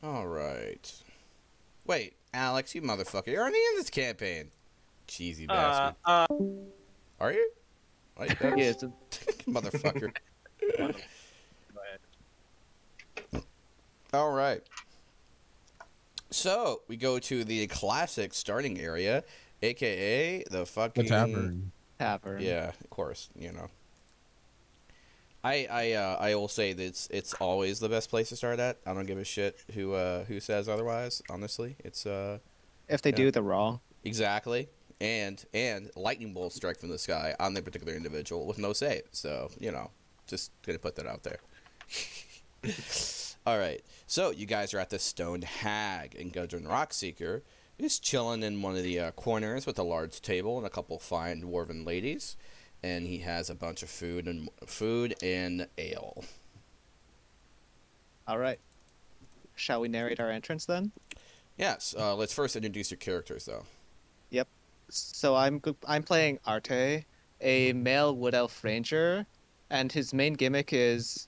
All right. Wait, Alex, you motherfucker. You're already in this campaign. Cheesy Uh, bastard. uh, Are you? Like, that's... Yes. motherfucker. go ahead. All right. So, we go to the classic starting area, aka the The fucking... tavern. Tavern. Yeah, of course, you know. I will say that it's always the best place to start at. I don't give a shit who says otherwise. Honestly, it's If they yeah, do, they're wrong. exactly. And lightning bolts strike from the sky on the particular individual with no save. So just gonna put that out there. All right, so you guys are at the Stoned Hag, and Gudrun Rockseeker is chilling in one of the corners with a large table and a couple fine dwarven ladies, and he has a bunch of food and ale. All right. Shall we narrate our entrance then? Yes, let's first introduce your characters, though. Yep. So I'm playing Arte, a male wood elf ranger, and his main gimmick is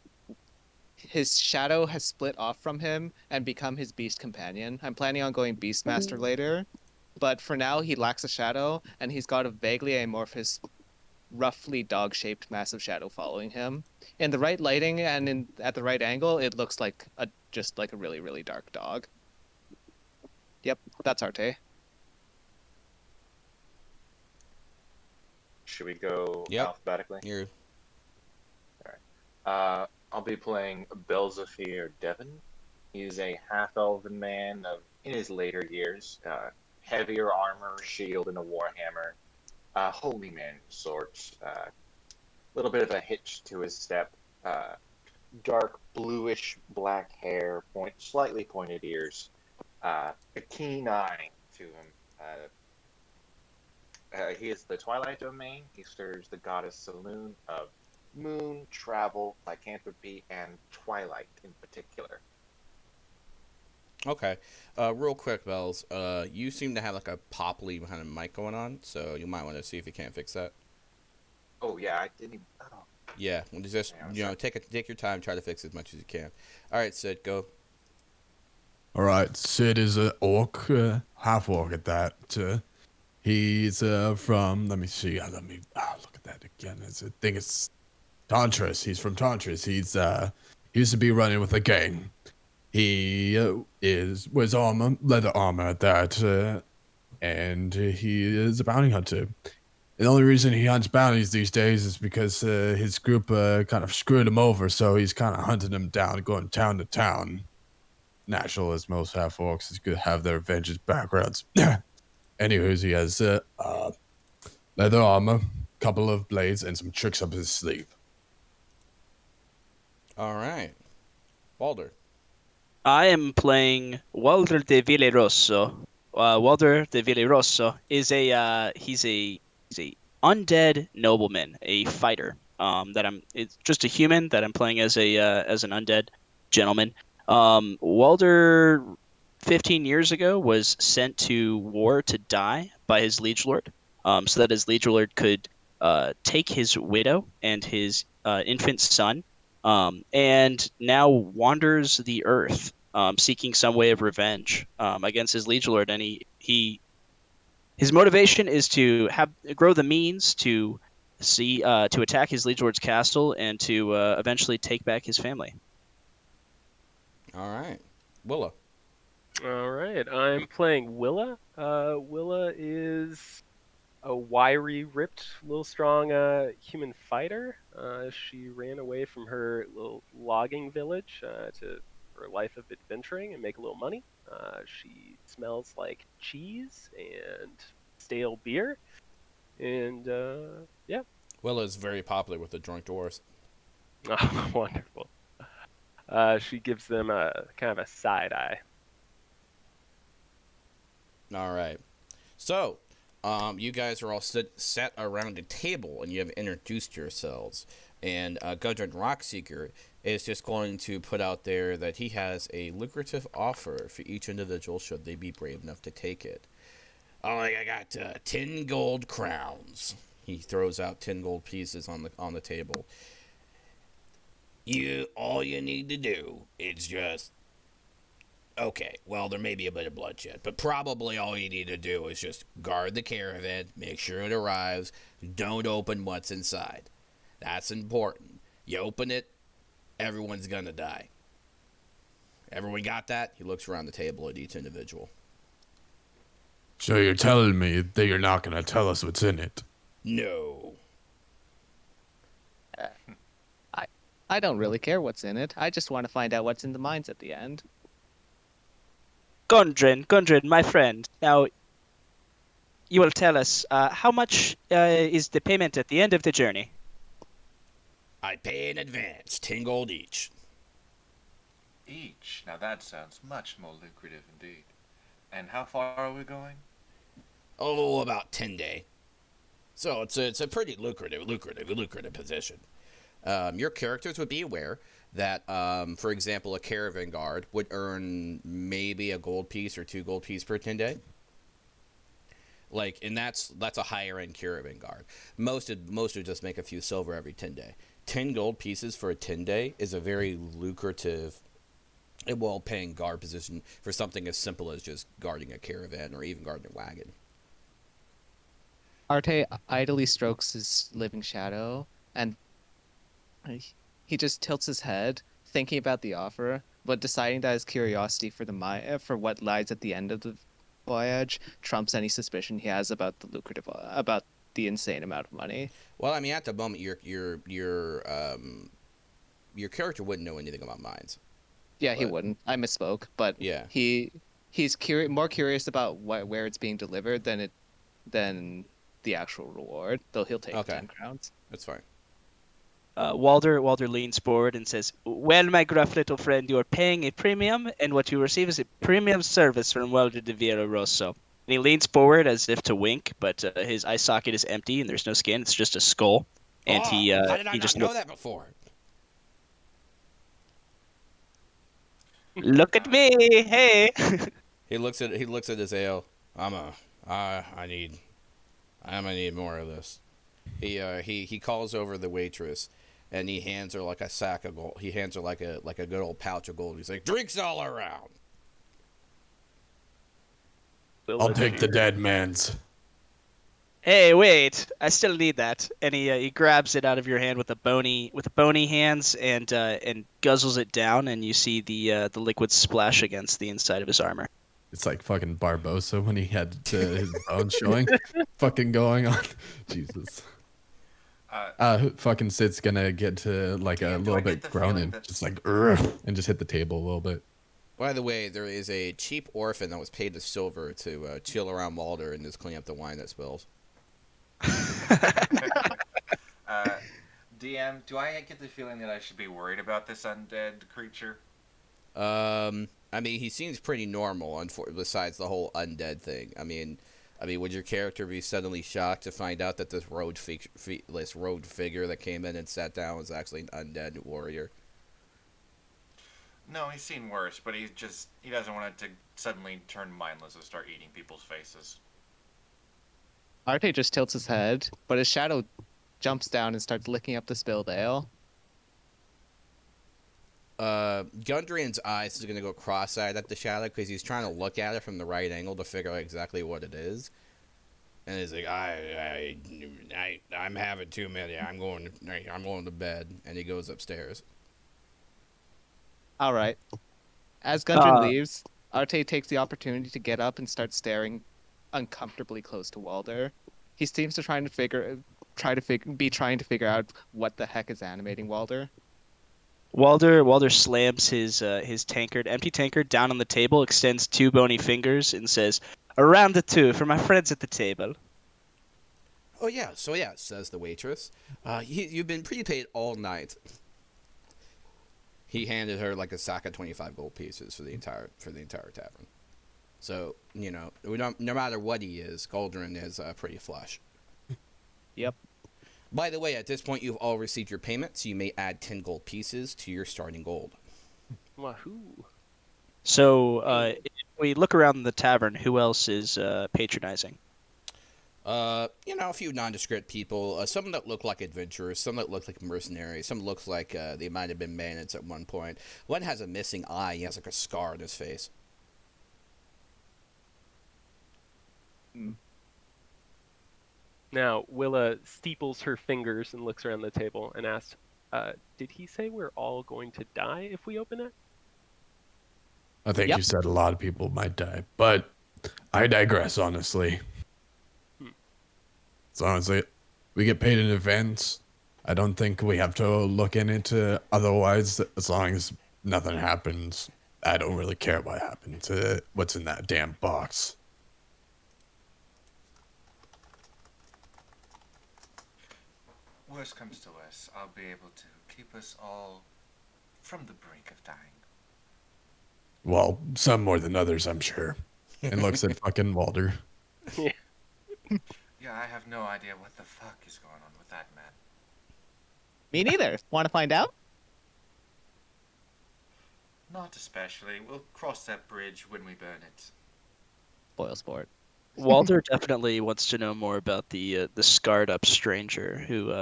his shadow has split off from him and become his beast companion. I'm planning on going Beastmaster later, but for now he lacks a shadow and he's got a vaguely amorphous, roughly dog-shaped massive shadow following him. In the right lighting and at the right angle, it looks like just like a really, really dark dog. Yep, that's Arte. Should we go Yep. alphabetically? You're I'll be playing Belzafir Devon. He's a half-elven man in his later years. Heavier armor, shield, and a warhammer. Holy man of sorts. Little bit of a hitch to his step. Uh, Dark bluish black hair, slightly pointed ears. A keen eye to him. He is the Twilight Domain. He serves the goddess Saloon of moon, travel, lycanthropy, and twilight in particular. okay. Real quick, Bells. You seem to have like a popply kind of mic going on, so you might want to see if you can't fix that. Oh yeah, I didn't even. Oh, Yeah, just yeah, I was trying. take your time, try to fix as much as you can. All right, Sid, go. All right, Sid is an orc, half orc at that. He's from. Let me see. Let me look at that again. I think it's Tantris. He's from Tantris. He used to be running with a gang. He wears armor, leather armor at that, and he is a bounty hunter. The only reason he hunts bounties these days is because his group kind of screwed him over, so he's kind of hunting them down, going town to town. Natural as most half orcs is good to have their vengeance backgrounds. Anyways, he has leather armor, couple of blades, and some tricks up his sleeve. All right, Balder. I am playing Walter de Villerosso. Walter de Villerosso is he's a undead nobleman, a fighter. It's just a human that I'm playing as an undead gentleman. Walter 15 years ago was sent to war to die by his liege lord, so that his liege lord could take his widow and his infant son, and now wanders the earth, seeking some way of revenge against his liege lord. And his motivation is to grow the means to to attack his liege lord's castle and to eventually take back his family. All right, Willa. All right, I'm playing Willa. Willa is a wiry, ripped, little strong human fighter. She ran away from her little logging village for a life of adventuring and make a little money. She smells like cheese and stale beer, and yeah. Willa is very popular with the drunk dwarves. Oh, wonderful. She gives them a kind of a side eye. All right, so you guys are all sat around a table, and you have introduced yourselves. And Gudrun Rockseeker is just going to put out there that he has a lucrative offer for each individual should they be brave enough to take it. Oh, I got 10 gold crowns. He throws out 10 gold pieces on the table. All you need to do is just Okay, well, there may be a bit of bloodshed, but probably all you need to do is just guard the caravan, make sure it arrives, don't open what's inside. That's important. You open it, everyone's gonna die. Everyone got that? He looks around the table at each individual. So you're telling me that you're not gonna tell us what's in it? No. I don't really care what's in it. I just want to find out what's in the mines at the end. Gundren, my friend. Now, you will tell us how much is the payment at the end of the journey. I pay in advance, 10 gold each. Each. Now that sounds much more lucrative indeed. And how far are we going? Oh, about 10 day. So it's a pretty lucrative position. Your characters would be aware that, for example, a caravan guard would earn maybe a gold piece or 2 gold piece per 10 day. Like, and that's a higher end caravan guard. Most would just make a few silver every 10 day. 10 gold pieces for a 10 day is a very lucrative and well paying guard position for something as simple as just guarding a caravan or even guarding a wagon. Arte idly strokes his living shadow, and he just tilts his head, thinking about the offer, but deciding that his curiosity for what lies at the end of the voyage trumps any suspicion he has about the insane amount of money. Well, I mean, at the moment, your character wouldn't know anything about mines. Yeah, he wouldn't. I misspoke, but Yeah. he's more curious about where it's being delivered than the actual reward. Though he'll take 10 crowns. That's fine. Walder leans forward and says, "Well, my gruff little friend, you are paying a premium, and what you receive is a premium service from Walder de Villa Rosso." And he leans forward as if to wink, but his eye socket is empty and there's no skin. It's just a skull. And how did I not know that before? Look at me, hey! He looks at his ale. I'm gonna need more of this. He calls over the waitress, and he hands her like a sack of gold. He hands her like a good old pouch of gold. He's like, drinks all around. I'll take the dead man's. Hey, wait! I still need that. And he grabs it out of your hand with the bony hands and guzzles it down, and you see the liquid splash against the inside of his armor. It's like fucking Barbosa when he had his bones showing, fucking going on. Jesus. Fucking Sid's gonna get to like a little bit groaning, just like and just hit the table a little bit. By the way, there is a cheap orphan that was paid to silver to chill around Mulder and just clean up the wine that spills. DM, do I get the feeling that I should be worried about this undead creature? I mean, he seems pretty normal. Besides the whole undead thing, I mean, would your character be suddenly shocked to find out that this rogue figure that came in and sat down was actually an undead warrior? No, he's seen worse, but he doesn't want it to suddenly turn mindless and start eating people's faces. Arte just tilts his head, but his shadow jumps down and starts licking up the spilled ale. Gundrian's eyes is going to go cross-eyed at the shadow because he's trying to look at it from the right angle to figure out exactly what it is. And he's like, I'm having too many. I'm going to bed. And he goes upstairs. All right. As Gundren leaves, Arte takes the opportunity to get up and start staring uncomfortably close to Walder. He seems to trying to figure out what the heck is animating Walder. Walder slams his empty tankard down on the table, extends 2 bony fingers, and says, "Around the 2 for my friends at the table." Oh yeah, says the waitress. You've been prepaid all night. He handed her like a sack of 25 gold pieces for the entire tavern. So, no matter what he is, Goldrin is pretty flush. Yep. By the way, at this point, you've all received your payment, so you may add 10 gold pieces to your starting gold. Wahoo! So, if we look around the tavern, who else is patronizing? A few nondescript people. Some that look like adventurers, some that look like mercenaries, some looks like they might have been bandits at one point. One has a missing eye. He has like a scar on his face. Now, Willa steeples her fingers and looks around the table and asks, did he say we're all going to die if we open it? I think Yep. you said a lot of people might die, but I digress, honestly. As long as we get paid in advance, I don't think we have to look into otherwise. As long as nothing happens, I don't really care what happened to what's in that damn box. Worst comes to worst, I'll be able to keep us all from the brink of dying. Well, some more than others, I'm sure. And looks at fucking Walter. Yeah, I have no idea what the fuck is going on with that man. Me neither. Want to find out? Not especially. We'll cross that bridge when we burn it. Spoil sport. Walter definitely wants to know more about the scarred up stranger who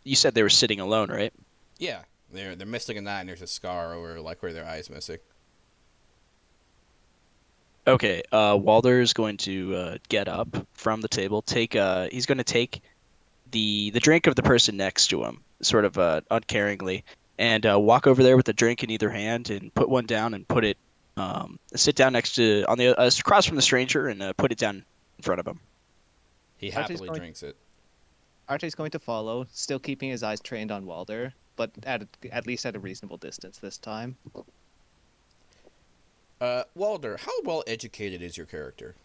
you said they were sitting alone, right? Yeah, they're missing an eye, and there's a scar over like where their eye's missing. Okay, Walter is going to get up from the table, he's going to take the drink of the person next to him, sort of uncaringly, and walk over there with the drink in either hand and put one down and put it, sit down next to on the across from the stranger and put it down in front of him. He Archie's happily going- drinks it. Arte's going to follow, still keeping his eyes trained on Walder, but at least at a reasonable distance this time. Walder, how well educated is your character?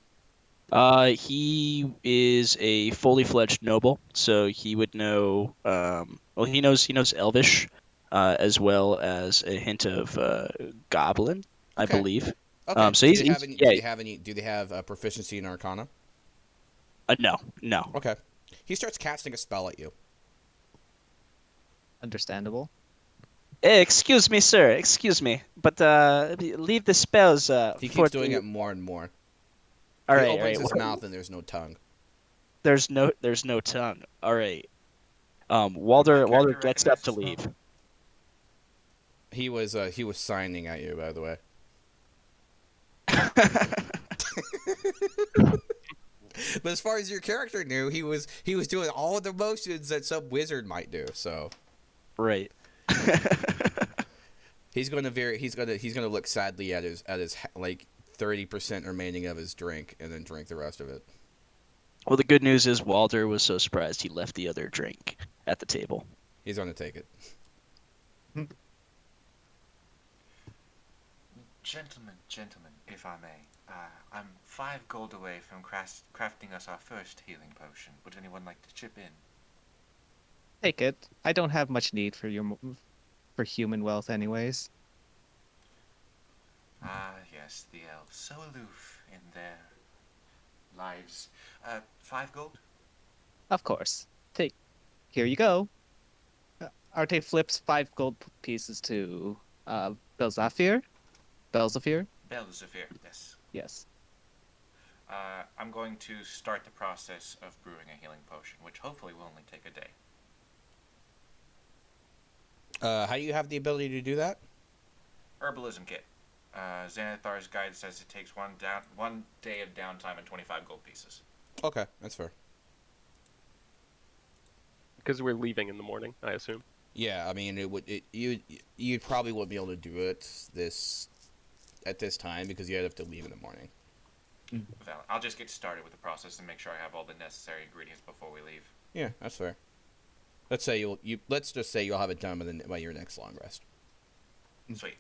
He is a fully fledged noble, so he would know. Well, he knows Elvish, as well as a hint of Goblin, I Okay. believe. Okay. So do he's they have yeah. do they have proficiency in Arcana? No. Okay. He starts casting a spell at you. Understandable. Excuse me, sir. Excuse me, but leave the spells. He for keeps doing the- it more and more. All He right, all opens right. his mouth and there's no tongue. There's no tongue. All right. Walder character gets up recognize to the leave. spell? He was signing at you, by the way. But as far as your character knew, he was doing all the motions that some wizard might do. So Right. he's gonna look sadly at his like 30% remaining of his drink and then drink the rest of it. Well, the good news is Walder was so surprised he left the other drink at the table. He's gonna take it. Gentlemen, if I may, I'm 5 gold away from crafting us our first healing potion. Would anyone like to chip in? Take it. I don't have much need for human wealth anyways. Ah, yes, the elves, so aloof in their lives. 5 gold? Of course. Here you go. Arte flips 5 gold pieces to Belzafir. Belzafir, yes. Yes. I'm going to start the process of brewing a healing potion, which hopefully will only take a day. How do you have the ability to do that? Herbalism kit. Xanathar's guide says it takes 1 day of downtime and 25 gold pieces. Okay, that's fair. Because we're leaving in the morning, I assume. Yeah, I mean, you probably wouldn't be able to do it at this time because you'd have to leave in the morning. Valid. I'll just get started with the process and make sure I have all the necessary ingredients before we leave. Yeah, that's fair. Let's just say you'll have it done by your next long rest. Sweet.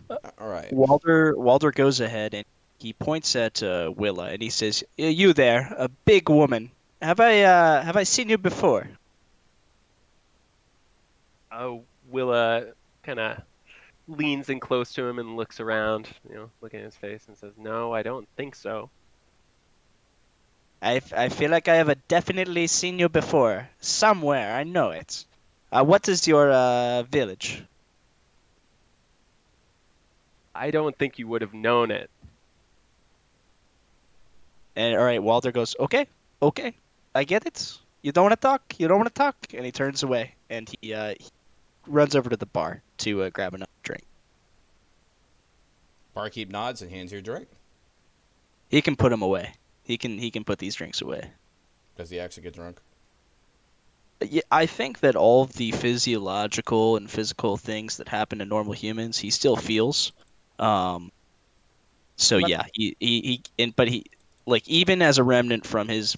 All right. Walder goes ahead and he points at Willa and he says, "You there, a big woman. Have I seen you before?" Willa kind of leans in close to him and looks around, looking at his face and says, "No, I don't think so." I feel like I have definitely seen you before. Somewhere, I know it. What is your village? I don't think you would have known it. And all right, Walter goes, okay, I get it. You don't want to talk, and he turns away and he runs over to the bar to grab another drink. Barkeep nods and hands you a drink. He can put him away. He can put these drinks away. Does he actually get drunk? Yeah, I think that all of the physiological and physical things that happen to normal humans, he still feels. Um, so Let, yeah, but he like even as a remnant from his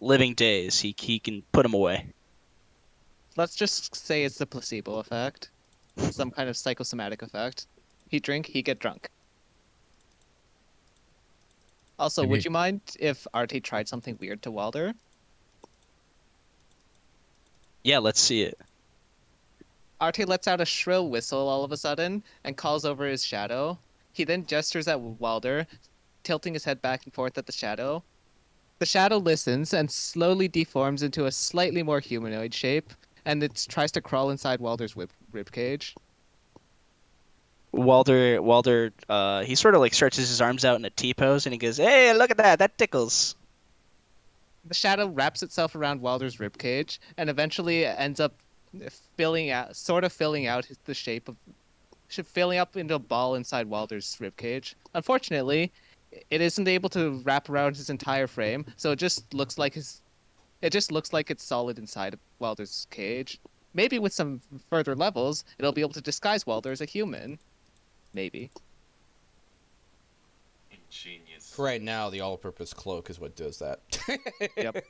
living days, he can put them away. let's just say it's the placebo effect, some kind of psychosomatic effect. He drink, he get drunk. Also, And would he- you mind if Arte tried something weird to Wilder? Yeah, let's see it. Arte lets out a shrill whistle all of a sudden and calls over his shadow. He then gestures at Wilder, tilting his head back and forth at the shadow. The shadow listens and slowly deforms into a slightly more humanoid shape, and it tries to crawl inside Wilder's rib cage. Walder, he sort of like stretches his arms out in a T pose, and he goes, "Hey, look at that! That tickles." The shadow wraps itself around Wilder's rib cage and eventually ends up filling out the shape of, filling up into a ball inside Wilder's rib cage. Unfortunately, it isn't able to wrap around his entire frame, so it just looks like it's solid inside Wilder's cage. Maybe with some further levels, it'll be able to disguise Wilder as a human. Maybe. Ingenious. For right now, the all-purpose cloak is what does that. Yep.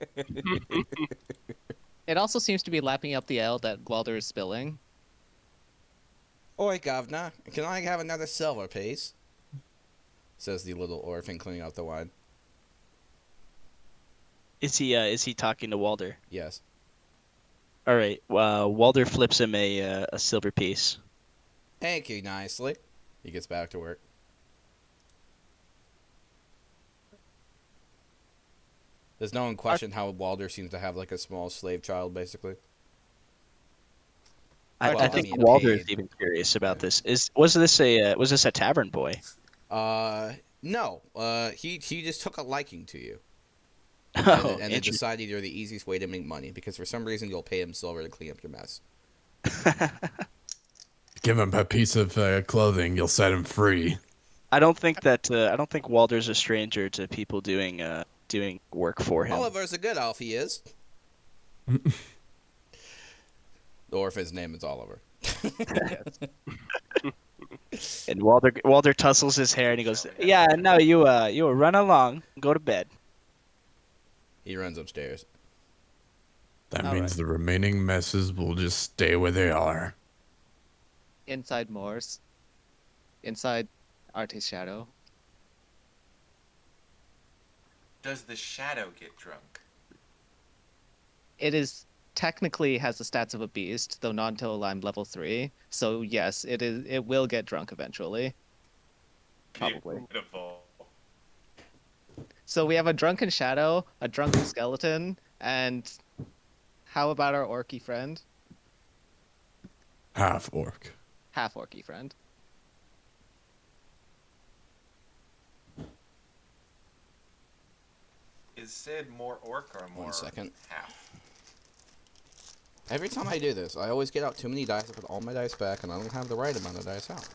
It also seems to be lapping up the ale that Wilder is spilling. Oi, governor, can I have another silver piece? Says the little orphan cleaning out the wine. Is he talking to Walder? Yes. All right. Walder flips him a silver piece. Thank you nicely. He gets back to work. Does no one question how Walder seems to have like a small slave child, basically? Well, I I think mean, Walder is paid. even curious about Yeah. this. Was this a tavern boy? No. He just took a liking to you, Oh, and then interesting. decided you're the easiest way to make money because for some reason you'll pay him silver to clean up your mess. Give him a piece of clothing, you'll set him free. I don't think Walder's a stranger to people doing work for him. Oliver's a good elf, he is. The orphan's name is Oliver. And Walder tussles his hair and he goes, "Yeah, no, you run along, go to bed." He runs upstairs. That All means right. the remaining messes will just stay where they are. Inside Moore's. Inside Arte's shadow. Does the shadow get drunk? It is technically has the stats of a beast, though not until I'm level 3. So yes, it will get drunk eventually. Probably. Beautiful. So we have a drunken shadow, a drunken skeleton, and how about our orky friend? Half orc. Half orky friend. Is Sid more orc or more 1 second. half? Every time I do this, I always get out too many dice. I put all my dice back, and I don't have the right amount of dice out.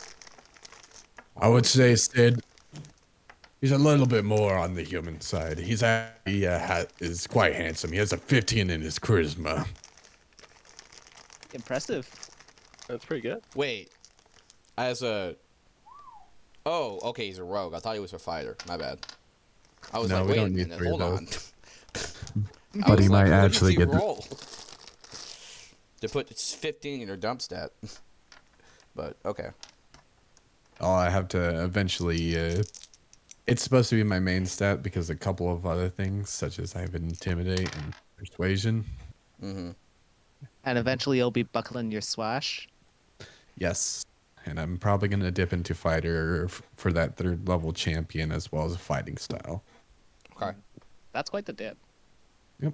I would say Sid, he's a little bit more on the human side. He is quite handsome. He has a 15 in his charisma. Impressive. That's pretty good. Wait. As a... Oh, okay, he's a rogue. I thought he was a fighter. My bad. I was No, like, we wait a don't need minute, 3 of hold on. I But was he like, might what actually does he get the- roll? To put 15 in your dump stat. But, okay. Oh, I have to eventually. It's supposed to be my main stat because a couple of other things, such as I have intimidate and persuasion. Mm-hmm. And eventually you'll be buckling your swash. Yes, and I'm probably gonna dip into fighter for that 3rd level champion as well as a fighting style. Okay. That's quite the dip. Mwah.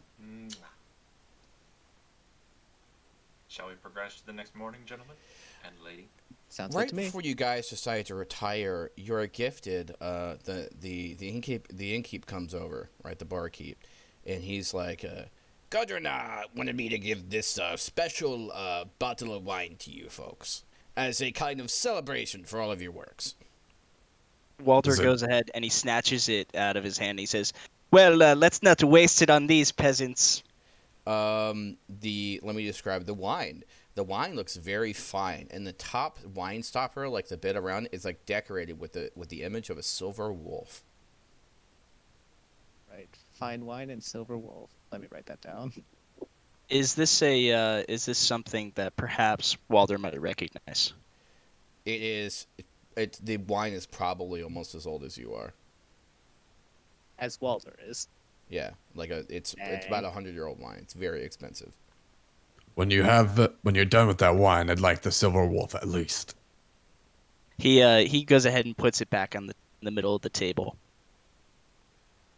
Shall we progress to the next morning, gentlemen and lady? Sounds good Right to me. before you guys decide to retire, you're gifted. The innkeep comes over, right? The barkeep, and he's like, Godrina wanted me to give this special bottle of wine to you folks as a kind of celebration for all of your works. Walter Is it- goes ahead and he snatches it out of his hand. He says, "Well, let's not waste it on these peasants." Let me describe the wine. The wine looks very fine, and the top wine stopper, like the bit around, is like decorated with the image of a silver wolf. Right. Fine wine and silver wolf. Let me write that down. Is this something that perhaps Walter might recognize? It is. The wine is probably almost as old as you are. As Walter is. Yeah, it's Dang. about 100-year-old wine. It's very expensive. when you're done with that wine, I'd like the silver wolf at least. He goes ahead and puts it back on the middle of the table.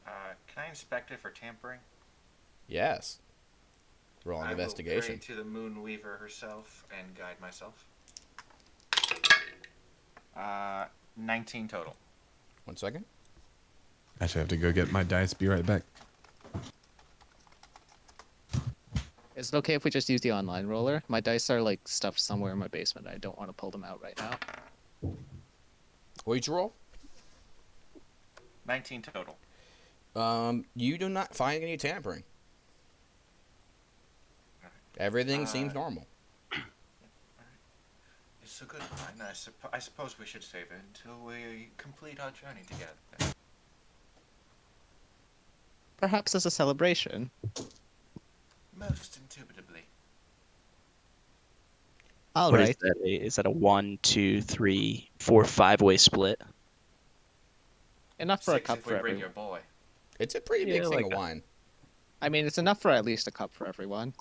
Can I inspect it for tampering? Yes. Roll an I investigation. will pray to the moon weaver herself and guide myself. 19 total. 1 second. Actually, I have to go get my dice. Be right back. Is it okay if we just use the online roller? My dice are like stuffed somewhere in my basement. I don't want to pull them out right now. What'd you roll? 19 total. You do not find any tampering. Everything seems normal. It's a good wine. I suppose we should save it until we complete our journey together. Perhaps as a celebration. Most indubitably. All What right. is that? Is that a 1, 2, 3, 4, 5-way split? Enough for a 6 cup if for we bring everyone. your boy. It's a pretty big Yeah, thing like of wine. I mean, it's enough for at least a cup for everyone.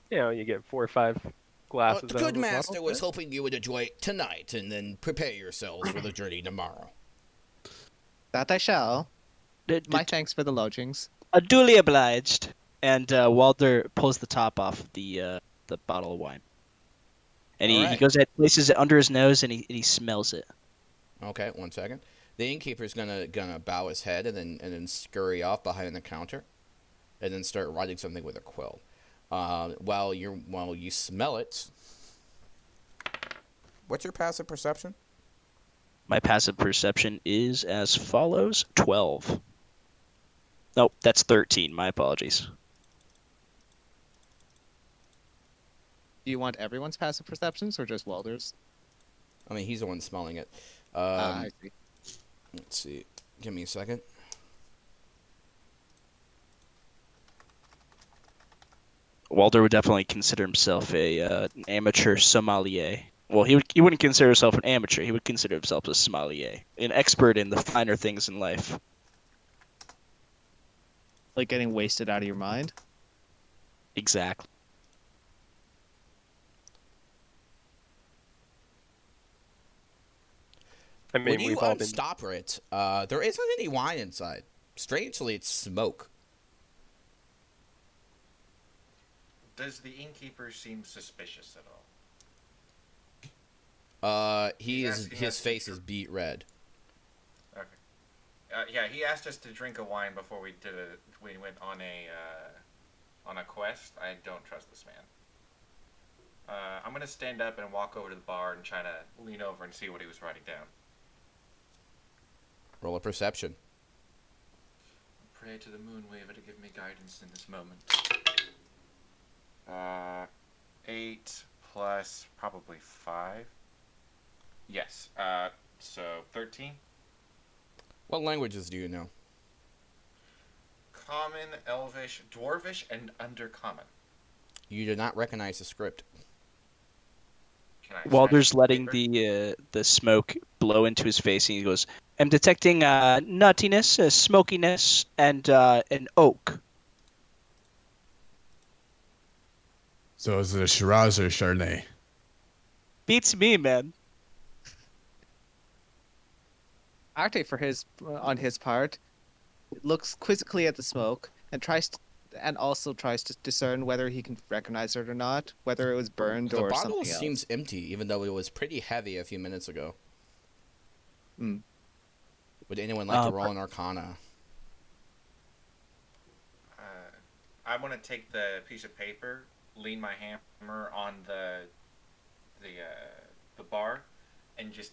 You know, you get 4 or 5 glasses. The out good of a master bottle. was hoping you would enjoy it tonight and then prepare yourselves for the journey tomorrow. That I shall. My D- thanks for the lodgings. Duly obliged. And Walter pulls the top off of the bottle of wine, and All he right. goes ahead, places it under his nose, and he smells it. Okay, 1 second. The innkeeper's gonna bow his head and then scurry off behind the counter, and then start writing something with a quill. While you smell it, what's your passive perception? My passive perception is as follows: 12. Nope, that's 13. My apologies. Do you want everyone's passive perceptions or just Walter's? I mean, he's the one smelling it. I see. Let's see. Give me a second. Walter would definitely consider himself an amateur sommelier. Well, he wouldn't consider himself an amateur. He would consider himself a sommelier, an expert in the finer things in life. Like getting wasted out of your mind? Exactly. I mean, When you we've all been. unstopper it, there isn't any wine inside. Strangely, it's smoke. Does the innkeeper seem suspicious at all? He's asking His us to face is beet red. Okay. Yeah, he asked us to drink a wine before we went on a quest. I don't trust this man. I'm gonna stand up and walk over to the bar and try to lean over and see what he was writing down. Roll a perception. Pray to the moon weaver to give me guidance in this moment. 8 plus probably 5. Yes. So 13. What languages do you know? Common, Elvish, Dwarvish, and Undercommon. You do not recognize the script. Can I Walter's scratch letting paper? the smoke blow into his face, and he goes, "I'm detecting nuttiness, smokiness, and an oak." So is it a Shiraz or a Chardonnay? Beats me, man. Arte, on his part, looks quizzically at the smoke and also tries to discern whether he can recognize it or not, whether it was burned The or bottle something seems else. empty, even though it was pretty heavy a few minutes ago. Hmm. Would anyone like to roll an Arcana? I want to take the piece of paper, lean my hammer on the bar, and just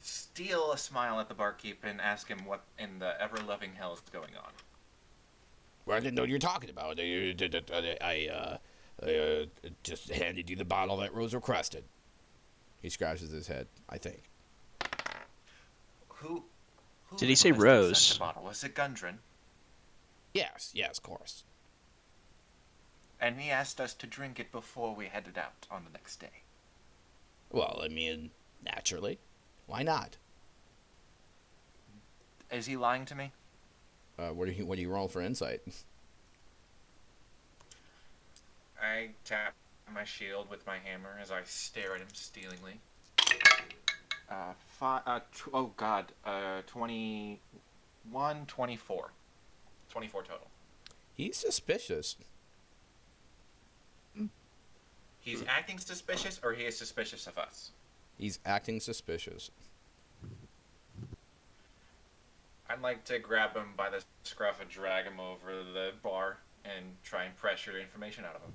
steal a smile at the barkeep and ask him what in the ever-loving hell is going on. Well, I didn't know what you were talking about. I just handed you the bottle that Rose requested. He scratches his head, I think. Who Did he say requested Rose? such a bottle? Was it Gundren? Yes, of course. And he asked us to drink it before we headed out on the next day. Well, I mean, naturally. Why not? Is he lying to me? What do you roll for insight? I tap my shield with my hammer as I stare at him stealingly. 21, 24. 24 total. He's suspicious. He's acting suspicious, or he is suspicious of us? He's acting suspicious. I'd like to grab him by the scruff and drag him over the bar and try and pressure information out of him.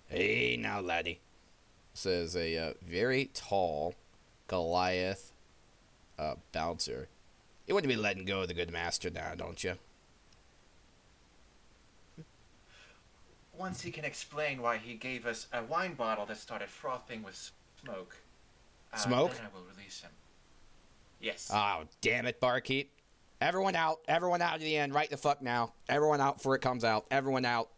Hey, now, laddie, says a very tall Goliath bouncer. You wouldn't be letting go of the good master now, don't you? Once he can explain why he gave us a wine bottle that started frothing with smoke, Smoke? then I will release him. Yes. Oh, damn it, barkeep. Everyone out at the end, right the fuck now. Everyone out before it comes out. Everyone out.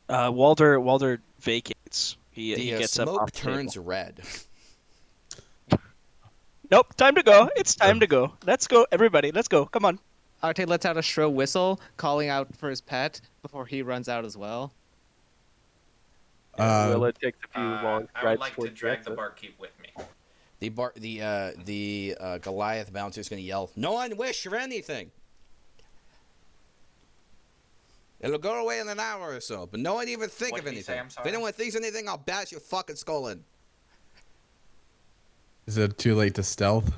Walder vacates. He The gets up smoke off the turns table. red. Nope, time to go. It's time to go. Let's go, everybody. Let's go. Come on. Arte lets out a shrill whistle, calling out for his pet before he runs out as well. Willa takes a few long I would strides like to towards the drag the exit. barkeep with me. The Goliath bouncer's gonna yell, "No one wish for anything. It'll go away in an hour or so, but no one even think What of did he say? anything. I'm If sorry. anyone thinks anything, I'll bash your fucking skull in." Is it too late to stealth?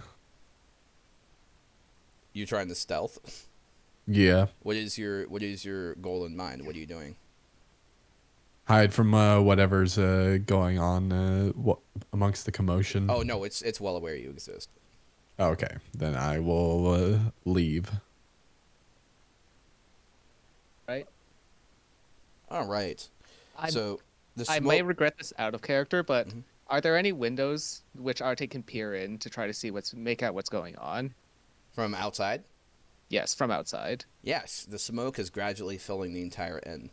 You trying to stealth? Yeah. What is your goal in mind? What are you doing? Hide from whatever's going on amongst the commotion. Oh no, it's well aware you exist. Okay, then I will leave. Right? All right. I'm- So the I smoke. may regret this out of character, but Mhm. are there any windows which Arte can peer in to try to see make out what's going on? From outside? Yes, from outside. Yes, the smoke is gradually filling the entire inn.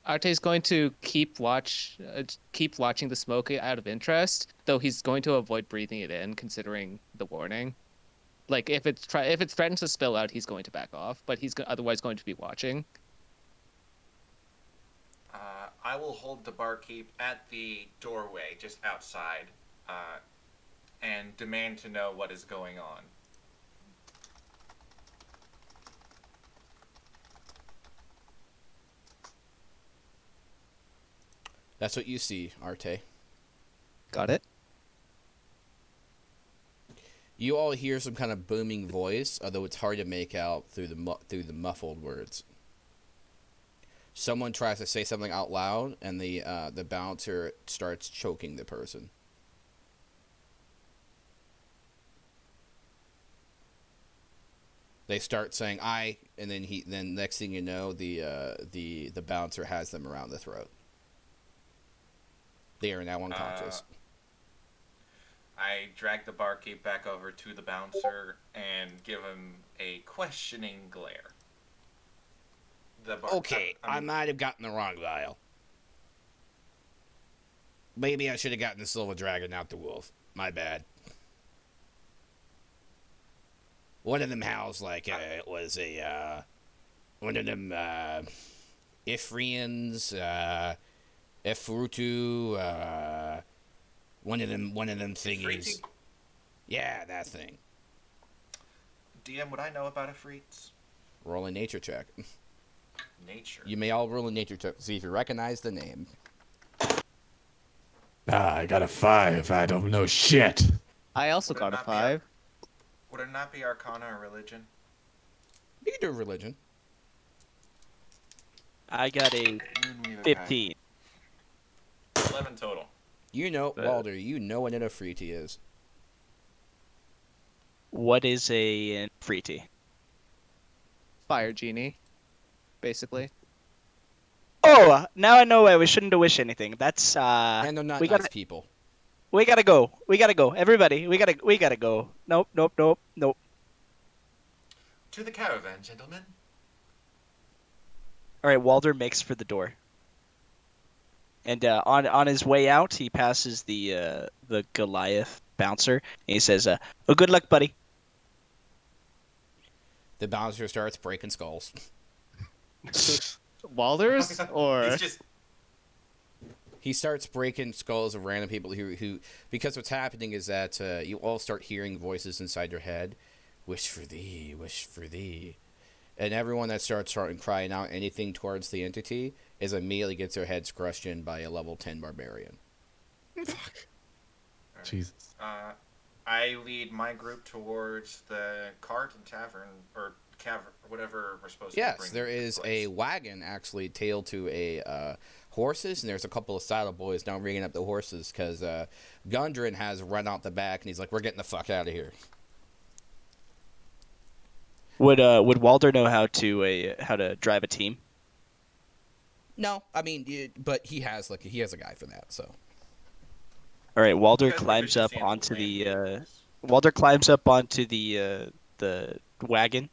Arte's going to keep watching the smoke out of interest, though he's going to avoid breathing it in, considering the warning. Like if it threatens to spill out, he's going to back off, but he's otherwise going to be watching. I will hold the barkeep at the doorway just outside and demand to know what is going on. That's what you see, Arte. Got it? You all hear some kind of booming voice, although it's hard to make out through the muffled words. Someone tries to say something out loud, and the bouncer starts choking the person. They start saying "I," and then next thing you know, the bouncer has them around the throat. They are now unconscious. I drag the barkeep back over to the bouncer and give him a questioning glare. Okay, I might have gotten the wrong vial. Maybe I should have gotten the silver dragon, not the wolf. My bad. One of them howls like it was one of them Ifrians, Efrutu, one of them thingies. Ifriti? Yeah, that thing. DM, would I know about Ifrits? Roll a nature check. Nature. You may all roll a nature check to see if you recognize the name. I got a 5. I don't know shit. I also Would it got a not be 5. Would it not be Arcana or Religion? You can do religion. I got a Moonweaver guy. 15. 11 total. You know, The- Walter, you know what an Afriti is. What is a Friti? Fire genie, basically. Oh, now I know why we shouldn't wish anything. That's And they're not we nice gotta people. we gotta go. We gotta go. Everybody, we gotta go. Nope, nope, nope, nope. To the caravan, gentlemen. All right, Walder makes for the door. And on his way out, he passes the Goliath bouncer, and he says, "Oh, good luck, buddy." The bouncer starts breaking skulls. Walders or He's just He starts breaking skulls of random people who because what's happening is that you all start hearing voices inside your head, wish for thee, and everyone that starts crying out anything towards the entity is immediately gets their heads crushed in by a level 10 barbarian. Jesus. I lead my group towards the cart and tavern or cavern, whatever we're supposed to Yes, bring. there to the is place. a wagon actually tailed to a horses, and there's a couple of saddle boys now ringing up the horses because Gundren has run out the back, and he's like, "We're getting the fuck out of here." Would Walder know how to drive a team? No, I mean, but he has a guy for that. So All right, You Walder guys climbs up proficiency in onto land vehicles. the wagon,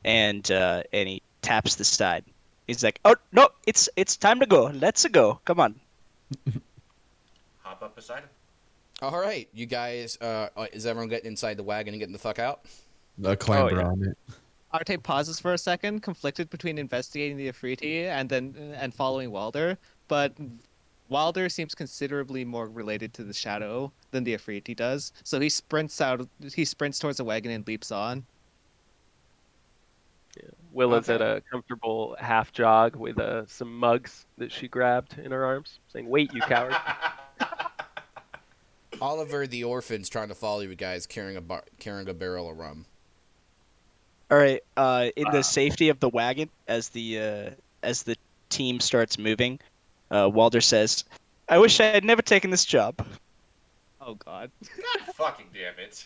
and he taps the side. He's like, "Oh no, it's time to go. Let's go. Come on." Hop up beside him. all right, you guys, is everyone getting inside the wagon and getting the fuck out? The clamber yeah. on it. Arte pauses for a second, conflicted between investigating the Afriti and following Walder, but Wilder seems considerably more related to the shadow than the Afriti does, so he sprints towards the wagon and leaps on. Willa's at Okay. a comfortable half jog with some mugs that she grabbed in her arms, saying, "Wait, you coward!" Oliver the orphan's trying to follow you guys carrying a barrel of rum. All right, in the safety of the wagon, as the team starts moving, Walder says, "I wish I had never taken this job." Oh God! God fucking damn it.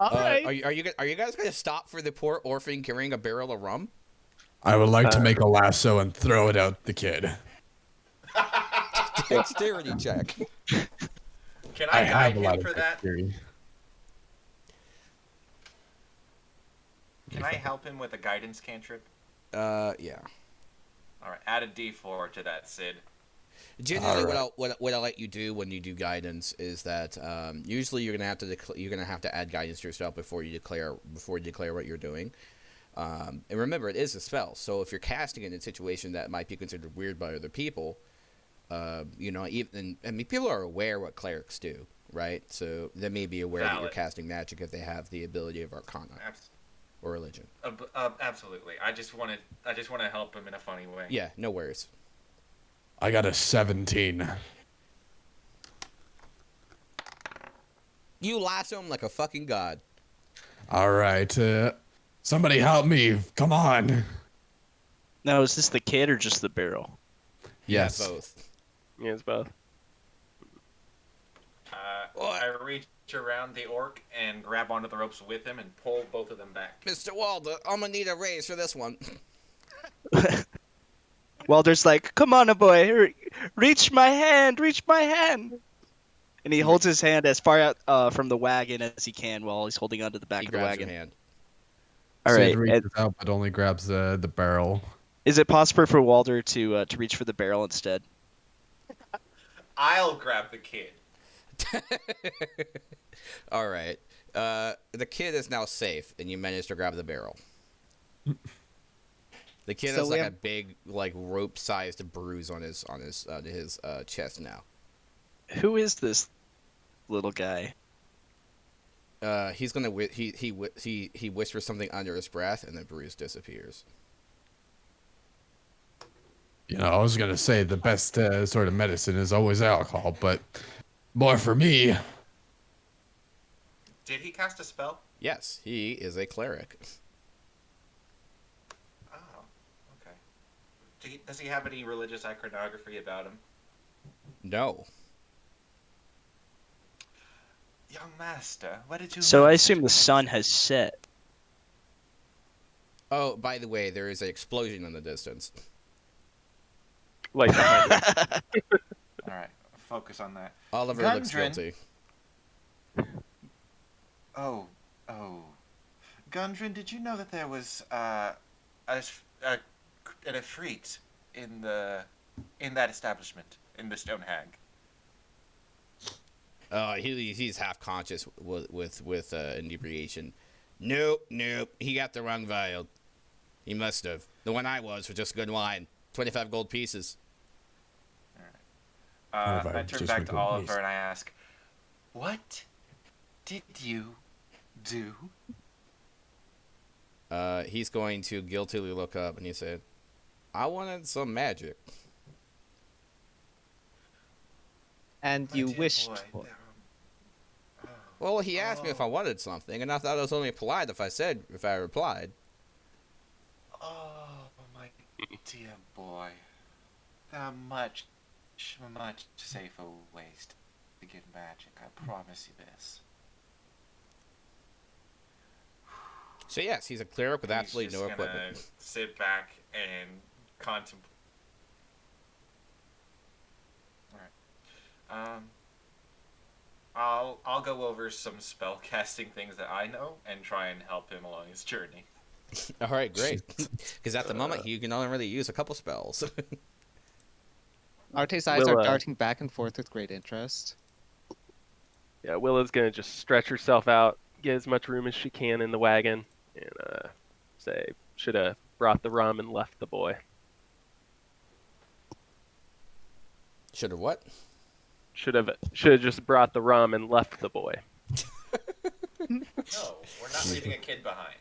All right. Are you guys going to stop for the poor orphan carrying a barrel of rum? I would like to make a lasso and throw it at the kid. Dexterity check. Can I I guide have a lot him of for that? dexterity. Can I help him with a guidance cantrip? Yeah. All right, add a D4 to that, Sid. Generally, Alright. what I let you do when you do guidance is that usually you're gonna have to add guidance to yourself before you declare what you're doing. And remember, it is a spell, so if you're casting it in a situation that might be considered weird by other people, people are aware what clerics do, right? So they may be aware that you're Valid. casting magic if they have the ability of Arcana Abs- or religion. absolutely. I just want to help him in a funny way. Yeah, no worries. I got a 17. You lasso him like a fucking god. All right. Somebody help me. Come on. Now, is this the kid or just the barrel? Yes. Yeah, both. Yeah, it's both. I reach around the orc and grab onto the ropes with him and pull both of them back. Mr. Walder, I'm gonna need a raise for this one. Walder's like, "Come on, boy, reach my hand, reach my hand." And he holds his hand as far out from the wagon as he can while he's holding onto the back He of the grabs your wagon. hand. All Sid right. reaches out but only grabs the barrel. Is it possible for Walder to reach for the barrel instead? I'll grab the kid. All right. The kid is now safe, and you managed to grab the barrel. The kid So has we like have- a big, like rope-sized bruise on his chest now. Who is this little guy? He's gonna he whispers something under his breath, and the bruise disappears. You know, I was going to say the best sort of medicine is always alcohol, but more for me. Did he cast a spell? Yes, he is a cleric. Oh, okay. Does he have any religious iconography about him? No. Young master, where did you So learn I such assume the sun medicine? has set. Oh, by the way, there is an explosion in the distance. Like behind him. All right, focus on that. Oliver looks Gundren. guilty. Oh, oh. Gundren, did you know that there was an efreet in that establishment in the Stone Hag? He's half conscious with inebriation. Nope. He got the wrong vial. He must have. The one I was just good wine. 25 gold pieces. I turn back to Oliver and I ask, "What did you do?" He's going to guiltily look up and he said, "I wanted some magic." And My you dear wished boy, for. Well, he asked me if I wanted something, and I thought it was only polite if I replied. Oh, my dear boy. There are much safer ways to get magic. I promise you this. So yes, he's a cleric with absolutely no He's just gonna equipment. sit back and contemplate. All right. I'll go over some spell casting things that I know and try and help him along his journey. All right, great. Because at the moment, you can only really use a couple spells. Arte's eyes are Willa. darting back and forth with great interest. Yeah, Willa's gonna just stretch herself out, get as much room as she can in the wagon, and say, "Should have brought the rum and left the boy." Should have what? Should have just brought the rum and left the boy. No, we're not leaving a kid behind.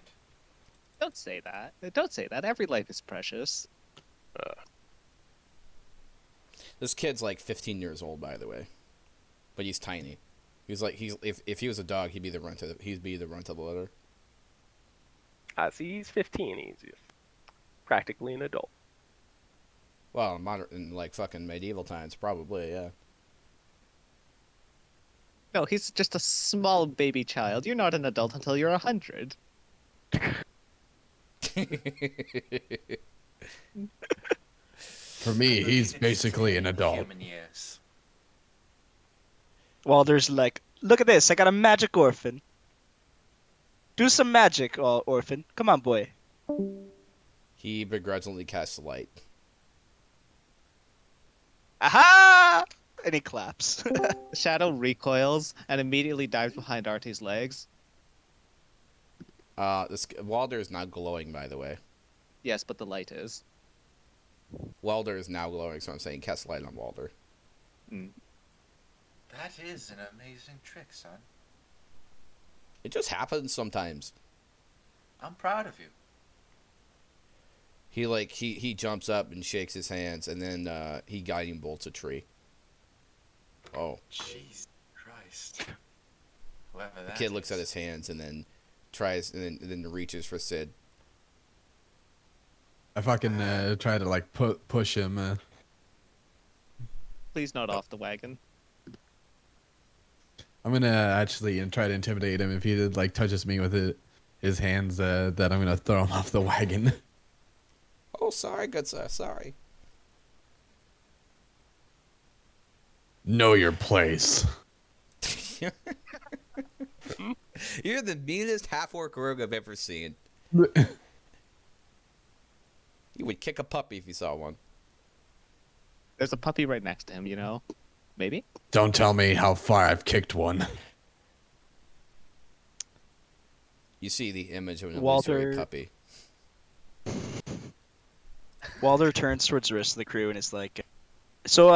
Don't say that. Don't say that. Every life is precious. This kid's like 15 years old, by the way, but he's tiny. If he was a dog, he'd be the runt of the litter. See, he's 15. He's practically an adult. Well, in like fucking medieval times, probably, yeah. No, he's just a small baby child. You're not an adult until you're 100. For me, he's basically an adult. Human years. Walter's like, look at this, I got a magic orphan. Do some magic, orphan. Come on, boy. He begrudgingly casts light. Aha! And he claps. The shadow recoils and immediately dives behind Arte's legs. Walder is now glowing, by the way. Yes, but the light is. Walder is now glowing, so I'm saying cast light on Walder. That is an amazing trick, son. It just happens sometimes. I'm proud of you. He jumps up and shakes his hands, and then he guiding bolts a tree. Oh. Jesus Christ. Whoever The that kid looks at is. his hands and then tries and then reaches for Sid. I fucking try to like push him. Please not off the wagon. I'm gonna actually try to intimidate him if he like touches me with his hands. That I'm gonna throw him off the wagon. Oh, sorry, good sir. Sorry. Know your place. You're the meanest half-orc rogue I've ever seen. You would kick a puppy if you saw one. There's a puppy right next to him, you know? Maybe? Don't tell me how far I've kicked one. You see the image of an Walter- illusory puppy. Walter turns towards the rest of the crew and is like, so,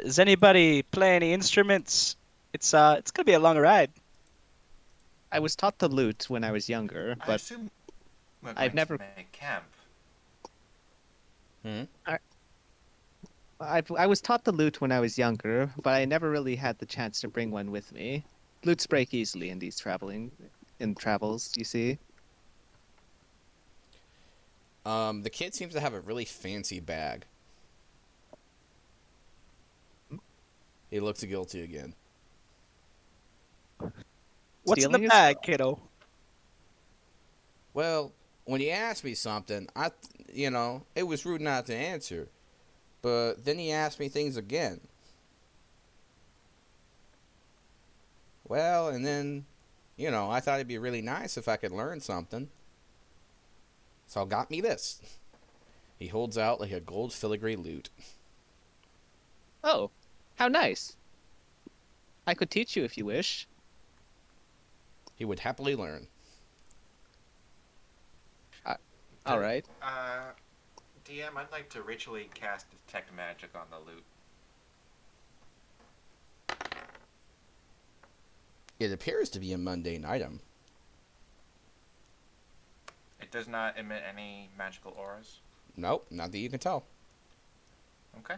does anybody play any instruments? It's gonna be a long ride. I was taught the lute when I was younger, I but assume we're I've going never- to make camp. I was taught the lute when I was younger, but I never really had the chance to bring one with me. Lutes break easily in these travels, you see. The kid seems to have a really fancy bag. He looks guilty again. What's in the Stealing his bag, stuff. kiddo? Well, when he asked me something, it was rude not to answer. But then he asked me things again. Well, and then, I thought it'd be really nice if I could learn something. So got me this. He holds out like a gold filigree lute. Oh, how nice. I could teach you if you wish. He would happily learn. All right. DM, I'd like to ritually cast detect magic on the loot. It appears to be a mundane item. It does not emit any magical auras. Nope, not that you can tell. Okay.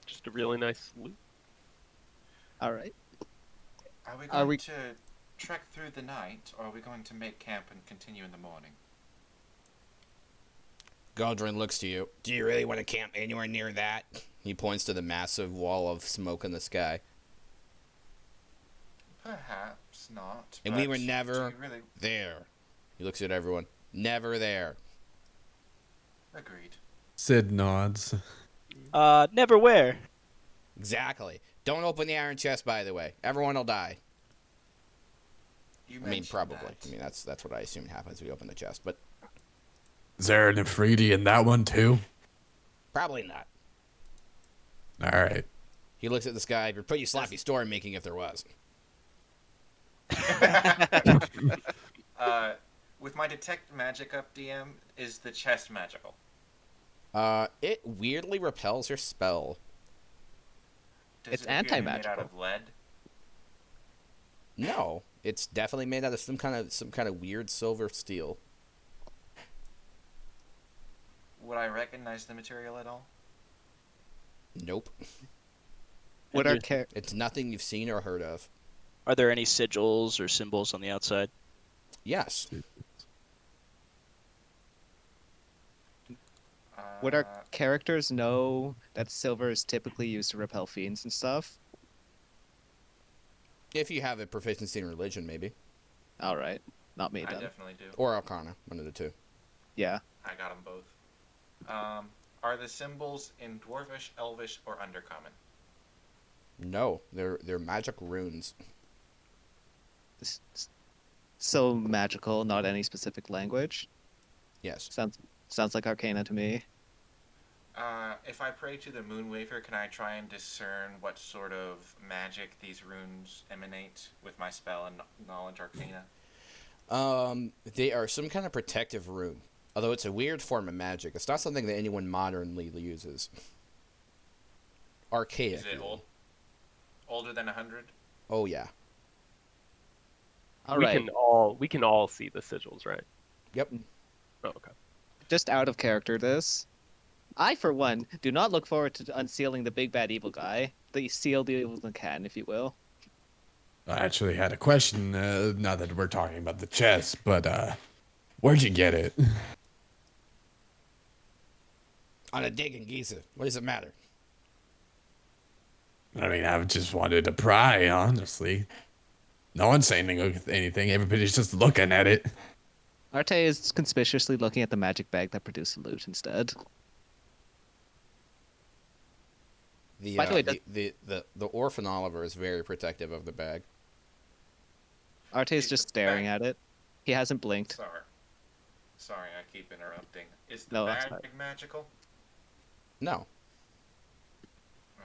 Just a really nice loot. All right. Are we Are going we- to trek through the night, or are we going to make camp and continue in the morning? Galdrin looks to you. Do you really want to camp anywhere near that? He points to the massive wall of smoke in the sky. Perhaps not. And we but were do never you really there. He looks at everyone. Never there. agreed. Sid nods. Never where. Exactly. Don't open the iron chest, by the way. Everyone will die. You I mean, mentioned probably. that. I mean, that's what I assume happens when we open the chest, but Is there an Ifriti in that one too? probably not. All right. He looks at the sky. You're pretty sloppy story making if there was. With my detect magic up, DM, is the chest magical? It weirdly repels your spell. Does It's it appear to be made anti-magical. out of lead? No, it's definitely made out of some kind of weird silver steel. Would I recognize the material at all? Nope. What And are It's nothing you've seen or heard of. Are there any sigils or symbols on the outside? Yes. would our characters know that silver is typically used to repel fiends and stuff? If you have a proficiency in religion, maybe. All right. Not me I then. definitely do. Or Arcana, one of the two. Yeah. I got them both. Are the symbols in Dwarvish, Elvish, or Undercommon? No, they're magic runes. So magical, not any specific language. Yes. Sounds like Arcana to me. If I pray to the Moonwafer, can I try and discern what sort of magic these runes emanate with my spell and knowledge arcana? They are some kind of protective rune. Although it's a weird form of magic. It's not something that anyone modernly uses. Archaic. Is it old? Older than 100? Oh, yeah. All we right. can all see the sigils, right? Yep. Oh, okay. Just out of character this. I, for one, do not look forward to unsealing the big bad evil guy. The seal the evil can, if you will. I actually had a question, now that we're talking about the chest, but where'd you get it? On a dig in Giza. What does it matter? I mean, I just wanted to pry, honestly. No one's saying anything. Everybody's just looking at it. Arte is conspicuously looking at the magic bag that produced the loot instead. By the way, The Orphan Oliver is very protective of the bag. Arte is Is just the staring bag- at it. He hasn't blinked. Sorry, I keep interrupting. Is the No, that's bag fine. magical? No.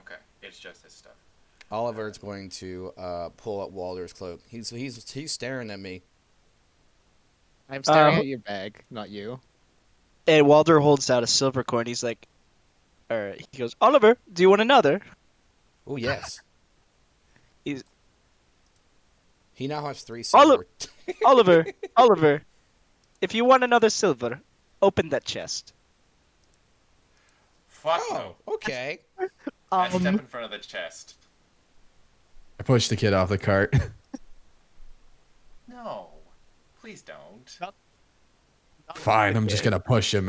Okay, it's just his stuff. Oliver's going to pull up Walder's cloak. He's staring at me. I'm staring at your bag, not you. And Walder holds out a silver coin. He's like, or he goes, Oliver, do you want another? Oh yes. He's- He now has 3 Oli- silver. Oliver, if you want another silver, open that chest. Fuck Oh, okay. I step in front of the chest. I pushed the kid off the cart. No, please don't. Fine, I'm just gonna push him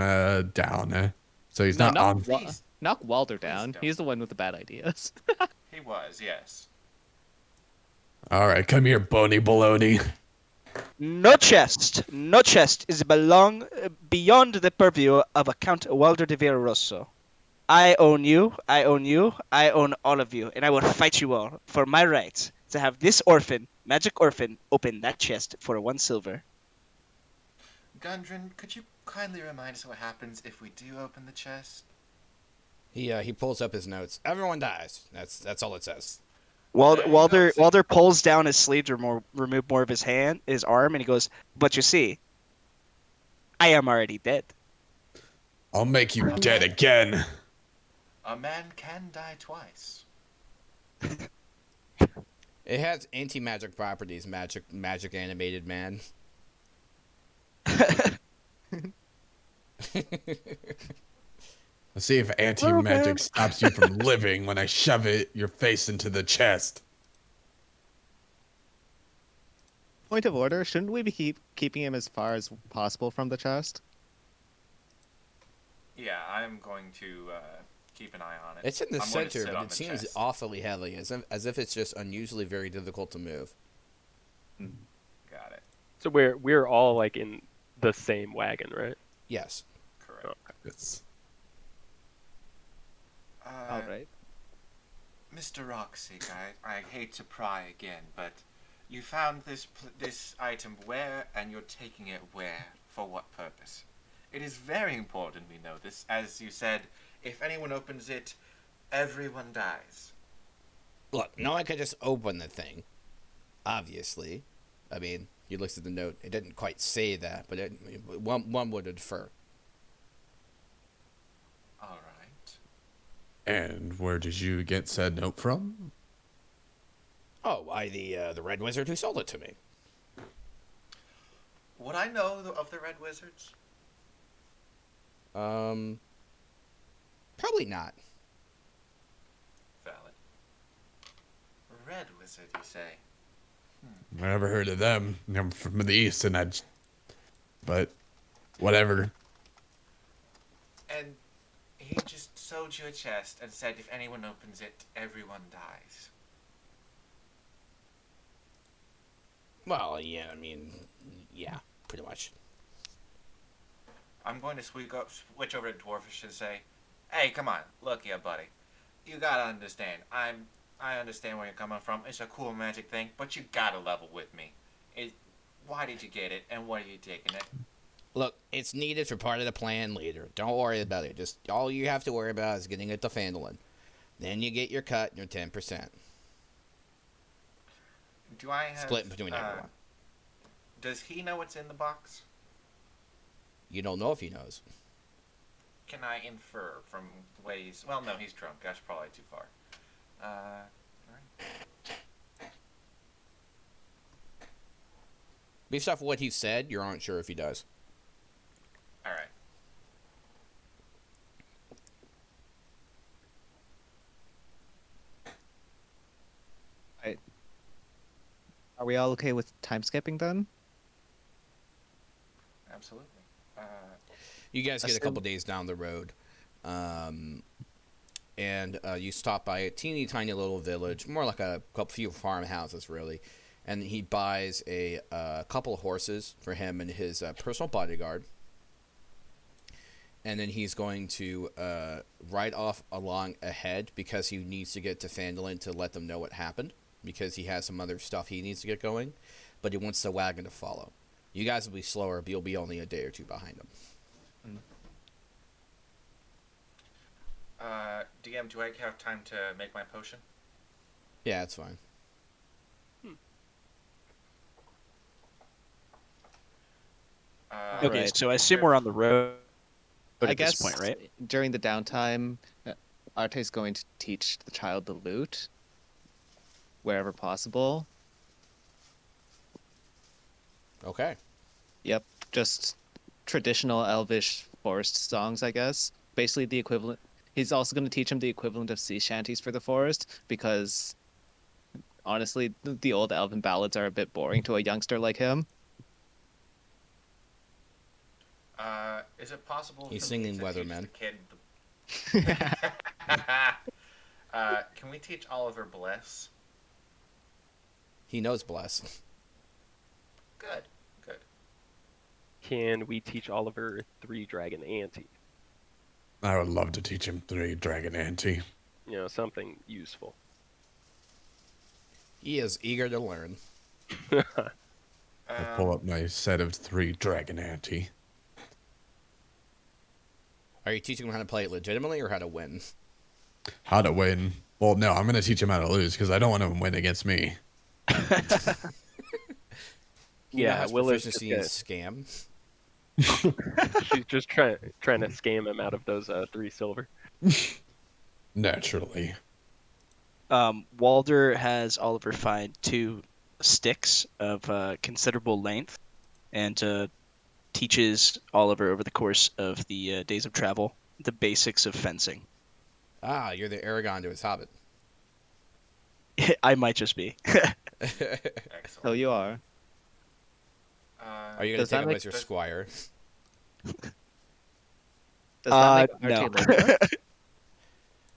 down. So he's not on. Please. Knock Walder down. don't. He's the one with the bad ideas. He was, yes. All right, come here, bony baloney. No chest. No chest is belong beyond the purview of a Count Walter de Villaroso. I own you. I own you. I own all of you, and I will fight you all for my right to have this orphan, magic orphan, open that chest for 1 silver. Gundren, could you kindly remind us what happens if we do open the chest? He pulls up his notes. Everyone dies. That's all it says. There you go. See? Walter pulls down his sleeve to remove more of his arm, and he goes, "But you see, I am already dead." I'll make you dead again. A man can die twice. It has anti-magic properties. Magic animated man. Let's see if anti-magic stops you from living when I shove your face into the chest. Point of order, shouldn't we be keeping him as far as possible from the chest? Yeah, I'm going to keep an eye on it. It's in the I'm going to center, sit but on it the seems chest. awfully heavy, as if it's just unusually very difficult to move. Got it. So we're all like in the same wagon, right? Yes. Correct. Okay. It's All right. Mr. Rockseek, I hate to pry again, but you found this item where, and you're taking it where, for what purpose? It is very important we know this. As you said, if anyone opens it, everyone dies. Look, no one could just open the thing. Obviously. I mean, he looks at the note. It didn't quite say that, but one would infer. All right. And where did you get said note from? Oh, why the Red Wizard who sold it to me. Would I know of the Red Wizards? Probably not. Valid. Red Wizard, you say? I never heard of them. I'm from the east, but whatever. And he just sold you a chest and said if anyone opens it, everyone dies. Well, yeah, I mean, yeah, pretty much. I'm going to switch over to Dwarfish and say, hey, come on, look here, buddy. You gotta understand, I understand where you're coming from. It's a cool magic thing, but you gotta level with me. Why did you get it, and what are you taking it? Look, it's needed for part of the plan later. Don't worry about it. Just all you have to worry about is getting it to Phandelin. Then you get your cut and your 10%. Do I have... Split between everyone. Does he know what's in the box? You don't know if he knows. Can I infer from ways... Well, no, he's drunk. That's probably too far. Alright. Based off what he said, you're not sure if he does. Alright. Are we all okay with time skipping then? Absolutely. You guys get a Assume- couple days down the road. And you stop by a teeny tiny little village, more like a few farmhouses, really. And he buys a couple of horses for him and his personal bodyguard. And then he's going to ride off along ahead because he needs to get to Phandelin to let them know what happened. Because he has some other stuff he needs to get going. But he wants the wagon to follow. You guys will be slower, but you'll be only a day or two behind him. DM, do I have time to make my potion? Yeah, that's fine. All Okay, right. so I assume we're on the road I at guess this point, right? during the downtime, Arte's going to teach the child the lute wherever possible. Okay. Yep, just traditional Elvish forest songs, I guess. Basically the equivalent. He's also going to teach him the equivalent of sea shanties for the forest because, honestly, the old Elven ballads are a bit boring to a youngster like him. Is it possible He's for me singing to Weatherman. teach the kid can we teach Oliver Bless? He knows bless. Good. Good. Can we teach Oliver 3 dragon ante? I would love to teach him 3 dragon ante. Something useful. He is eager to learn. I pull up my set of 3 dragon ante. Are you teaching him how to play it legitimately or how to win? How to win? Well, no, I'm gonna teach him how to lose because I don't want him to win against me. He now has Willa's proficiency in scam. She's just trying to scam him out of those 3 silver. Naturally. Walder has Oliver find 2 sticks of considerable length and teaches Oliver over the course of the days of travel the basics of fencing. Ah, you're the Aragon to his hobbit. I might just be. Excellent. So you are. Are you going to Does take that him make- as your squire? Does that make No. RT later?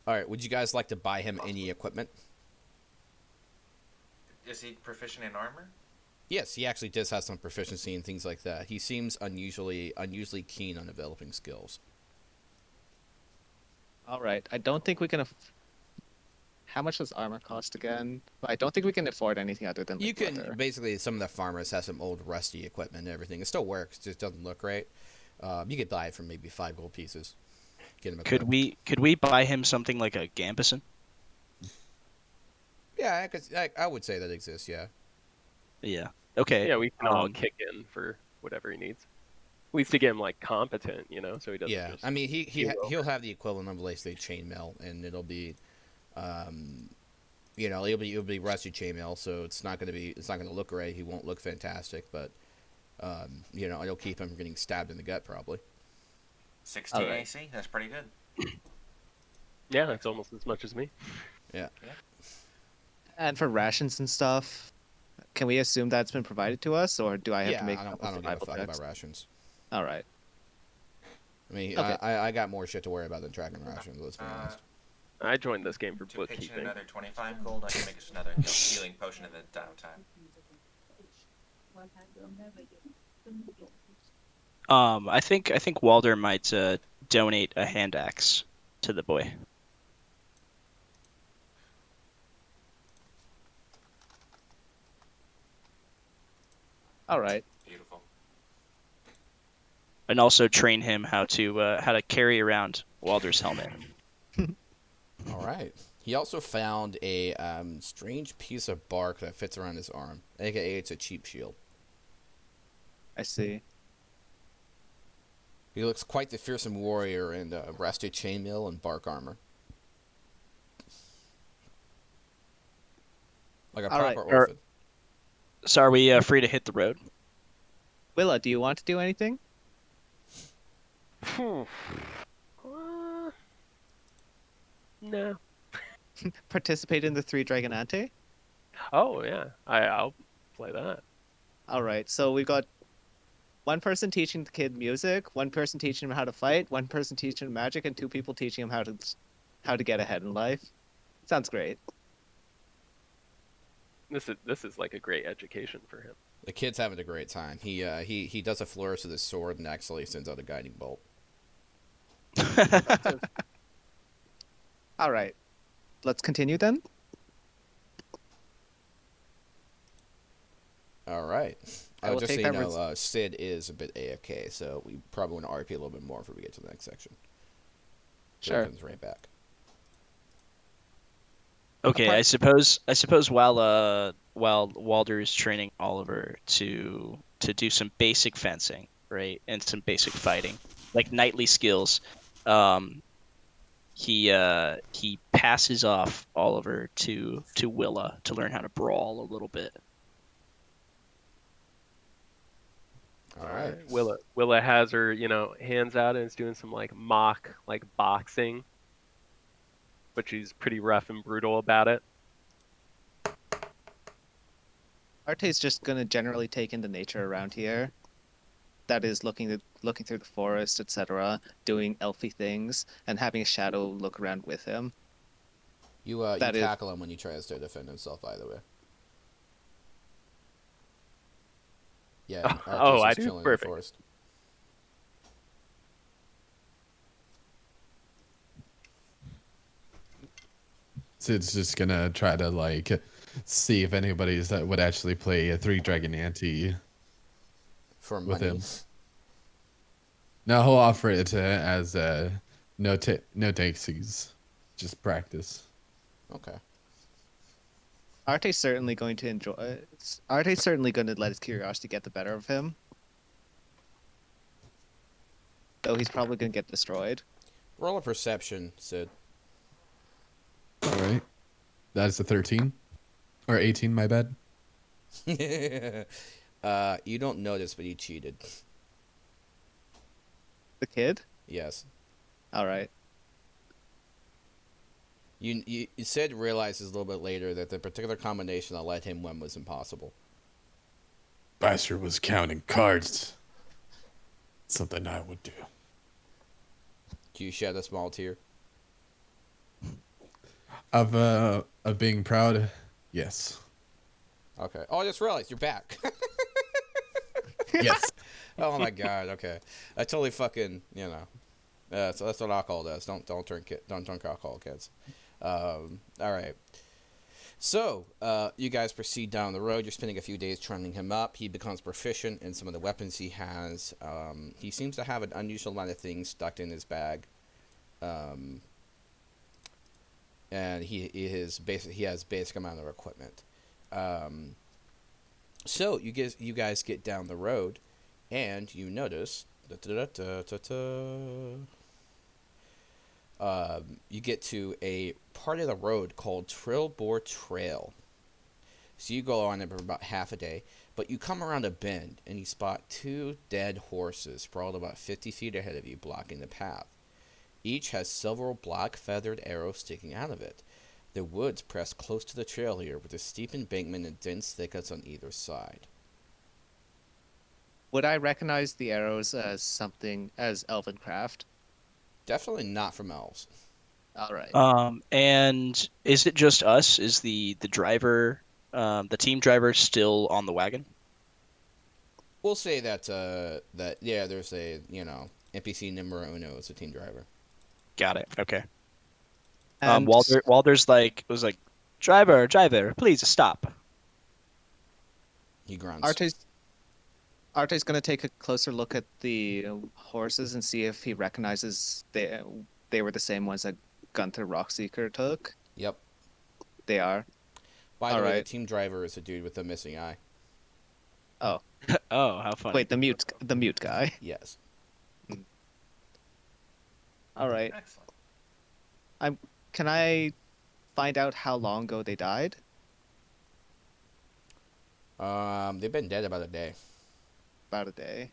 All right, would you guys like to buy him any equipment? Is he proficient in armor? Yes, he actually does have some proficiency in things like that. He seems unusually keen on developing skills. All right. I don't think we can. How much does armor cost again? I don't think we can afford anything other than. You can leather. basically, some of the farmers have some old rusty equipment and everything. It still works, just doesn't look right. You could buy it for maybe 5 gold pieces. Get him Could we buy him something like a gambeson? Yeah, I would say that exists. Yeah. Yeah. Okay. Yeah, we can all Um, kick in for whatever he needs. At least to get him competent, so he doesn't Yeah, just. I mean keel over. he'll have the equivalent of let's say chainmail, and it'll be, it'll be rusty chainmail, so it's not gonna look right. He won't look fantastic, but it'll keep him from getting stabbed in the gut probably. 16 All right. AC? That's pretty good. Yeah, that's almost as much as me. Yeah. And for rations and stuff, can we assume that's been provided to us, or do I have to make? I a don't couple give a survival fuck checks? about rations. All right. I mean, Okay. I got more shit to worry about than tracking rations. Let's be honest. I joined this game for To pitch in bookkeeping. another 25 gold, I can make us another healing potion in the downtime. I think Walder might donate a hand axe to the boy. All right. Beautiful. And also train him how to carry around Walder's helmet. All right. He also found a strange piece of bark that fits around his arm, aka it's a cheap shield. I see. He looks quite the fearsome warrior in rusty chainmail and bark armor. Like a All right. proper orphan. So are we free to hit the road? Willa, do you want to do anything? No. Participate in the 3 dragon ante? Oh yeah, I'll play that. All right. So we've got one person teaching the kid music, one person teaching him how to fight, one person teaching him magic, and 2 people teaching him how to get ahead in life. Sounds great. This is like a great education for him. The kid's having a great time. He does a flourish with his sword and actually sends out a guiding bolt. All right. Let's continue then. All right. I will Just so take you that know, Sid is a bit AFK, so we probably want to RP a little bit more before we get to the next section. So Sure. he comes right back. Okay, Apart- I suppose while Walder is training Oliver to do some basic fencing, right, and some basic fighting, like knightly skills, he passes off Oliver to Willa to learn how to brawl a little bit. All right. Willa has her, hands out and is doing some mock boxing, but she's pretty rough and brutal about it. Arte's just gonna generally take in the nature around here. That is looking through the forest, etc., doing elfy things, and having a shadow look around with him. You That is- tackle him when he tries to defend himself, by the way. Yeah, Oh, Arthur's I just do? chilling in the Perfect. forest. Sid's just gonna try to like see if anybody's that would actually play a 3 dragon ante For with money. him. No, he'll offer it as no takesies, just practice. Okay. Arte's certainly going to enjoy it. Arte's certainly going to let his curiosity get the better of him. Though he's probably going to get destroyed. Roll a perception, Sid. All right, that's a 13 or 18. My bad. You don't notice, but he cheated. The kid? Yes. All right. You Sid realizes a little bit later that the particular combination that let him win was impossible. Bastard was counting cards. Something I would do. Do you shed a small tear? Of being proud, yes. Okay. Oh, I just realized you're back. Yes. Oh my god. Okay. I totally fucking so that's what alcohol does. Don't drink alcohol, kids. All right. So you guys proceed down the road. You're spending a few days training him up. He becomes proficient in some of the weapons he has. He seems to have an unusual amount of things stuck in his bag. And he has basic amount of equipment. So you guys get down the road, and you notice you get to a part of the road called Trillbore Trail. So you go on it for about half a day, but you come around a bend and you spot 2 dead horses sprawled about 50 feet ahead of you, blocking the path. Each has several black feathered arrows sticking out of it. The woods press close to the trail here, with a steep embankment and dense thickets on either side. Would I recognize the arrows as something as elven craft? Definitely not from elves. All right. And is it just us? Is the driver, the team driver, still on the wagon? We'll say that there's a NPC numero uno is a team driver. Got it. Okay. And Walter's was like, driver, please stop. He grunts. Arte's going to take a closer look at the horses and see if he recognizes they were the same ones that Gunther Rockseeker took. Yep. They are. By the way, the Alright. team driver is a dude with a missing eye. Oh, Oh, how funny. wait, the mute guy. Yes. All right. Excellent. Can I find out how long ago they died? They've been dead about a day. About a day.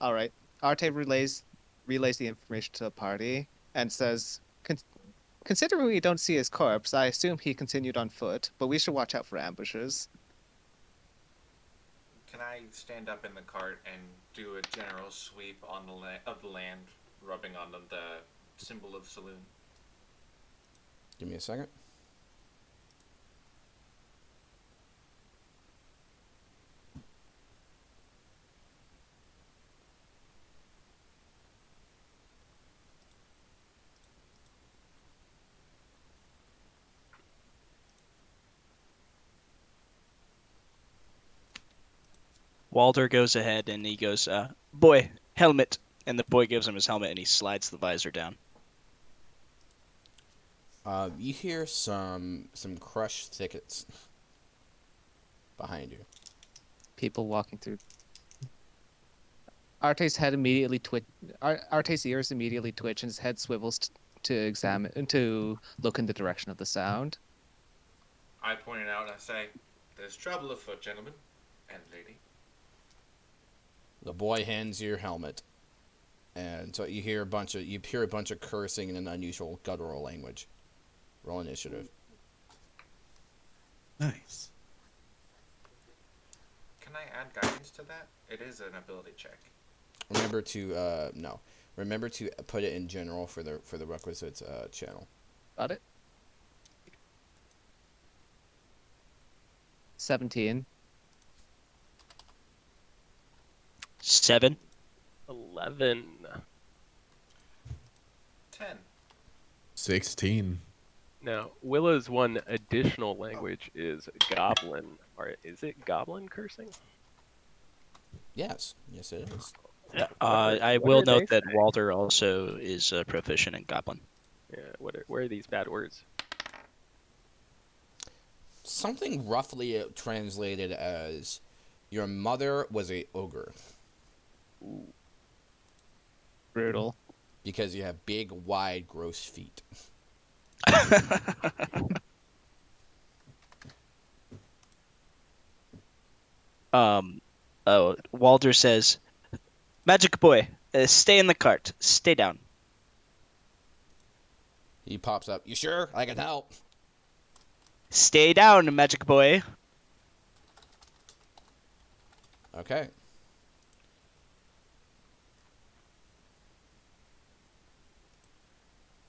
All right. Arte relays the information to the party and says, considering we don't see his corpse, I assume he continued on foot, but we should watch out for ambushes. Can I stand up in the cart and do a general sweep on the land, rubbing on the symbol of saloon? Give me a second. Walter goes ahead and he goes, boy, helmet. And the boy gives him his helmet and he slides the visor down. You hear some crushed thickets behind you. People walking through. Arte's head immediately twitch. Arte's ears immediately twitch, and his head swivels to look in the direction of the sound. I point it out and I say, "There's trouble afoot, gentlemen and lady." The boy hands you your helmet, and so you hear a bunch of cursing in an unusual guttural language. Roll initiative. Nice. Can I add guidance to that? It is an ability check. Remember to no. Remember to put it in general for the requisite channel. Got it. 17. 7. 11. 10. 16. Now, Willa's one additional language is Goblin. Or is it Goblin cursing? Yes, yes it is. I What will are they note that saying? Walter also is proficient in Goblin. Yeah, where are these bad words? Something roughly translated as, "Your mother was a ogre Ooh. Brutal. because you have big, wide, gross feet." Walter says, "Magic boy, stay in the cart. Stay down." He pops up. "You sure? I can help." Stay down, magic boy. Okay.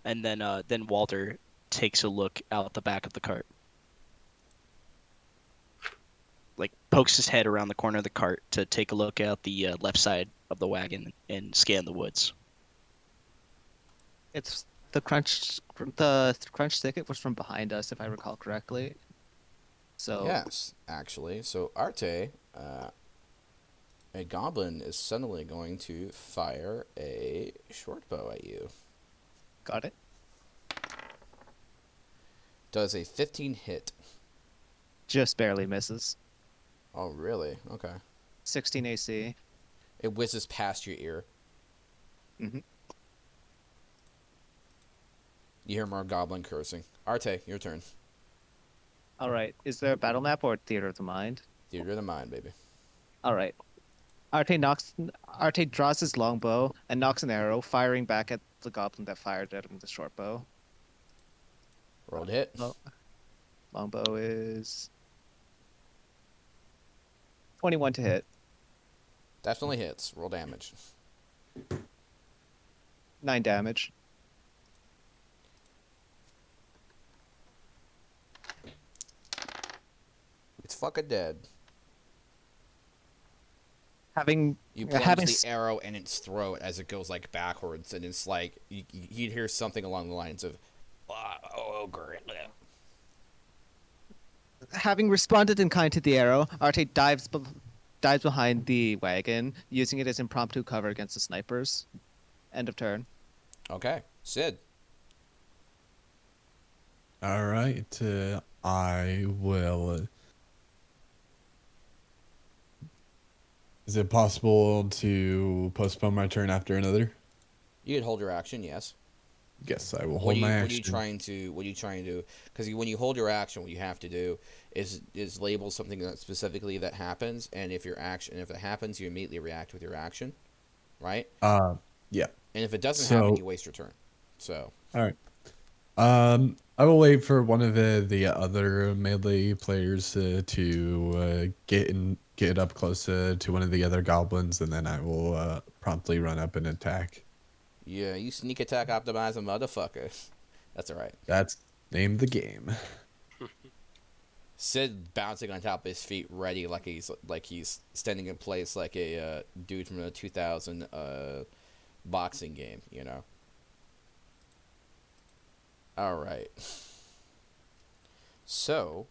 And then Walter takes a look out the back of the cart. Like pokes his head around the corner of the cart to take a look out the left side of the wagon and scan the woods. It's the crunch thicket was from behind us, if I recall correctly. So Yes, actually. So Arte, a goblin is suddenly going to fire a short bow at you. got it. Does a 15 hit? Just barely misses. Oh, really? Okay. 16 AC. It whizzes past your ear. Mhm. You hear more goblin cursing. Arte, your turn. All right. Is there a battle map or theater of the mind? Theater of the mind, baby. All right. Arte draws his longbow and knocks an arrow, firing back at the goblin that fired at him with the short bow. Rolled hit. Well, longbow is 21 to hit. Definitely hits. Roll damage. 9 damage. It's fucking dead. Having You plunge having the arrow in its throat as it goes like backwards, and it's like you'd hear something along the lines of, "Ogre." having responded in kind to the arrow, Arte dives behind the wagon, using it as impromptu cover against the snipers. End of turn. Okay, Sid. All right. I will. Is it possible to postpone my turn after another? You could hold your action, yes. Yes, I will What hold my action. What are you trying to? What are you trying to do? Because when you hold your action, what you have to do is label something that specifically that happens, and if it happens, you immediately react with your action, right? Yeah. And if it doesn't So- happen, you waste your turn. So All right. I will wait for one of the other melee players to get up close to one of the other goblins, and then I will promptly run up and attack. yeah, you sneak attack optimize a motherfucker. That's all right. That's name the game. Sid bouncing on top of his feet, ready like he's standing in place like a dude from a 2000 boxing game, you know. All right. So,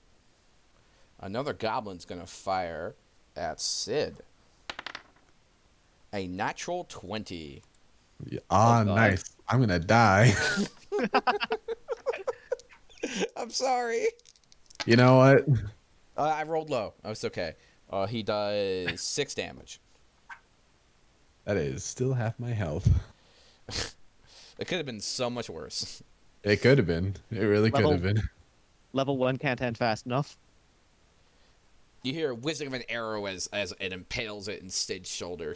another goblin's gonna fire at Sid. A natural 20. Ah, Oh, God. nice. I'm gonna die. I'm sorry. You know what? I rolled low. Oh, it's okay. He does 6 damage. That is still half my health. It could have been so much worse. It could have been. It really could have been. Level 1 can't end fast enough. You hear a whizzing of an arrow as it impales it in Sid's shoulder.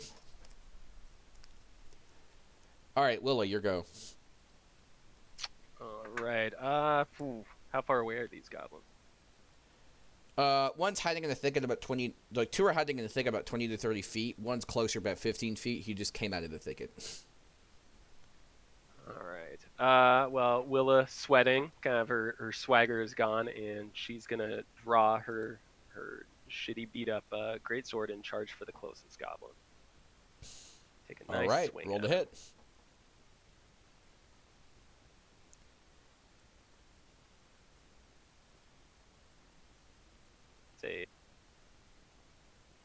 All right, Willa, your go. All right. How far away are these goblins? One's hiding in the thicket about 20. Like 2 are hiding in the thicket about 20 to 30 feet. One's closer, about 15 feet. He just came out of the thicket. All right. Well, Willa sweating, kind of her swagger is gone, and she's gonna draw her shitty beat up greatsword and charge for the closest goblin. Take a nice All right, swing. roll to at him. hit. Say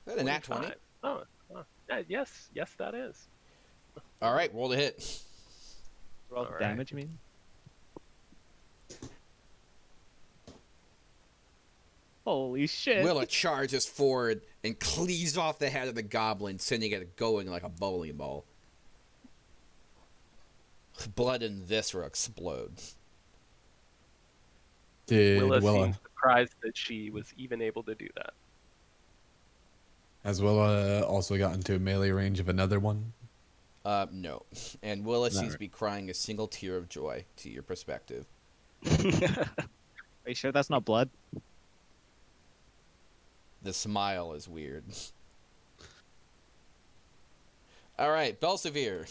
Is that a nat 20? 25. Oh, yes, that is. All right, roll to hit. Roll the Alright. damage, you mean? Holy shit. Willa charges forward and cleaves off the head of the goblin, sending it going like a bowling ball. Blood and viscera explode. Did Willa Willa, seems surprised that she was even able to do that. has Willa also got into melee range of another one? No. And Willa Not seems right. to be crying a single tear of joy to your perspective. Are you sure that's not blood? The smile is weird. All right, Belsevere.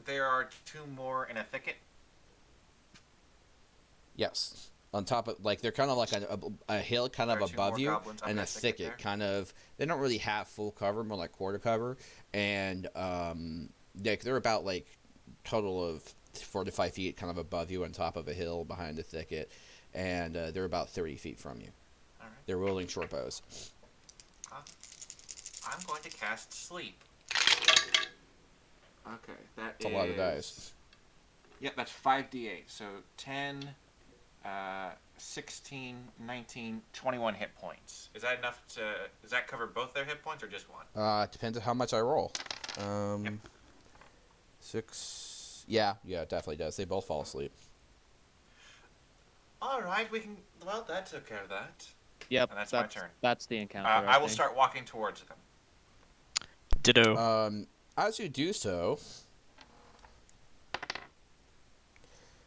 There are 2 more in a thicket. Yes. On top of, like, they're kind of like a hill kind of There are 2 above more you, goblins up and a that thicket thicket there. kind of, they don't really have full cover, more like quarter cover, and they're about, like, total of 4 to 5 feet kind of above you on top of a hill behind the thicket, and they're about 30 feet from you. All right. They're wielding short bows. I'm going to cast sleep. Okay, That's a lot of dice. Yep, that's 5d8. So 10, 16, 19, 21 hit points. Is that enough to... Does that cover both their hit points or just one? It depends on how much I roll. Yep. 6... Yeah, it definitely does. They both fall asleep. All right, we can... Well, that took care of that. Yep. And that's my turn. That's the encounter. I will think. start walking towards them. Ditto. As you do so,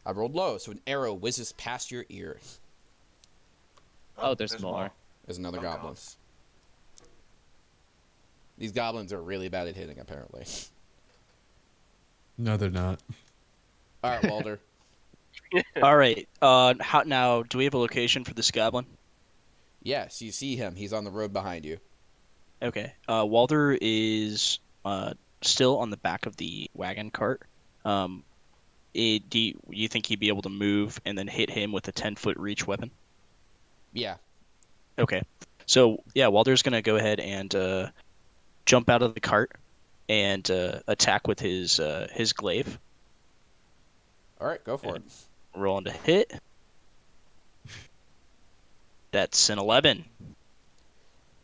I rolled low, so an arrow whizzes past your ear. Oh, there's more. There's another Oh, goblin. gods. These goblins are really bad at hitting, apparently. No, they're not. All right, Walter. All right. How now? Do we have a location for this goblin? Yes, you see him. He's on the road behind you. Okay. Walter is still on the back of the wagon cart. Do you think he'd be able to move and then hit him with a 10-foot reach weapon? Yeah. Okay. So yeah, Walter's gonna go ahead and jump out of the cart and attack with his glaive. All right, go for it. Rolling to hit. That's an 11.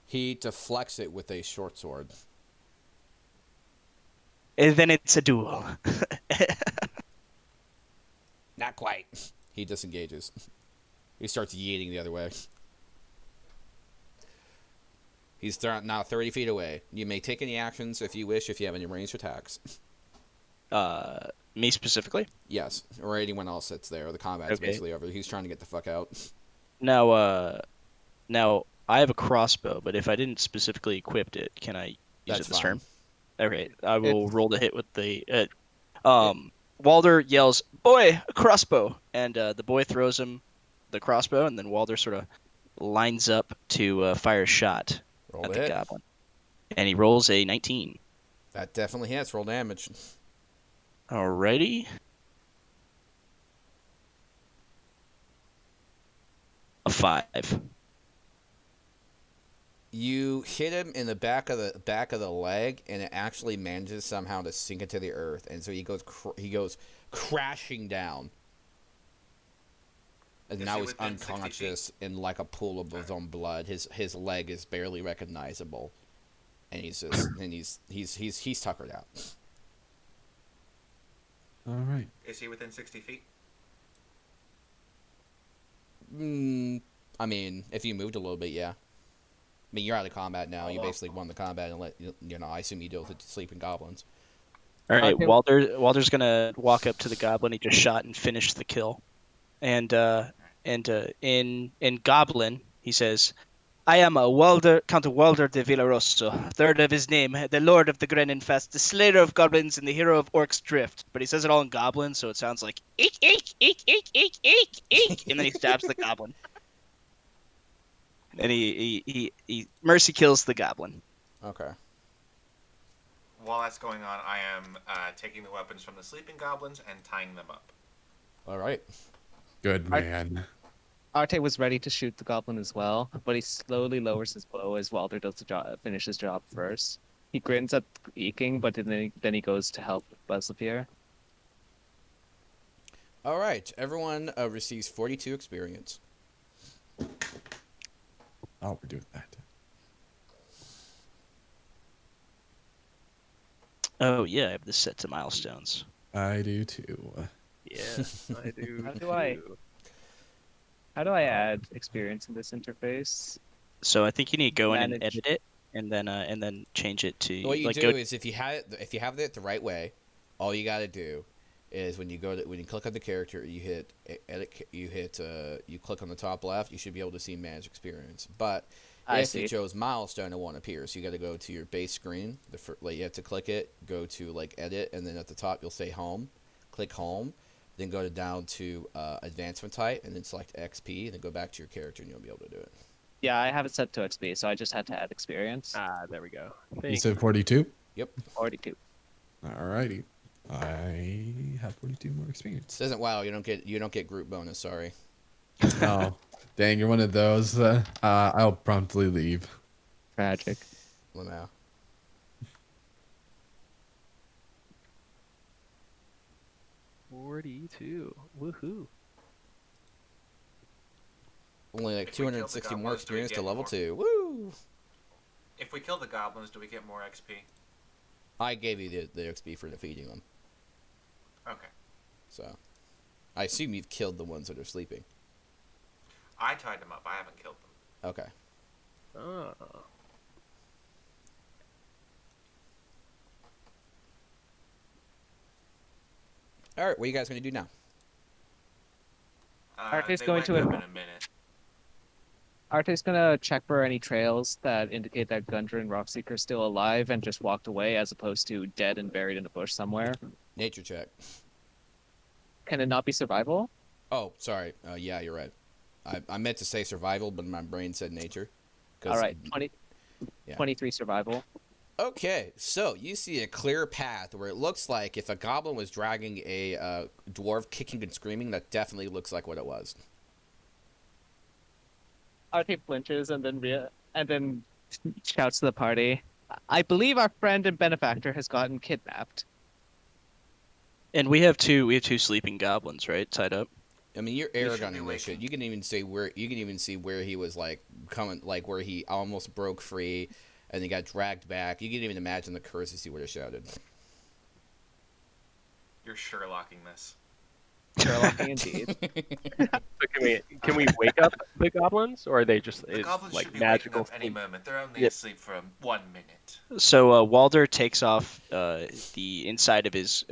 He deflects it with a short sword. And then it's a duel. Not quite. He disengages. He starts yeeting the other way. He's now 30 feet away. You may take any actions if you wish, if you have any ranged attacks. Me specifically? Yes, or anyone else that's there. The combat's Okay. basically over. He's trying to get the fuck out. Now I have a crossbow, but if I didn't specifically equip it, can I use That's it this fine. turn? Okay, I will roll to hit with the. Walter yells, "Boy, a crossbow!" And the boy throws him the crossbow, and then Walter sort of lines up to fire a shot Roll at to the hit. goblin, and he rolls a 19. That definitely hits. Roll damage. Alrighty. A 5. You hit him in the back of the leg, and it actually manages somehow to sink into the earth, and so he goes crashing down. And Is now he he's within 60 unconscious in like a pool of his own blood. His leg is barely recognizable, and he's just he's tuckered out. All right. Is he within 60 feet? I mean, if you moved a little bit, yeah. I mean, you're out of combat now. You basically won the combat, and I assume you deal with the sleeping goblins. All right, Okay. Walter's gonna walk up to the goblin he just shot and finish the kill, and in Goblin he says, "I am Count Walter de Villarosso, third of his name, the Lord of the Grenenfest, the Slayer of Goblins, and the hero of Orc's Drift." But he says it all in Goblin, so it sounds like eek eek eek eek eek eek eek, and then he stabs the goblin. And he mercy kills the goblin. Okay. While that's going on, I am taking the weapons from the sleeping goblins and tying them up. All right. Good man. Arte was ready to shoot the goblin as well, but he slowly lowers his bow as Walter does the job, finish his job first. He grins at eking, but then he goes to help Buzzlepier. All right. Everyone receives 42 experience. Oh, we're doing that. Oh yeah, I have this set to milestones. I do too. Yes, I do. How do I- too. How do I add experience in this interface? So I think you need to go in and Manage. edit it, and then change it to What you like do go. is if you have it the right way, all you got to do is when you click on the character, you hit edit, you click on the top left, you should be able to see manage experience. But I if see. you chose milestone, it won't appear. So you got to go to your base screen. You have to click it, go to like edit, and then at the top you'll say home. Click home, then go down to advancement type, and then select XP, and then go back to your character, and you'll be able to do it. Yeah, I have it set to XP, so I just had to add experience. Ah, there we go. You Thank said 42? Yep. 42. Alrighty. I have 42 more experience. It doesn't wow. You don't get group bonus. Sorry. Oh, dang, you're one of those. I'll promptly leave. Tragic. Lamau. 42. Woohoo. Only like If we kill the 260 more goblins, do we experience to get level more? 2. Woo! If we kill the goblins, do we get more XP? I gave you the XP for defeating them. Okay. So, I assume you've killed the ones that are sleeping. I tied them up. I haven't killed them. Okay. Oh. All right. What are you guys going to do now? Arte's They going wake to up in a minute. Arte's gonna check for any trails that indicate that Gundren and Rockseeker are still alive and just walked away as opposed to dead and buried in a bush somewhere. Nature check. Can it not be survival? Oh, sorry. Yeah, you're right. I meant to say survival, but my brain said nature. All right, 20, Yeah. 23 survival. Okay, so you see a clear path where it looks like if a goblin was dragging a dwarf kicking and screaming, that definitely looks like what it was. Arte flinches and then shouts to the party. I believe our friend and benefactor has gotten kidnapped. And we have two sleeping goblins, right, tied up. I mean, you're should Aragon be in this shit. waking. You can even see where he was like coming, like where he almost broke free, and then got dragged back. You can even imagine the curses he would have shouted. You're Sherlocking this. Sherlocking indeed. So can we wake up the goblins, or are they just The it's goblins like should be magical? waking up any moment. They're only Yep. asleep for 1 minute. So Walder takes off the inside of his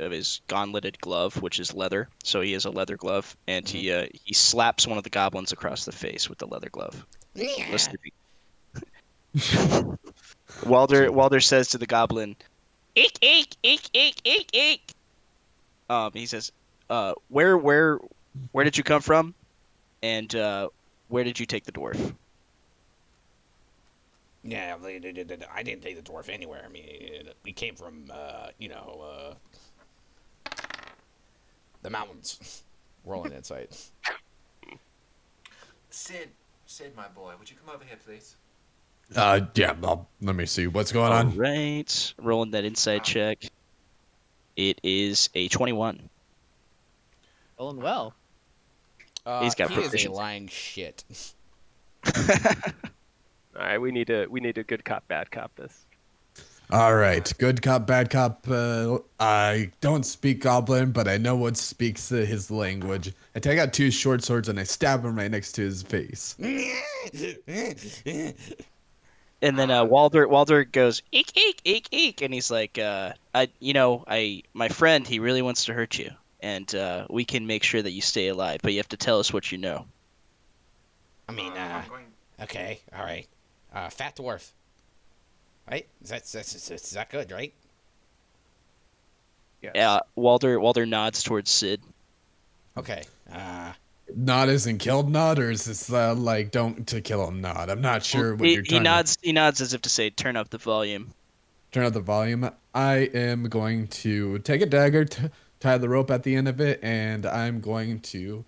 gauntleted glove, which is leather. So he has a leather glove, and he slaps one of the goblins across the face with the leather glove. Listen to me. Walder says to the goblin, "Eek eek eek eek eek eek." He says, where did you come from, and where did you take the dwarf?" Yeah, I didn't take the dwarf anywhere. I mean, we came from, the mountains. Rolling insight. Sid, my boy, would you come over here, please? Yeah, let me see what's going All on. right, rolling that insight check. It is a 21. Rolling well. He's got he is a proficiency. lying shit. All right, we need to good cop, bad cop this. All right, good cop, bad cop. I don't speak Goblin, but I know what speaks his language. I take out two short swords and I stab him right next to his face. And then Walder goes eek eek eek eek, and he's like, my friend, he really wants to hurt you, and we can make sure that you stay alive, but you have to tell us what you know. I mean, okay, all right. Fat dwarf. Right? Is that good, right? Yes. Walder nods towards Sid. Okay. Nod isn't killed Nod, or is this like don't to kill him Nod? I'm not sure what you're He trying to nods as if to say, "Turn up the volume." turn up the volume. I am going to take a dagger, tie the rope at the end of it, and I'm going to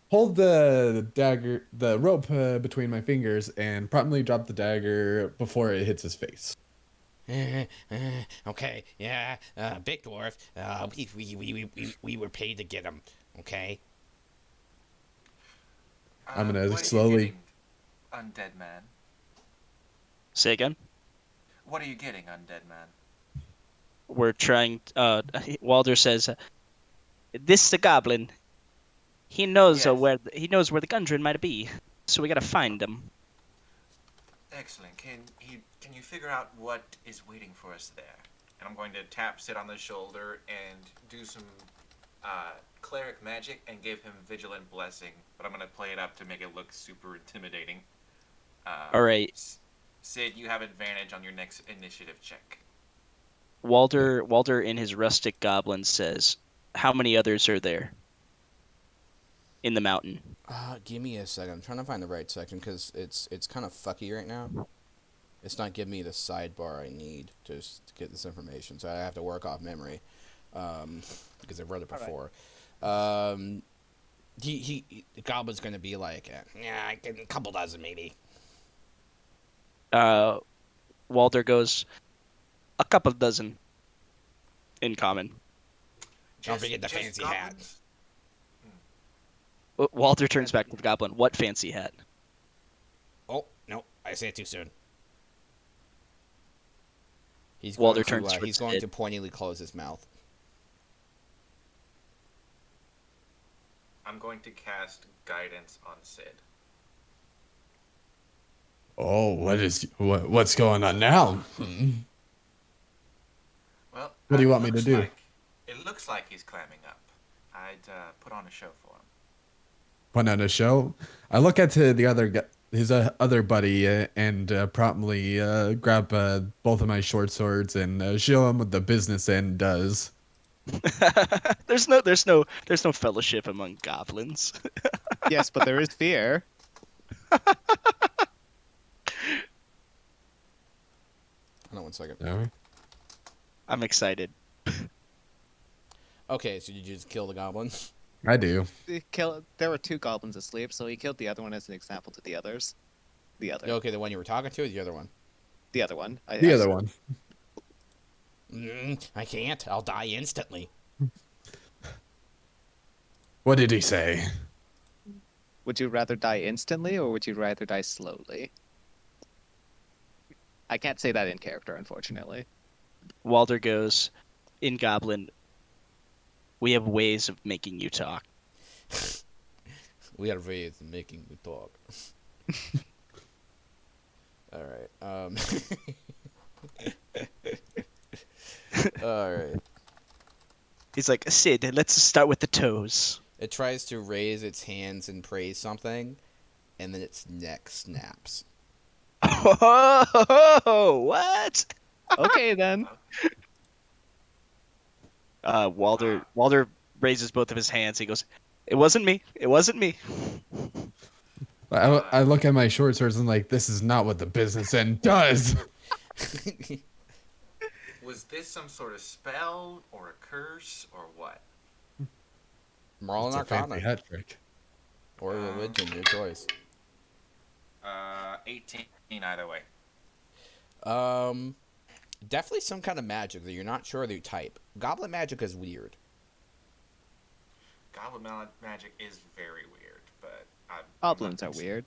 hold the rope between my fingers, and promptly drop the dagger before it hits his face. Okay, yeah, big dwarf. We were paid to get him. Okay. I'm gonna What are you slowly. getting, undead man? Say again. What are you getting, undead man? We're trying. Walder says, "This the goblin. He knows Yes. where where the Gundren might be. So we gotta find him." Excellent. Can you figure out what is waiting for us there? And I'm going to tap Sid on the shoulder and do some cleric magic and give him vigilant blessing. But I'm going to play it up to make it look super intimidating. All right. Sid, you have advantage on your next initiative check. Walder in his rustic goblin says, "How many others are there in the mountain?" Give me a second. I'm trying to find the right section because it's kind of fucky right now. It's not giving me the sidebar I need to get this information, so I have to work off memory, because I've read it before. The goblin's gonna be like, yeah, a couple dozen maybe. Walder goes, "A couple dozen." In common. Don't forget the fancy hat. Walter turns back to the goblin. "What fancy hat?" Oh no, I say it too soon. He's Walter going turns to towards he's going Sid. to pointedly close his mouth. I'm going to cast guidance on Sid. Oh, what's going on now? Well, What do you want me to do? It looks like he's clamming up. I'd put on a show for him. Put on a show. I look at the other his other buddy, and promptly grab both of my short swords and show him what the business end does. There's no fellowship among goblins. Yes, but there is fear. Hold on 1 second. All right. I'm excited. Okay, so did you just kill the goblin? I do. There were 2 goblins asleep, so he killed the other one as an example to the others. The other. Okay, the one you were talking to, or the other one? The other one. The other one. I can't. I'll die instantly. What did he say? Would you rather die instantly, or would you rather die slowly? I can't say that in character, unfortunately. Walder goes, in goblin, "We have ways of making you talk." We have ways of making you talk. All right. All right. He's like, "Sid, let's start with the toes." It tries to raise its hands and praise something, and then its neck snaps. Oh, what? Okay, then. Walder raises both of his hands. He goes, "It wasn't me. It wasn't me." I look at my short swords and like, this is not what the business end does. Was this some sort of spell or a curse or what? Moral and It's a fancy Arcana. hat trick. Or religion, your choice. 18 either way. Definitely some kind of magic that you're not sure the type. Goblin magic is weird. Goblin magic is very weird, but Goblins are weird.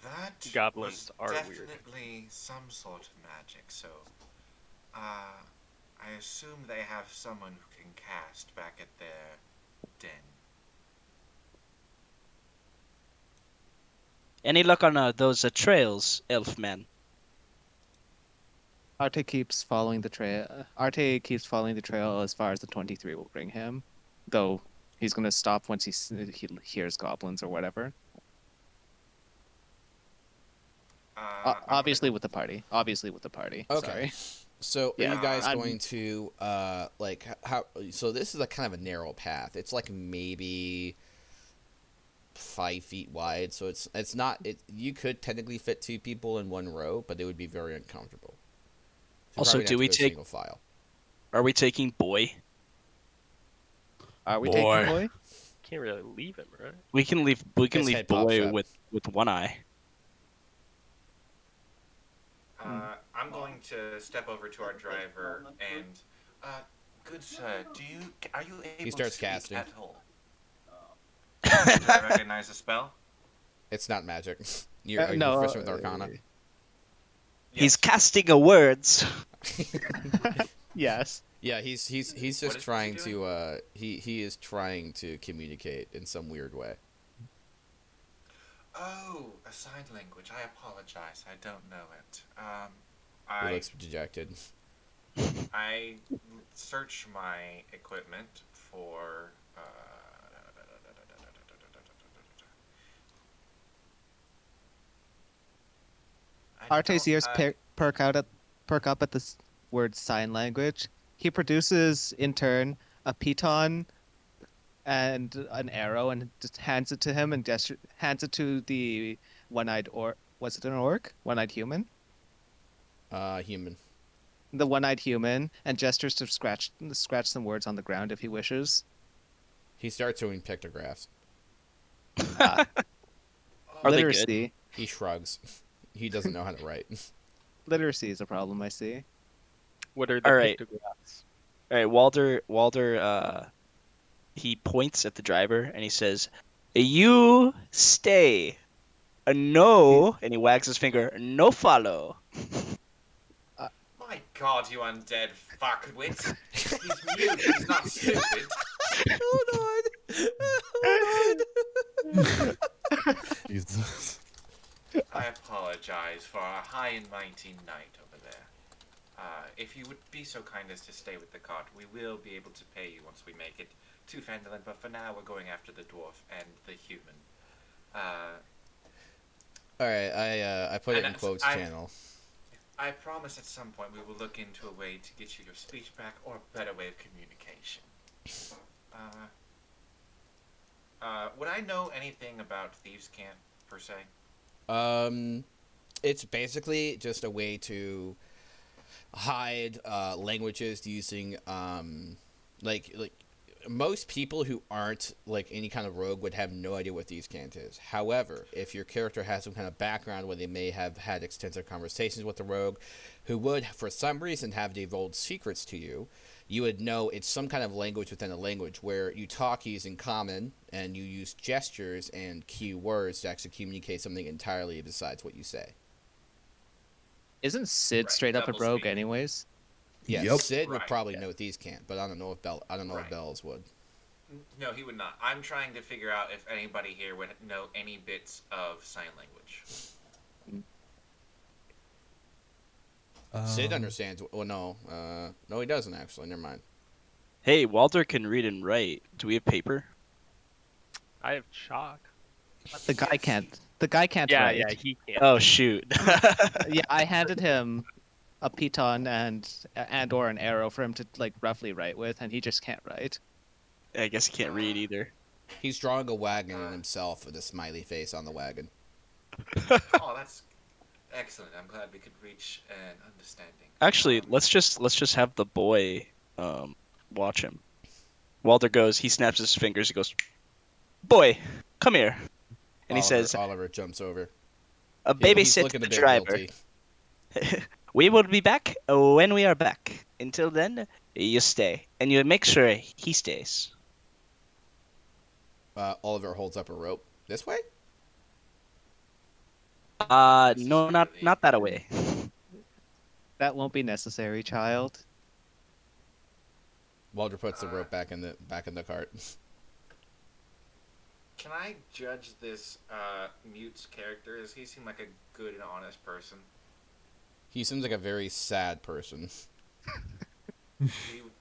That Goblins was are weird. definitely some sort of magic. So, I assume they have someone who can cast back at their den. Any luck on those trails, Elfman? Arte keeps following the trail. Arte keeps following the trail as far as the 23 will bring him, though he's gonna stop once he hears goblins or whatever. Obviously with the party. Obviously with the party. Okay. Sorry. So Yeah, are you guys I'm- going to like how? So this is a kind of a narrow path. It's like maybe 5 feet wide, so it's not it. You could technically fit 2 people in one row, but it would be very uncomfortable. So Also, probably have do to we go take? single file. Are we taking boy? Are we Boy. taking boy? Can't really leave him, right? We can leave. We can His leave head pops boy up. with one eye. I'm going to step over to our driver and, good sir, are you able to starts speak casting. at all? Do I recognize the spell? It's not magic. Are you No. proficient with Arcana? He's Yes. casting a words. Yes. Yeah, he's What just is he trying doing? to he is trying to communicate in some weird way. Oh, a sign language. I apologize. I don't know it. He I looks dejected. I search my equipment for. Arte's ears perk up at the word sign language. He produces in turn a piton and an arrow and just hands it to him and hands it to the one-eyed orc. Was it an orc? One-eyed human? Human. The one-eyed human and gestures to scratch some words on the ground if he wishes. He starts doing pictographs. Ah, Are they good? literacy. He shrugs. He doesn't know how to write. Literacy is a problem I see. What are the All right. pictographs? All right, Walder. He points at the driver and he says, "You stay. A no," and he wags his finger. "No follow." My God, you undead fuckwit! He's mute. He's not stupid. Hold on. Jesus. I apologize for our high and mighty knight over there. If you would be so kind as to stay with the cart, we will be able to pay you once we make it to Phandelin, but for now we're going after the dwarf and the human. All right, I put it in And quotes I- channel. I promise at some point we will look into a way to get you your speech back or a better way of communication. Would I know anything about Thieves' Cant, per se? It's basically just a way to hide languages using like most people who aren't like any kind of rogue would have no idea what Thieves' Cant is. However, if your character has some kind of background where they may have had extensive conversations with the rogue who would for some reason have divulged secrets to you, you would know it's some kind of language within a language where you talk using common and you use gestures and key words to actually communicate something entirely besides what you say. Isn't Sid Right, straight up a double rogue speak. anyways? Yeah, Yep. Sid would Right, probably yeah. know Thieves' Cant, but I don't know if Right. Bells would. No, he would not. I'm trying to figure out if anybody here would know any bits of sign language. Sid understands. Well, no, he doesn't actually. Never mind. Hey, Walder can read and write. Do we have paper? I have chalk. But the guy can't. The guy can't Yeah, write. yeah, he can't. Oh shoot. Yeah, I handed him a piton and or an arrow for him to like roughly write with, and he just can't write. I guess he can't read either. He's drawing a wagon in himself with a smiley face on the wagon. Oh, that's excellent. I'm glad we could reach an understanding. Actually, let's just have the boy watch him. Walder goes, he snaps his fingers, he goes, "Boy, come here." And he says, Oliver jumps over. He's "Babysit looking the a bit driver. guilty. We will be back when we are back. Until then, you stay. And you make sure he stays." Oliver holds up a rope. This way? This is No, not really- that away. That won't be necessary, child. Walter puts the rope back in the cart. Can I judge this mute's character? Does he seem like a good and honest person? He seems like a very sad person. Okay,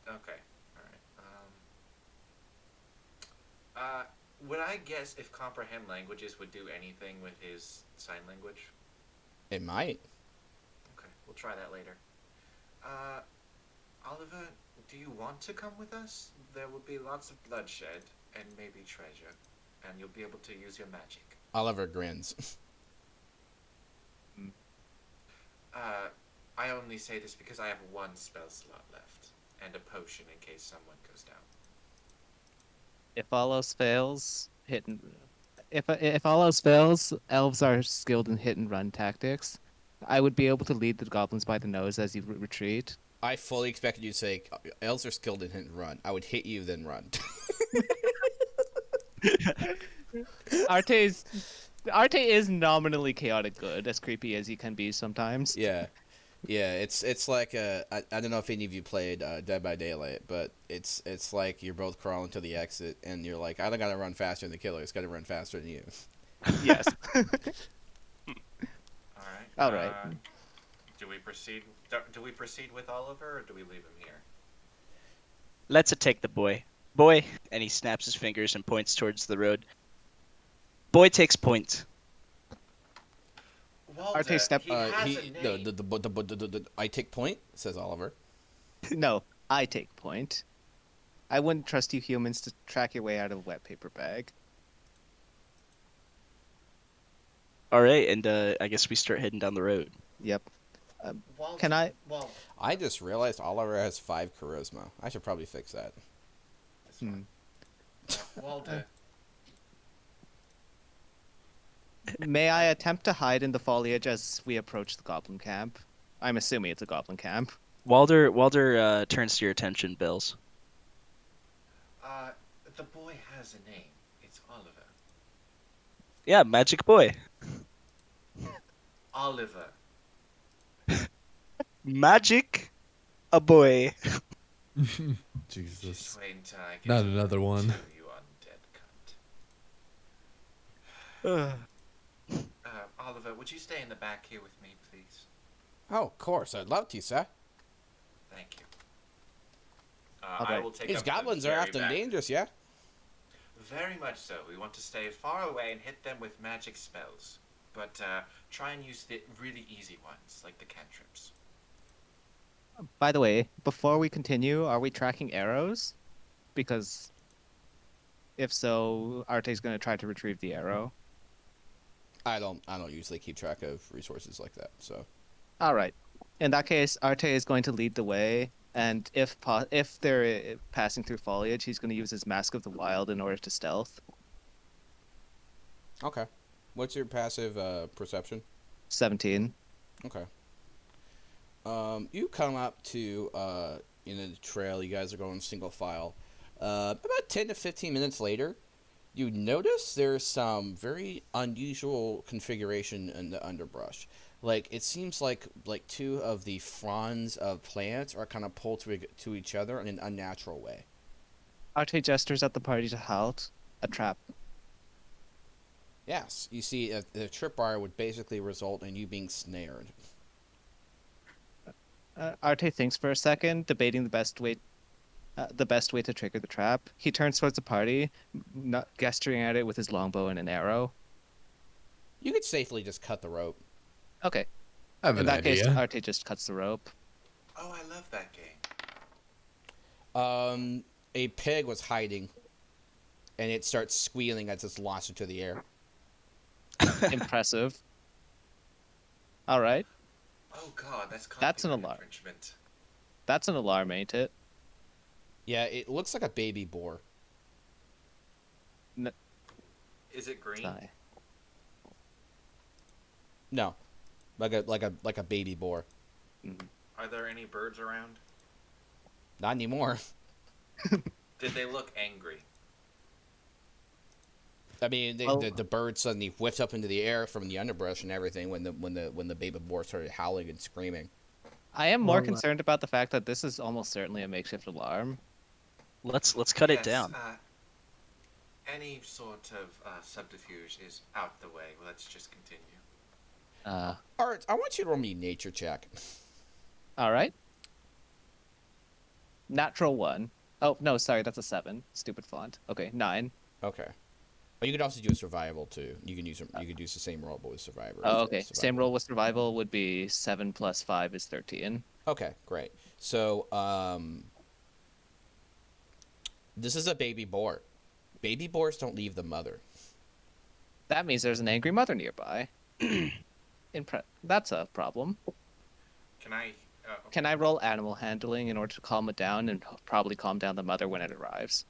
all right. Would I guess if comprehend languages would do anything with his sign language? It might. Okay, we'll try that later. Oliver, do you want to come with us? There will be lots of bloodshed and maybe treasure. and you'll be able to use your magic. Oliver grins. I only say this because I have one spell slot left, and a potion in case someone goes down. If all else fails, if all else fails, elves are skilled in hit and run tactics. I would be able to lead the goblins by the nose as you retreat. I fully expected you to say elves are skilled in hit and run. I would hit you, then run. Arte is nominally chaotic good, as creepy as he can be sometimes. Yeah. Yeah, it's like I don't know if any of you played Dead by Daylight, but it's like you're both crawling to the exit, and you're like, I don't gotta run faster than the killer. It's gotta run faster than you. Yes. All right. All right. Do we proceed? Do we proceed with Oliver, or do we leave him here? Let's take the boy. Boy, and he snaps his fingers and points towards the road. Boy takes point. Walter, Arte step- he has a No, name. the I take point, says Oliver. No, I take point. I wouldn't trust you humans to track your way out of a wet paper bag. All right, and I guess we start heading down the road. Yep. Walter, Can I? Well, I just realized Oliver has 5 charisma. I should probably fix that. that's fine. Walter, May I attempt to hide in the foliage as we approach the goblin camp? I'm assuming it's a goblin camp. Walder turns to your attention, Bills. the boy has a name. It's Oliver. Yeah, magic boy. Oliver. Magic a boy. Jesus. Just wait until I get Not to another level one. 2, you undead cunt. Oliver, would you stay in the back here with me, please? Oh, of course, I'd love to, sir. Thank you. Okay. I will take These up the goblins are very often back. dangerous, yeah? Very much so. We want to stay far away and hit them with magic spells. But try and use the really easy ones, like the cantrips. By the way, before we continue, are we tracking arrows? Because if so, Arte's going to try to retrieve the arrow. I don't usually keep track of resources like that, so. All right. In that case, Arte is going to lead the way, and if they're passing through foliage, he's going to use his Mask of the Wild in order to stealth. Okay. What's your passive perception? 17. Okay. You come up to the trail. You guys are going single file. About 10 to 15 minutes later, you notice there's some very unusual configuration in the underbrush. Like, it seems like two of the fronds of plants are kind of pulled to each other in an unnatural way. Arte gestures at the party to halt. A trap. Yes, you see, the tripwire would basically result in you being snared. Arte thinks for a second, debating the best way to trigger the trap. He turns towards the party, not gesturing at it with his longbow and an arrow. You could safely just cut the rope. Okay. I have In an that case, idea. Arte just cuts the rope. Oh, I love that game. A pig was hiding, and it starts squealing as it's launched into the air. Impressive. All right. Oh God, that's That's an copyright alarm. infringement. That's an alarm, ain't it? Yeah, it looks like a baby boar. Is it green? Sigh. No, like a baby boar. Are there any birds around? Not anymore. Did they look angry? I mean, Well- the bird suddenly whiffed up into the air from the underbrush and everything when the baby boar started howling and screaming. I am more Well, concerned about the fact that this is almost certainly a makeshift alarm. Let's cut it Yes, down. Any sort of subterfuge is out the way. Let's just continue. Art, I want you to roll me a nature check. All right. Natural 1. Oh, no, sorry, that's a 7. Stupid font. Okay, 9. Okay. But you could also do a survival too. You can use the same roll but with survivor. Oh, okay. Survival. Same roll with survival would be 7 plus 5 is 13. Okay, great. So, this is a baby boar. Baby boars don't leave the mother. That means there's an angry mother nearby. That's a problem. Can I? Can I roll animal handling in order to calm it down and probably calm down the mother when it arrives?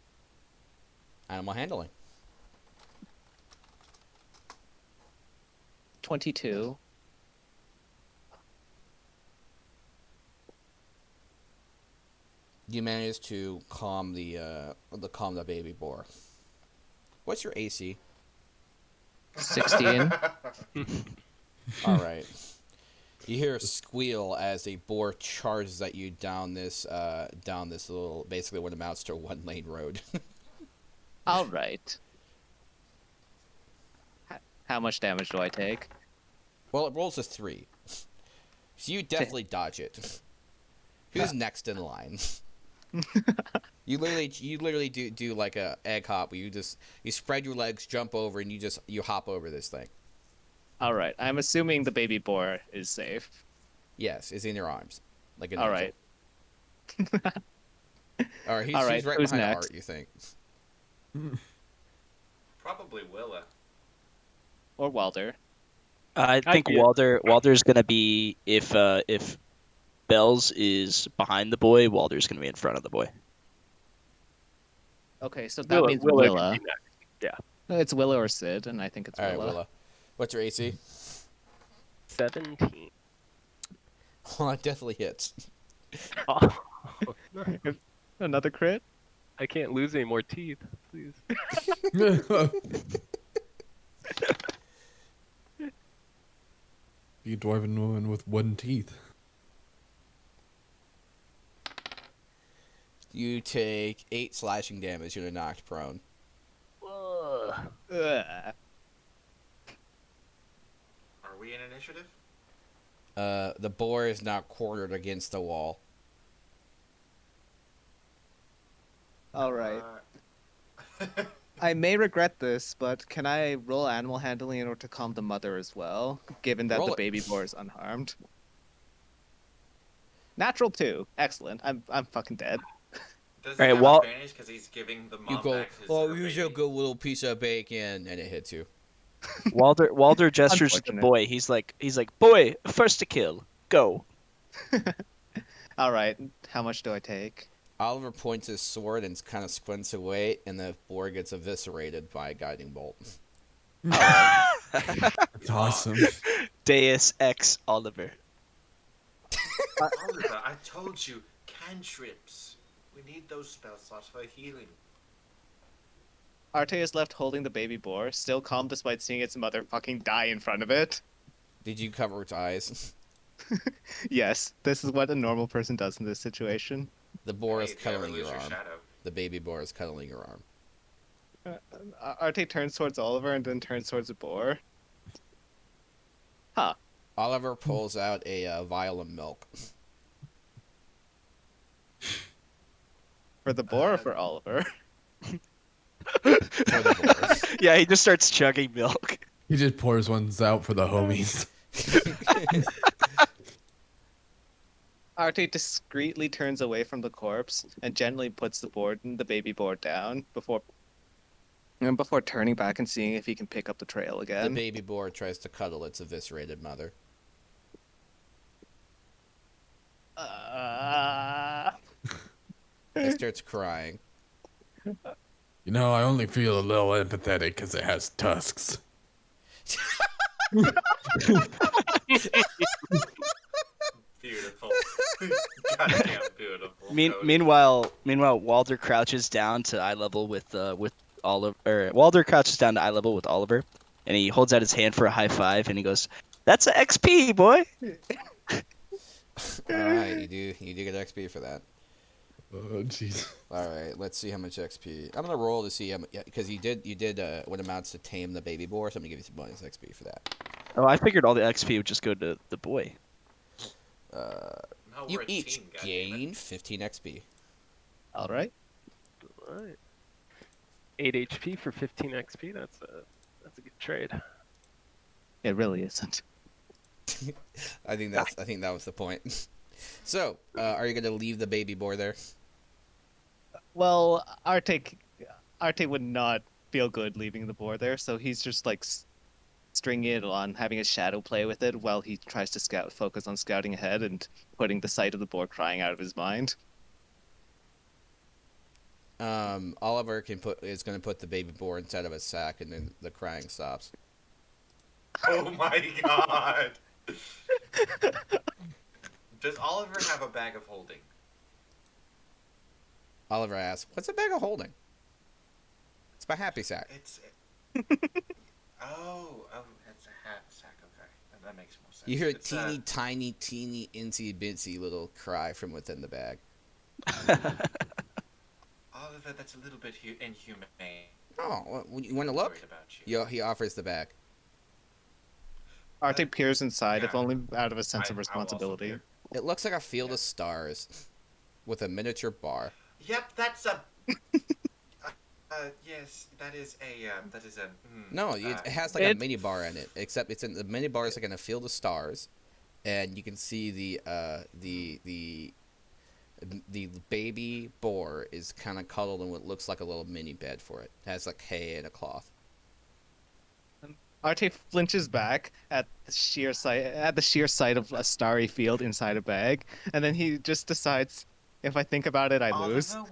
Animal handling. 22. You manage to calm the baby boar. What's your AC? 16. All right. You hear a squeal as a boar charges at you down this little, basically what amounts to a 1-lane road. All right. How much damage do I take? Well, it rolls a 3, so you definitely dodge it. Who's next in line? You literally do like a egg hop where you spread your legs, jump over, and you hop over this thing. All right. I'm assuming the baby boar is safe. Yes, it's in your arms, like an All angel. right. All right, All right, he's right who's behind next? Art. You think? Probably Willa. Or Walder. I think get it. Walder's gonna be if Bells is behind the boy, Walder's gonna be in front of the boy. Okay, so that means Willa can Willa. be next. Yeah. It's Willa or Sid, and I think it's All right, Willa. Willa. What's your AC? 17. Well, it definitely hits. Oh, no. Another crit? I can't lose any more teeth, please. You dwarven woman with wooden teeth. You take 8 slashing damage. You're knocked prone. Ugh. Are we in initiative? The boar is now quartered against the wall. All right. Uh, I may regret this, but can I roll animal handling in order to calm the mother as well, given that Roll the it. baby boar is unharmed? Natural 2. Excellent. I'm fucking dead. Does All he right, have Wal- advantage because he's giving the You mom go, back his oh, here's a baby? good little piece of bacon, and it hits you. Walder gestures to the Unfortunate. boy. He's like, boy, first to kill, go. All right. How much do I take? Oliver points his sword and kind of squints away, and the boar gets eviscerated by a guiding bolt. That's awesome. Deus ex Oliver. Oliver, I told you, cantrips. We need those spell slots for healing. Arte is left holding the baby boar, still calm despite seeing its mother fucking die in front of it. Did you cover its eyes? Yes, this is what a normal person does in this situation. The boar Hey, is if you ever cuddling lose your your arm. shadow. The baby boar is cuddling your arm. Arte turns towards Oliver and then turns towards the boar. Huh. Oliver pulls out a vial of milk. For the boar or for Oliver? For the boars. Yeah, he just starts chugging milk. He just pours ones out for the homies. Arte discreetly turns away from the corpse and gently puts the baby boar down before turning back and seeing if he can pick up the trail The again. baby boar tries to cuddle its eviscerated mother. It starts crying. You know, I only feel a little empathetic because it has tusks. Beautiful. Goddamn beautiful. Cody. Meanwhile, Walder crouches down to eye level with Oliver. Or Walder crouches down to eye level with Oliver, and he holds out his hand for a high five, and he goes, "That's a XP, boy." All right, you do get XP for that. Oh, jeez. All right, let's see how much XP. I'm gonna roll to see how much, because you did what amounts to tame the baby boar, so I'm gonna give you some bonus XP for that. Oh, I figured all the XP would just go to the boy. No, You we're a each team, goddammit. gain 15 XP. All right. Alright. 8 HP for 15 XP. That's a good trade. It really isn't. I think that was the point. So, are you gonna leave the baby boar there? Well, Arte would not feel good leaving the boar there, so he's just like stringing it on, having a shadow play with it while he tries to focus on scouting ahead and putting the sight of the boar crying out of his mind. Oliver is going to put the baby boar inside of a sack, and then the crying stops. Oh my god! Does Oliver have a bag of holding? Oliver asks, "What's a bag of holding?" It's my happy sack. It's. Oh, it's a hat sack. Okay, that makes more sense. You hear a It's, teeny, insy bitsy little cry from within the bag. Oliver, that's a little bit inhumane. Oh, well, you want to I'm look? worried about you. He offers the bag. Arte peers inside, if yeah. only out of a sense of I will also responsibility. peer. It looks like a field Yeah. of stars with a miniature bar. Yep, that's a. Yes, that is a. No, it has like a mini bar in it. Except the mini bar is like in a field of stars, and you can see the baby boar is kind of cuddled in what looks like a little mini bed for it. It has like hay and a cloth. Arte flinches back at the sheer sight of a starry field inside a bag, and then he just decides, if I think about it, I lose. Oliver,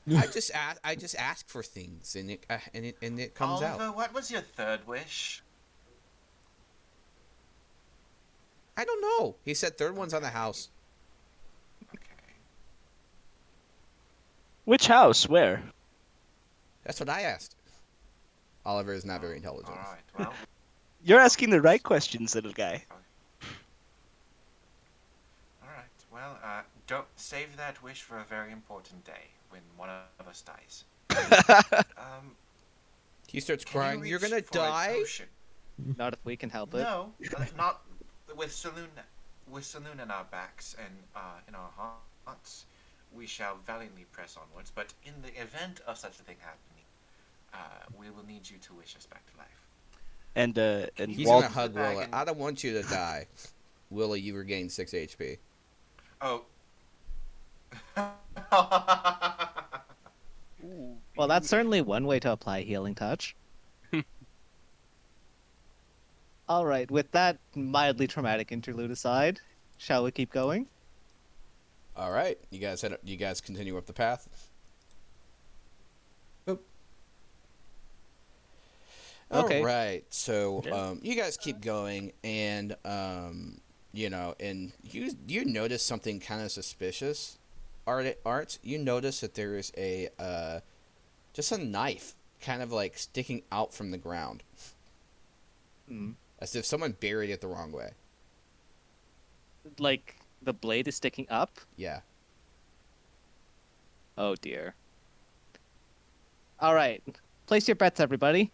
I just ask for things, and it comes Oliver, out. what was your third wish? I don't know. He said third one's on the house. Okay. Which house? Where? That's what I asked. Oliver is not very intelligent. All right. Well. You're asking the right questions, little guy. All right. Well, don't save that wish for a very important day when one of us dies. He starts Can you crying. You're reach gonna for a die. potion? Not if we can help it. No, not with saloon. With saloon in our backs and in our hearts, we shall valiantly press onwards. But in the event of such a thing happening, we will need you to wish us back to life. And He's Walt, gonna hug the bag Willa. and- I don't want you to die. Willa, you regain 6 HP. Oh. Well, that's certainly one way to apply healing touch. All right, with that mildly traumatic interlude aside, shall we keep going? All right, you guys continue up the path. Okay. All right, so Yeah. you guys keep going, and and you notice something kind of suspicious. Art, you notice that there is a just a knife kind of like sticking out from the ground, as if someone buried it the wrong way. Like the blade is sticking up? Yeah. Oh dear. All right, place your bets, everybody.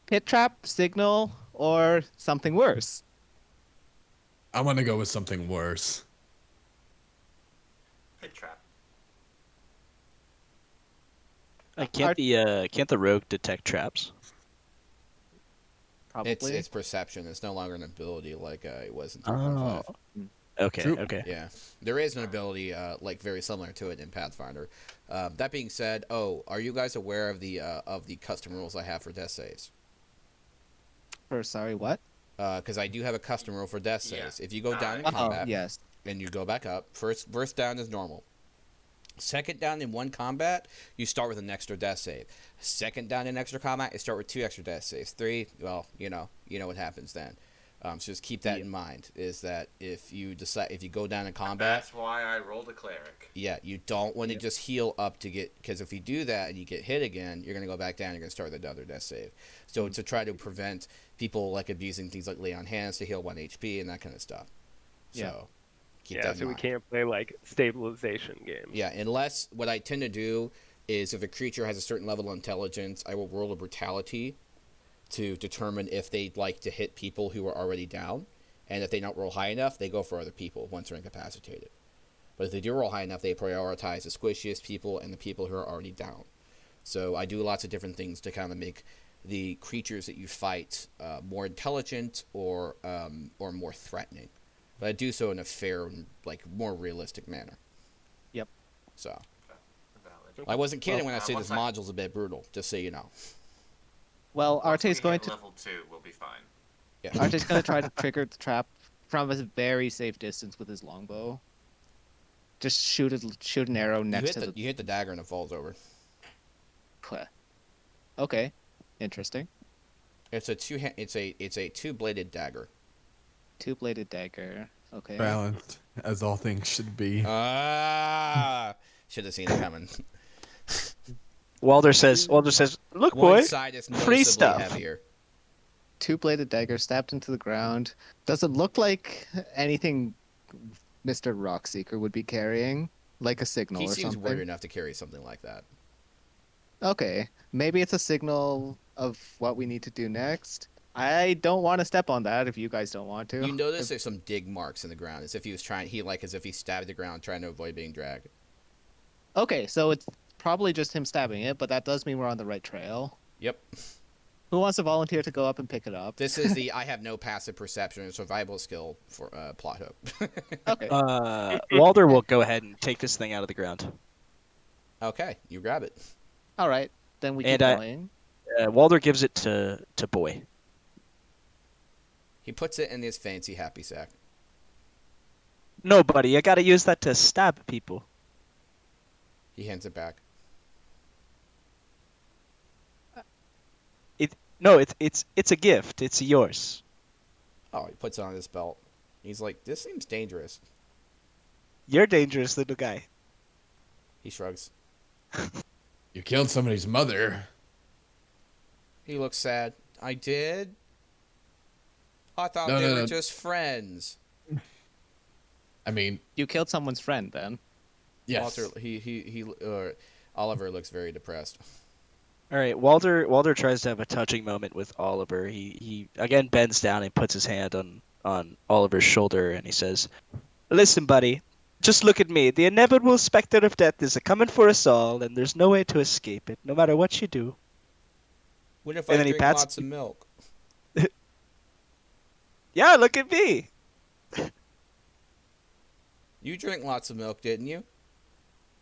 Pit trap, signal, or something worse. I want to go with something worse. Pit trap. can't the rogue detect traps? Probably. It's perception. It's no longer an ability like it was in 3.5. Okay, True. okay. Yeah, there is an ability like very similar to it in Pathfinder. That being said, are you guys aware of the custom rules I have for death saves? Sorry, what? Because I do have a custom rule for death Yeah. saves. If you go down in Oh, combat yes. and you go back up, first down is normal. Second down in one combat, you start with an extra death save. Second down in extra combat, you start with 2 extra death saves. 3, well, you know what happens then. So just keep that in mind. Is that if you go down in combat, That's why I rolled a cleric. yeah, you don't want to just heal up to get, because if you do that and you get hit again, you're gonna go back down. You're gonna start with another death save. So to try to prevent people like abusing things like lay on hands to heal 1 HP and that kind of stuff. So Yeah. keep Yeah, that in so we mind. can't play like stabilization games. Yeah, unless what I tend to do is if a creature has a certain level of intelligence, I will roll a brutality to determine if they'd like to hit people who are already down. And if they don't roll high enough, they go for other people once they're incapacitated. But if they do roll high enough, they prioritize the squishiest people and the people who are already down. So I do lots of different things to kind of make the creatures that you fight more intelligent or more threatening. But I do so in a fair, like more realistic manner. Yep. So. Valid. I wasn't kidding when I say once this module's a bit brutal. Just so you know. Well, Once we Arte's going hit to level 2, we'll be fine. Yeah. Arte's going to try to trigger the trap from a very safe distance with his longbow. Just shoot an arrow You next to hit the dagger and it falls over. Okay, interesting. It's a two-bladed dagger. Two-bladed dagger. Okay. Balanced, as all things should be. Should have seen it coming. Walder says, "Look, One boy, side is free noticeably stuff." heavier. Two-bladed dagger stabbed into the ground. Does it look like anything Mr. Rockseeker would be carrying? Like a signal He or seems something? weird enough to carry something like that. Okay, maybe it's a signal of what we need to do next. I don't want to step on that if you guys don't want to. You notice there's some dig marks in the ground, as if he was trying. As if he stabbed the ground, trying to avoid being dragged. Okay, so it's probably just him stabbing it, but that does mean we're on the right trail. Yep. Who wants to volunteer to go up and pick it up? This is the I have no passive perception or survival skill for plot hook. Okay. Walder will go ahead and take this thing out of the ground. Okay, you grab it. All right, then we keep And, going. Walder gives it to Boy. He puts it in his fancy happy sack. No, buddy, I gotta use that to stab people. He hands it back. No, it's a gift. It's yours. Oh, he puts it on his belt. He's like, this seems dangerous. You're dangerous, little guy. He shrugs. You killed somebody's mother. He looks sad. I did? I thought No, they no, were no. just friends. I mean, You killed someone's friend, then. yes. Walter, Oliver looks very depressed. All right, Walder tries to have a touching moment with Oliver. He again bends down and puts his hand on Oliver's shoulder, and he says, "Listen, buddy, just look at me. The inevitable specter of death is a coming for us all, and there's no way to escape it, no matter what you do." What if And I then he drink pats- lots of milk? Yeah, look at me. You drink lots of milk, didn't you?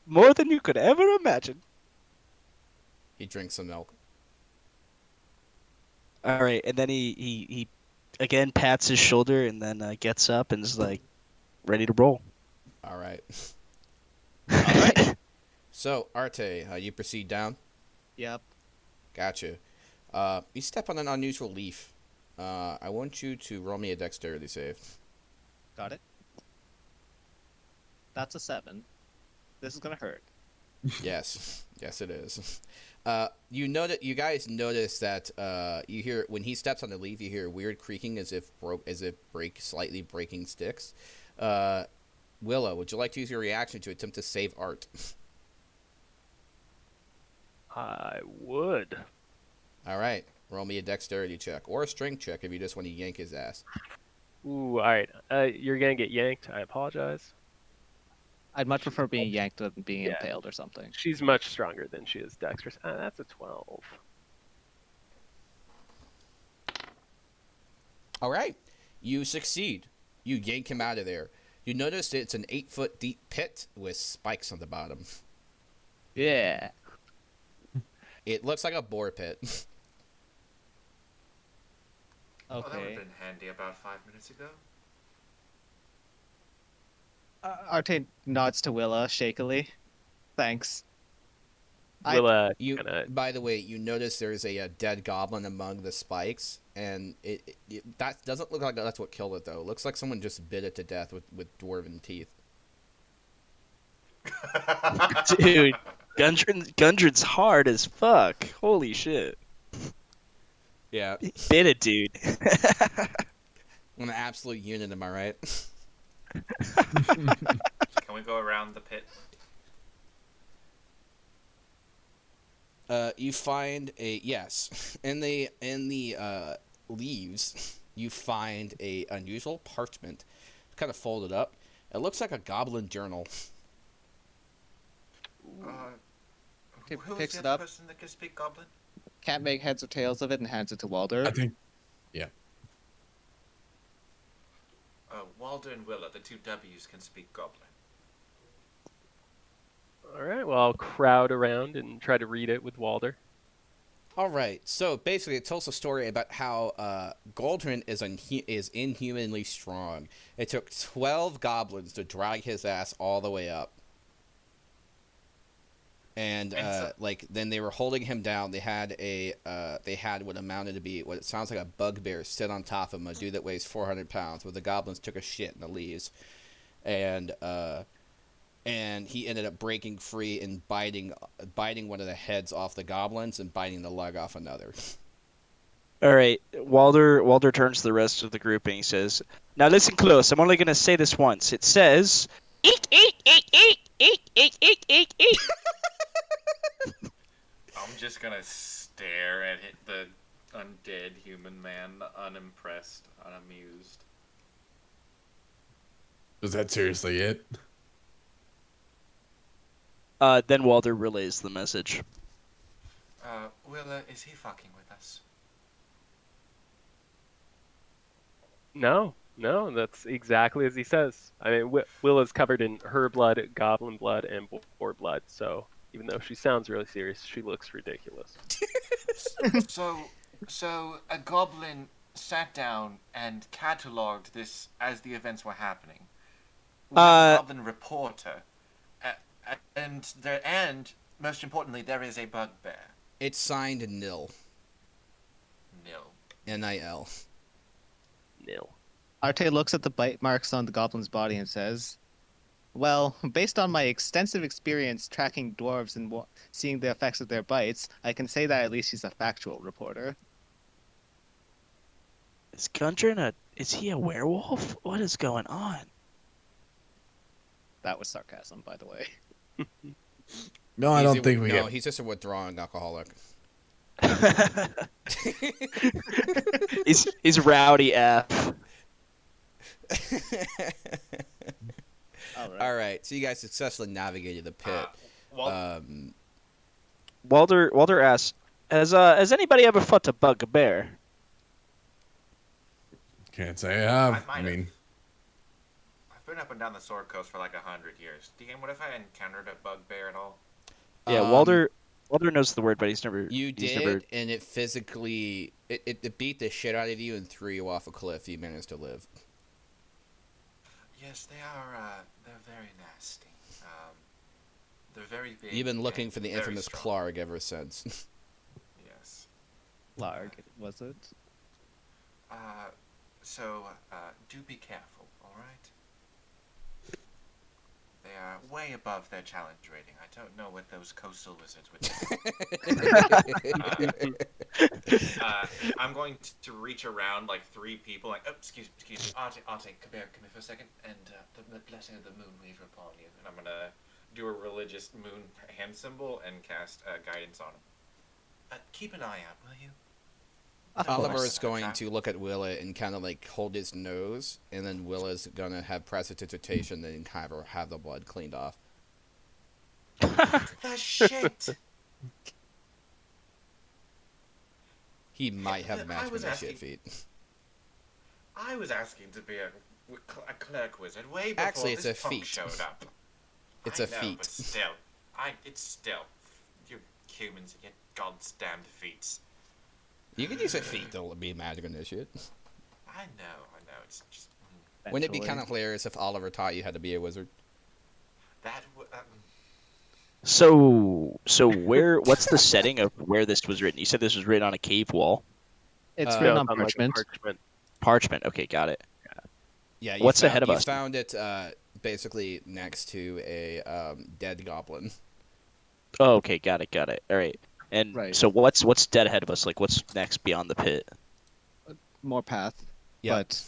More than you could ever imagine. He drinks some milk. All right, and then he again pats his shoulder, and then gets up and is like, ready to roll. All right. All right. So, Arte, you proceed down. Yep. Gotcha. You step on an unusual leaf. I want you to roll me a dexterity save. Got it. That's a 7. This is gonna hurt. Yes, yes, it is. You guys notice that you hear when he steps on the leaf, you hear a weird creaking as if slightly breaking sticks. Willow, would you like to use your reaction to attempt to save Art? I would. All right, roll me a dexterity check or a strength check if you just want to yank his ass. Ooh, all right. You're gonna get yanked. I apologize. I'd much prefer being yanked than being Yeah. impaled or something. She's much stronger than she is dexterous. That's a 12. All right, you succeed. You yank him out of there. You notice it's an 8-foot deep pit with spikes on the bottom. Yeah. It looks like a boar pit. Oh, that would have Okay. been handy about 5 minutes ago. Arte nods to Willa shakily. Thanks. Willa You, kinda, by the way, you notice there's a dead goblin among the spikes, and that doesn't look like that's what killed it though. It looks like someone just bit it to death with dwarven teeth. Dude, Gundren's hard as fuck. Holy shit. Yeah, Bit it, dude. an absolute unit, am I right? Can we go around the pit? You find in the leaves you find a unusual parchment, kind of folded up. It looks like a goblin journal. Who Picks is it the up. other person that can speak Goblin? Can't make heads or tails of it and hands it to Walder. I think. Walder and Willa, the two W's, can speak Goblin. All right. Well, I'll crowd around and try to read it with Walder. All right. So basically, it tells a story about how Goldrin is inhumanly strong. It took 12 goblins to drag his ass all the way up. And then they were holding him down. They had what amounted to be what it sounds like a bugbear sit on top of him, a dude that weighs 400 pounds. Where the goblins took a shit in the leaves, and he ended up breaking free and biting one of the heads off the goblins and biting the leg off another. All right, Walder turns to the rest of the group and he says, "Now listen close. I'm only gonna say this once. It says, eek eek eek eek eek eek eek eek eek." I'm just gonna stare at the undead human man, unimpressed, unamused. Was that seriously it? Then Walder relays the message. Willa, is he fucking with us? No, that's exactly as he says. I mean, Willa's covered in her blood, goblin blood, and boar blood. So even though she sounds really serious, she looks ridiculous. So a goblin sat down and catalogued this as the events were happening. We have a goblin reporter, and most importantly, there is a bugbear. It's signed Nil. Nil. Nil. Nil. Arte looks at the bite marks on the goblin's body and says, "Well, based on my extensive experience tracking dwarves and seeing the effects of their bites, I can say that at least he's a factual reporter." Is Gundren is he a werewolf? What is going on? That was sarcasm, by the way. No, I don't think we No, get. he's just a withdrawing alcoholic. he's rowdy F. All right. So you guys successfully navigated the pit. Walder asks, "Has anybody ever fought a bugbear?" Can't say I have. I I might mean, I've been up and down the Sword Coast for like 100 years. DM, what if I encountered a bugbear at all? Yeah, Walder knows the word, but he's never. You he's did, never... and it physically it beat the shit out of you and threw you off a cliff. You managed to live. Yes, they are. They're very nasty. They're very big. You've been looking and for the very infamous strong. Clarg ever since. Yes. Larg, was it? So do be careful, all right? They are way above their challenge rating. I don't know what those coastal wizards would do. I'm going to reach around like 3 people, like, oh, excuse me, Arte, come here for a second, and the blessing of the moon weave upon you. And I'm gonna do a religious moon hand symbol and cast guidance on him. Keep an eye out, will you? Oliver is going to look at Willa and kind of like hold his nose, and then Willa's gonna have prestidigitation and have the blood cleaned off. The shit! He might have I matched was with asking- shit feet. I was asking to be a clerk wizard way before Actually, it's this a punk feat. showed up. It's I a know, feat. But still, it's still. You humans and your god's damned feats. You could use a feat to be a magic initiate. I know. It's just Wouldn't it be kind of hilarious if Oliver taught you how to be a wizard? that. So what's the setting of where this was written? You said this was written on a cave wall. It's No, written No, on it's like a parchment. parchment. Parchment. Okay, got it. Yeah. What's ahead of you us? You found it basically next to a dead goblin. Oh, okay, got it. All right. And Right. so what's dead ahead of us? Like what's next beyond the pit? More path. Yeah. But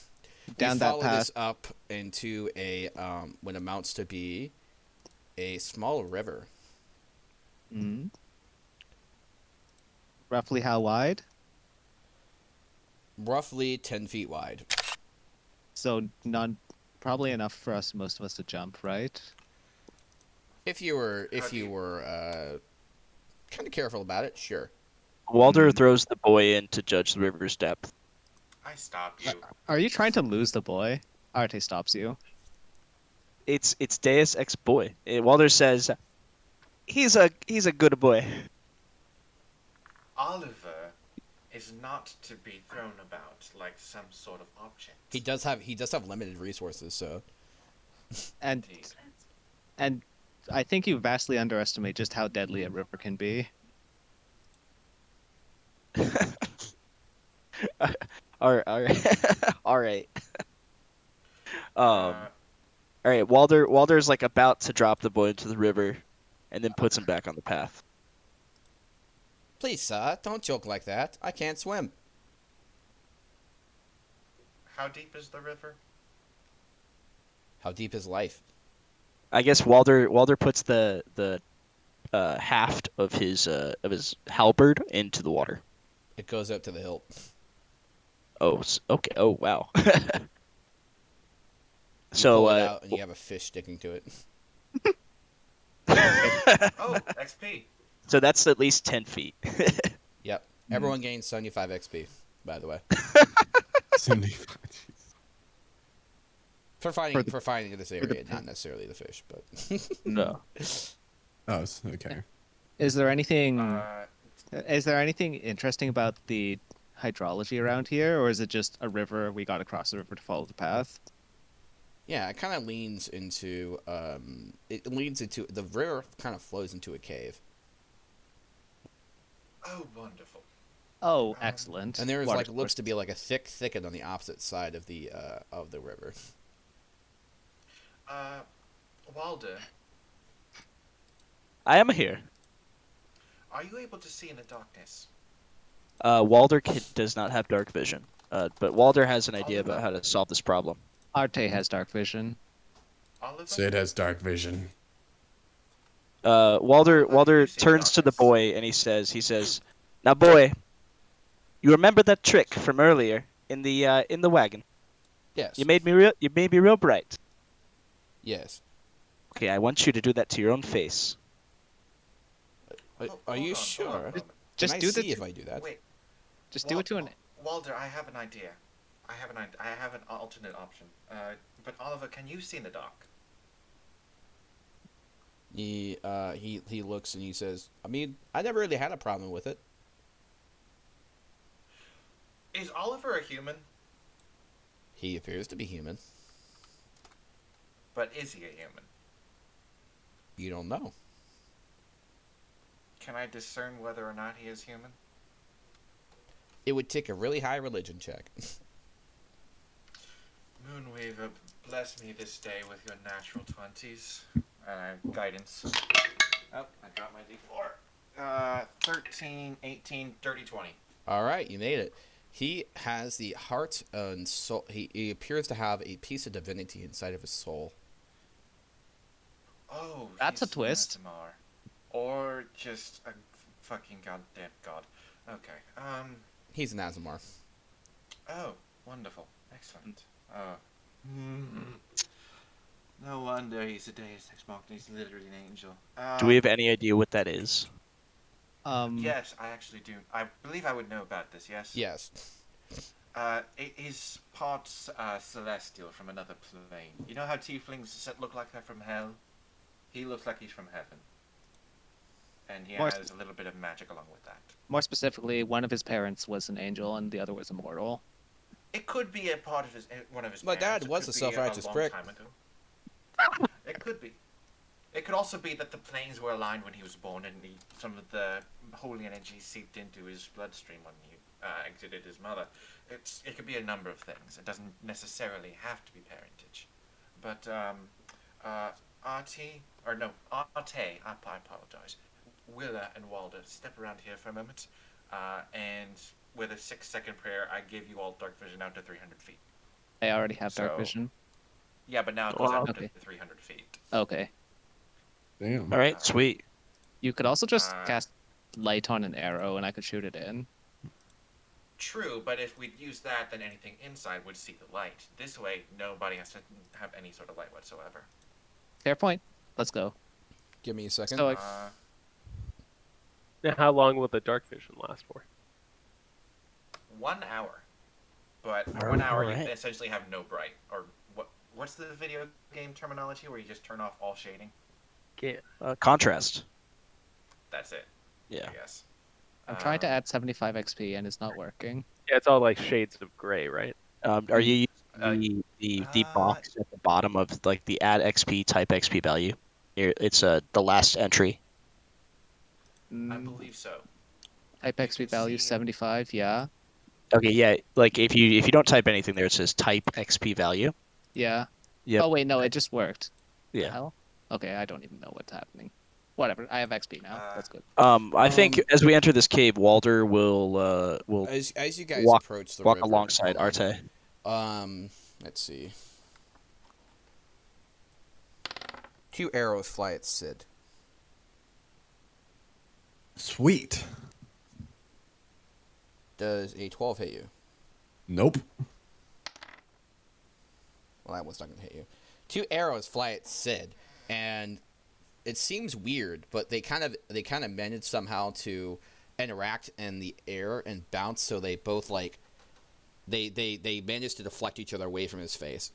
down we that follow path. this up into a what amounts to be a small river. Mhm. Roughly how wide? Roughly 10 feet wide. So probably enough for most of us to jump, right? If you were kind of careful about it, sure. Walder throws the boy in to judge the river's depth. I stop you. Are you trying to lose the boy? Arte stops you. It's Deus ex boy. Walder says, he's a good boy. Oliver is not to be thrown about like some sort of object. He does have limited resources, so And Indeed. and I think you vastly underestimate just how deadly a river can be. All right. All right. Uh, All right. Walder's like about to drop the boy into the river, and then puts him back on the path. please, sir, don't joke like that. I can't swim. how deep is the river? How deep is life? I guess Walder puts the haft of his halberd into the water. It goes up to the hilt. Oh, okay. Oh, wow. You So, pull it out, and you have a fish sticking to it. Oh, XP. so that's at least 10 feet. Yep. Everyone gains 75 XP, by the way, 75. for finding this area, not necessarily the fish, but No. Oh, okay. Is there anything Uh, interesting about the hydrology around here, or is it just a river? We got to cross the river to follow the path. yeah, it kind of leans into the river kind of flows into a cave, oh, wonderful. Oh, excellent. and there's Water like looks source. to be like a thick thicket on the opposite side of the river. Walder, I am here. are you able to see in the darkness? Walder does not have dark vision, but Walder has an idea about how to solve this problem. Arte has dark vision. Oliver? Sid has dark vision. Walder How do you see the turns to the darkness? boy and he says, "Now, boy, you remember that trick from earlier in the wagon? Yes. You made me real bright. Yes. Okay, I want you to do that to your own face." Are Hold you on, sure? hold on a moment. Just Can do I see the. if I do that? Wait, Just do it to an. Walder, I have an idea. I have an alternate option. But Oliver, can you see in the dark? He looks and he says, I mean, I never really had a problem with it. Is Oliver a human? He appears to be human. But is he a human? You don't know. Can I discern whether or not he is human? It would take a really high religion check. Moonweaver, bless me this day with your natural 20s. Guidance. Oh, I dropped my d4. 13, 18, dirty 20. All right, you made it. He has the heart and soul. He appears to have a piece of divinity inside of his soul. Oh, Oh, that's a he's twist. Nazimar. Or just a fucking goddamn god. Okay. He's an Azamar. Oh, wonderful. Excellent. Oh. No wonder he's a deus ex machina. He's literally an angel. Do we have any idea what that is? Yes, I actually do. I believe I would know about this, yes? Yes. He's part celestial from another plane. You know how tieflings look like they're from hell? He looks like he's from heaven. And he More has a little bit of magic along with that. More specifically, one of his parents was an angel and the other was immortal. It could be a part of one of his My parents. dad It was could a be self-righteous long prick. time ago. It could be. It could also be that the planes were aligned when he was born and some of the holy energy seeped into his bloodstream when he exited his mother. It could be a number of things. It doesn't necessarily have to be parentage. But, Arte, I apologize. Willa and Walder, step around here for a moment. And with a 6-second prayer, I give you all dark vision out to 300 feet. I already have dark So- vision. Yeah, but now it goes Wow. out Okay. to 300 feet. Okay. Damn. All right, sweet. You could also just Uh, cast light on an arrow and I could shoot it in. True, but if we'd use that, then anything inside would see the light. This way, nobody has to have any sort of light whatsoever. Fair point. Let's go. Give me a second. So, Now, how long will the dark vision last for? 1 hour. But for All 1 hour, right. you essentially have no bright. Or what's the video game terminology where you just turn off all shading? Can't. Contrast. that's it. Yeah. I guess. I'm trying to add 75 XP and it's not working. Yeah, it's all like shades of gray, right? Are you using the Uh, box at the bottom of like the add XP type XP value? It's the last entry. I Mm, believe so. type You XP can value see- 75, yeah. Okay, yeah. Like if you don't type anything there, it says type XP value. Yeah. Yep. Oh wait, no, it just worked. The Yeah. hell? Okay, I don't even know what's happening. Whatever, I have XP now. That's good. I think as we enter this cave, Walder will As you guys walk approach the walk river, alongside Arte. let's see. 2 arrows fly at Sid. Sweet. Does a 12 hit you? Nope. Well, that one's not gonna hit you. 2 arrows fly at Sid, and it seems weird, but they kind of managed somehow to interact in the air and bounce, so they both like they managed to deflect each other away from his face.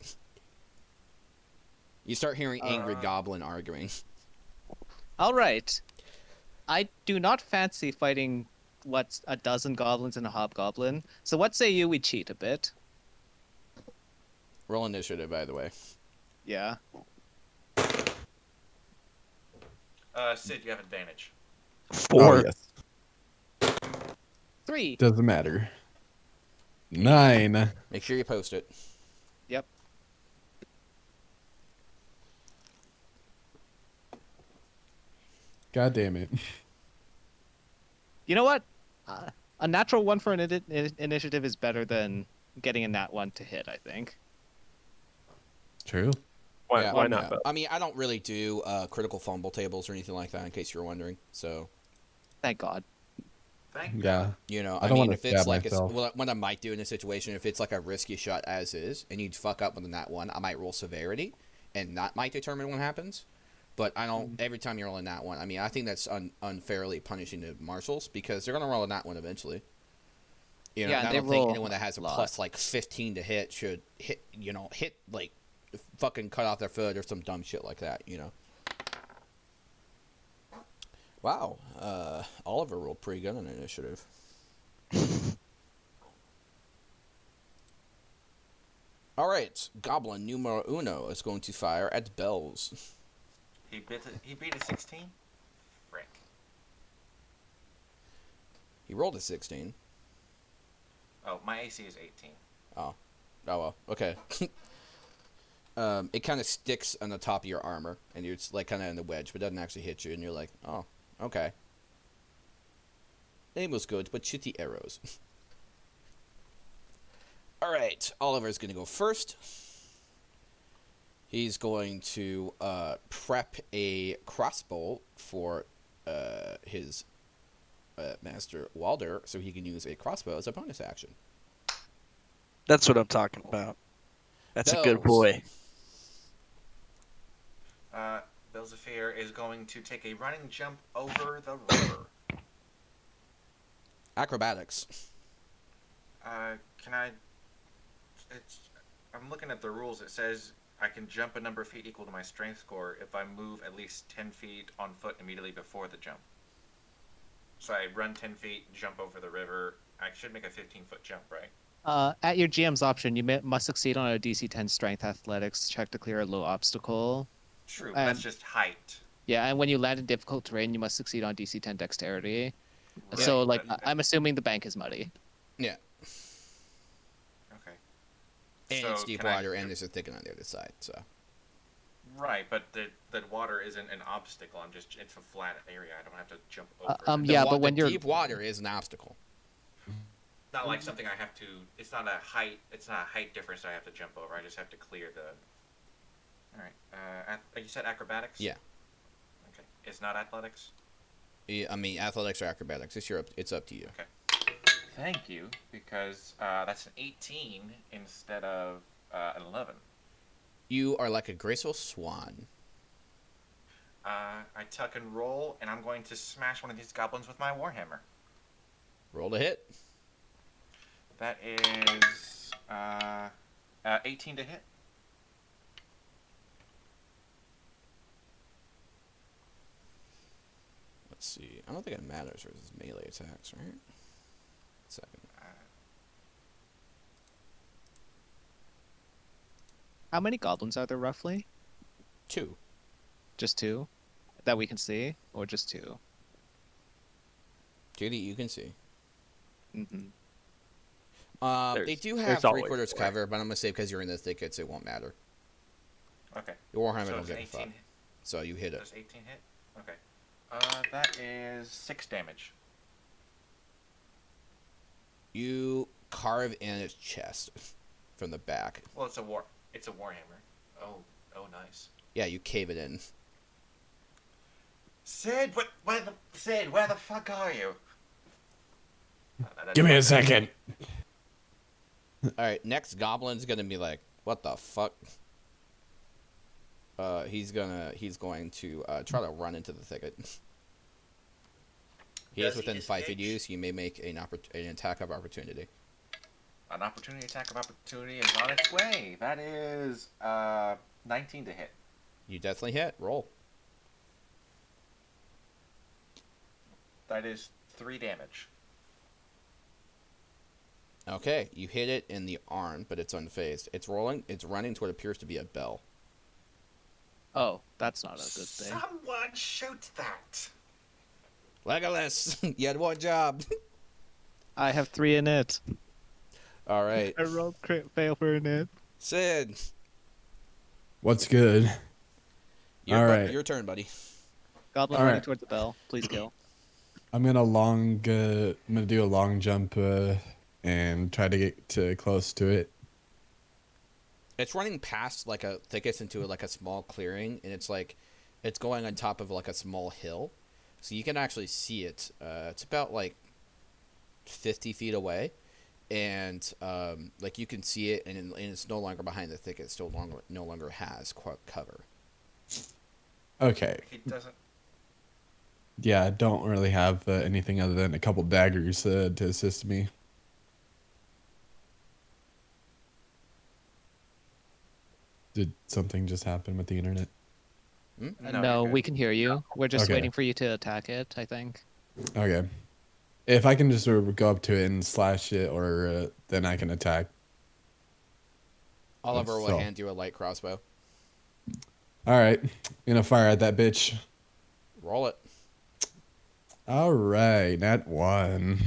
You start hearing angry goblin arguing. All right. I do not fancy fighting what's a dozen goblins and a hobgoblin. So what say you we cheat a bit? Roll initiative, by the way. Yeah. Sid, you have advantage. 4. Oh, yes. 3. Doesn't matter. 9. Make sure you post it. Yep. God damn it. You know what? A natural one for an initiative is better than getting a nat one to hit, I think. True. Why, Yeah, why not yeah. both? I mean, I don't really do critical fumble tables or anything like that, in case you're wondering. So, Thank God. Thank Yeah. you know, I I don't mean, wanna if it's stab like myself. what I might do in a situation, if it's like a risky shot as is, and you'd fuck up with a nat one, I might roll severity, and that might determine what happens. But I don't. Every time you're rolling that one, I mean, I think that's unfairly punishing the marshals because they're gonna roll a nat one eventually. You know, Yeah, and I they don't think roll anyone that has a a lot. plus like 15 to hit should hit. You know, hit like fucking cut off their foot or some dumb shit like that. You know. Wow, Oliver rolled pretty good on initiative. All right, Goblin numero uno is going to fire at Bells. He beat a 16. Frick. He rolled a 16. Oh, my AC is 18. Oh well, okay. It kind of sticks on the top of your armor, and you're like kind of in the wedge, but it doesn't actually hit you, and you're like, oh, okay. Aim was good, but shitty arrows. All right, Oliver's gonna go first. He's going to prep a crossbow for his master Walder, so he can use a crossbow as a bonus action. That's what I'm talking about. That's a good Bells. boy. Belzefir is going to take a running jump over the river. Acrobatics. Can I? I'm looking at the rules. It says I can jump a number of feet equal to my strength score if I move at least 10 feet on foot immediately before the jump. So I run 10 feet, jump over the river. I should make a 15-foot jump, right? At your GM's option, you must succeed on a DC 10 Strength Athletics check to clear a low obstacle. True, but that's just height. Yeah, and when you land in difficult terrain, you must succeed on DC 10 Dexterity. Right, So, like, but- I'm assuming the bank is muddy. Yeah. Okay. And So it's deep can I- water, and there's a thickener on the other side, so. Right, but the water isn't an obstacle. It's a flat area. I don't have to jump over. it. Yeah, The but when the you're deep water is an obstacle. Not like something I have to. It's not a height. It's not a height difference I have to jump over. I just have to clear the. All right. You said acrobatics. Yeah. Okay. It's not athletics. I mean, athletics or acrobatics. It's up to you. Okay. Thank you, because that's an 18 instead of an 11. You are like a graceful swan. I tuck and roll, and I'm going to smash one of these goblins with my warhammer. Roll to hit. That is 18 to hit. Let's see. I don't think it matters versus melee attacks, right? Second. How many goblins are there roughly? 2. Just 2 that we can see, or just 2? 2 that you can see. Mm-hmm. They do there's have always 3/4 more. cover, but I'm gonna say because you're in the thickets, it won't matter. Okay. Your Warhammer So don't it's give a 18. fuck. So you hit it. Does 18 hit? Okay. That is 6 damage. You carve in its chest from the back. Well, it's a warhammer. Oh, nice. Yeah, you cave it in. Sid, where the fuck are you? Give me a second. All right, next goblin's gonna be like, "What the fuck?" He's going to try to run into the thicket. He is Does he within 5 feet of you, disengage? so you may make an attack of opportunity. An opportunity attack of opportunity is on its way. That is 19 to hit. You definitely hit. Roll. That is 3 damage. Okay, you hit it in the arm, but it's unfazed. It's running to what appears to be a bell. Oh, that's not a good thing. Someone shoot that. Legolas, you had one job. I have 3 in it. All right, I rolled crit fail for an it. Sid. What's good? All right. Your turn, buddy. Goblin All running right. towards the bell. Please kill. I'm gonna do a long jump and try to get close to it. It's running past like a thickets into like a small clearing, and it's going on top of like a small hill, so you can actually see it. It's about like 50 feet away, and like you can see it, and it's no longer behind the thicket. It no longer has cover. Okay. He doesn't. Yeah, I don't really have anything other than a couple daggers to assist me. Did something just happen with the internet? Hmm? No, No, you're we good. can hear you. We're just Okay. waiting for you to attack it, I think. Okay. If I can just sort of go up to it and slash it, or then I can attack. Oliver will So- hand you a light crossbow. All right, gonna fire at that bitch. Roll it. All right, nat 1.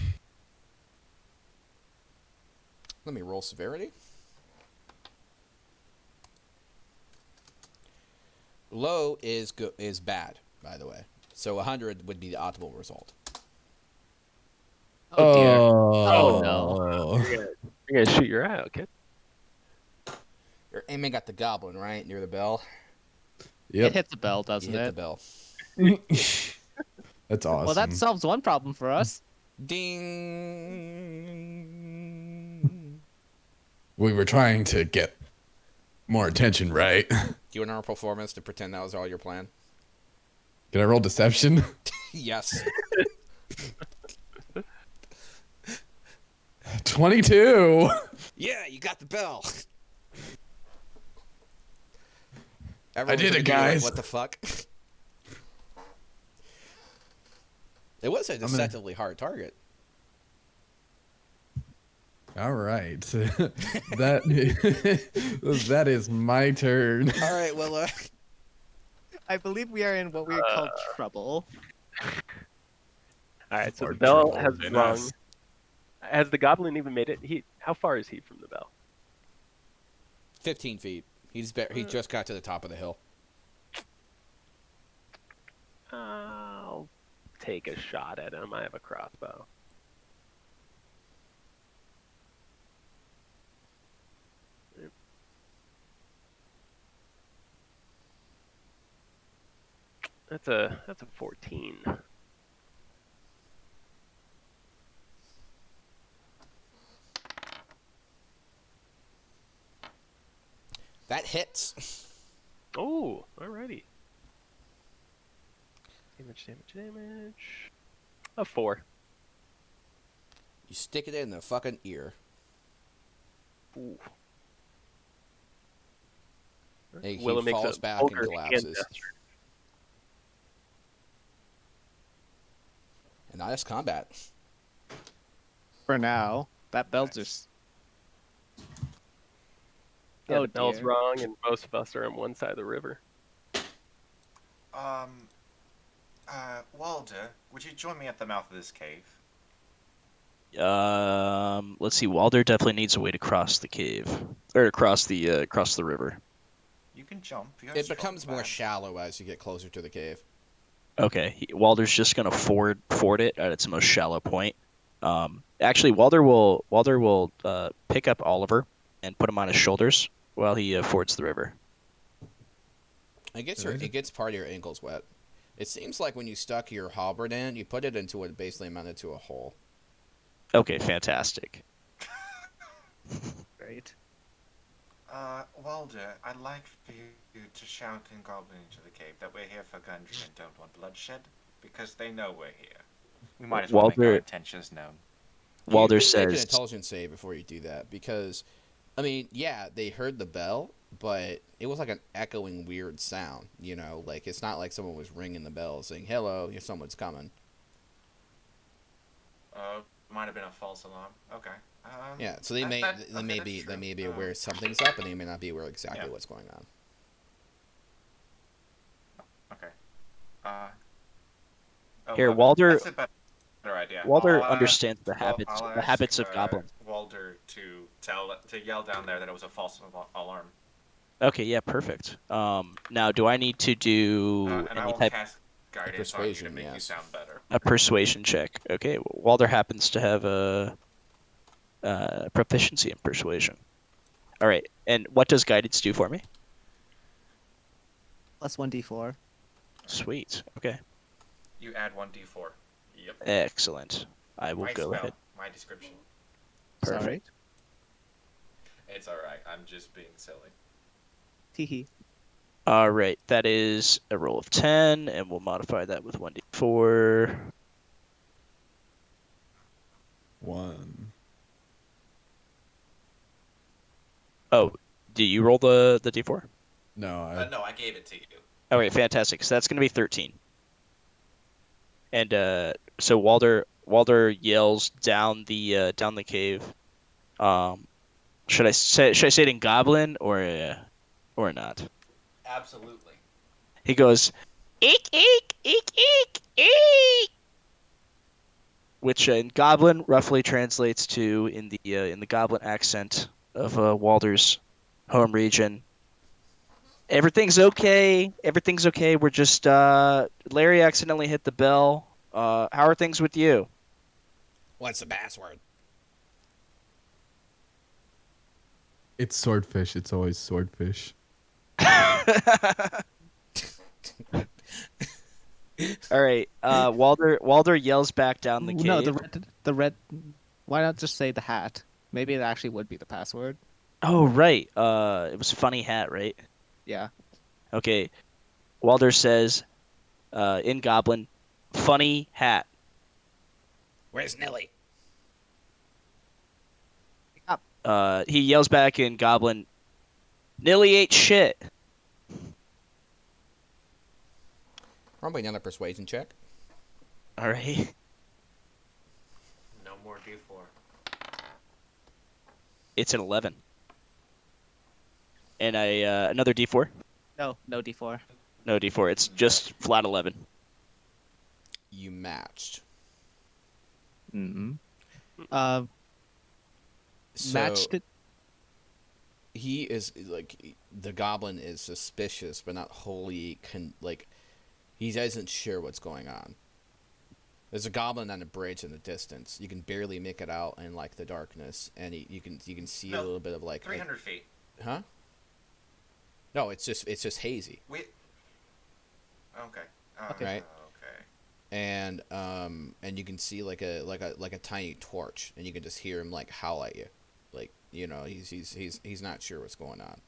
Let me roll severity. Low is bad, by the way. So 100 would be the optimal result. Oh dear. Oh, no. You're gonna shoot your eye out, kid. You're aiming at the goblin, right? Near the bell. It Yep. hit the bell, You doesn't hit the it? bell. That's awesome. Well, that solves one problem for us. Ding! We were trying to get more attention, right? Do you want our performance to pretend that was all your plan? Can I roll deception? Yes. 22. Yeah, you got the bell. I did Everyone's it, looking at you like, guys. what the fuck? It was a deceptively hard target. All right. that that is my turn. All right, well, I believe we are in what we call trouble. All right, so Or the bell trouble has in rung. us. Has the goblin even made it? How far is he from the bell? 15 feet. He just got to the top of the hill. I'll take a shot at him. I have a crossbow. That's a 14. That hits. Oh, alrighty. Damage. A 4. You stick it in the fucking ear. Ooh. And he Willow makes falls a back and vulgar hand collapses. gesture. And now it's combat. For now, that bell Nice. just. Yeah, Oh the bell's dear. wrong, and most of us are on one side of the river. Walder, would you join me at the mouth of this cave? Let's see. Walder definitely needs a way to cross the cave or across the river. You can jump. You're It strong, becomes more lad. shallow as you get closer to the cave. Okay, Walder's just gonna ford it at its most shallow point. Actually, Walder will pick up Oliver and put him on his shoulders while he fords the river. It gets part of your ankles wet. It seems like when you stuck your halberd in, you put it into what basically amounted to a hole. Okay, fantastic. Great. Walder, I'd like for you to shout in Goblin into the cave that we're here for Gundry and don't want bloodshed, because they know we're here. We might as well make our Walder intentions known. Walder You can make an says, intelligence save before you do that, because, I mean, yeah, they heard the bell, but it was like an echoing weird sound, you know? Like, it's not like someone was ringing the bell saying, hello, someone's coming. Might have been a false alarm. Okay. Yeah, so they may be aware something's up, and they may not be aware exactly what's going on. Okay. Here, well, Walder. That's a better idea. Walder I'll understands the I'll ask, habits of goblins. Walder to yell down there that it was a false alarm. Okay, yeah, perfect. Now, do I need to do And I any will type cast guidance Persuasion, on you to make you yes. sound better. a persuasion check? Okay, Walder happens to have a proficiency in persuasion. All right, and what does guidance do for me? Plus 1d4. Sweet. Okay, You add 1d4. Yep. excellent. I will My go spell, ahead. my description. Perfect. Sorry. It's alright, I'm just being silly. Teehee. All right, that is a roll of 10, and we'll modify that with 1d4. 1. Oh, do you roll the d4? No, No, I gave it to you. All right, fantastic. So that's going to be 13. And so Walder yells down the cave. Should I say it in Goblin or not? Absolutely. He goes, eek eek eek eek eek, which in Goblin roughly translates to in the Goblin accent of Walder's home region. Everything's okay. Everything's okay. We're just Larry accidentally hit the bell. How are things with you? What's the password? it's swordfish. It's always swordfish. All right. Walder yells back down the cave. No, the red. Why not just say the hat? Maybe it actually would be the password. Oh, right. It was funny hat, right? Yeah. Okay. Walder says, in Goblin, funny hat. Where's Nelly? He yells back in Goblin, Nilly ate shit. Probably another persuasion check. All right. No more d4. It's an 11. And another D4? No d4. No D4. It's just flat 11. You matched. Mm-hmm. So Matched it. he is like the goblin is suspicious, but not wholly he isn't sure what's going on. There's a goblin on a bridge in the distance. You can barely make it out in like the darkness, and you can see a little bit of like 300 feet. huh? No, it's just hazy. Okay. Okay. Right. Okay. And you can see like a tiny torch, and you can just hear him like howl at you, like he's not sure what's going on.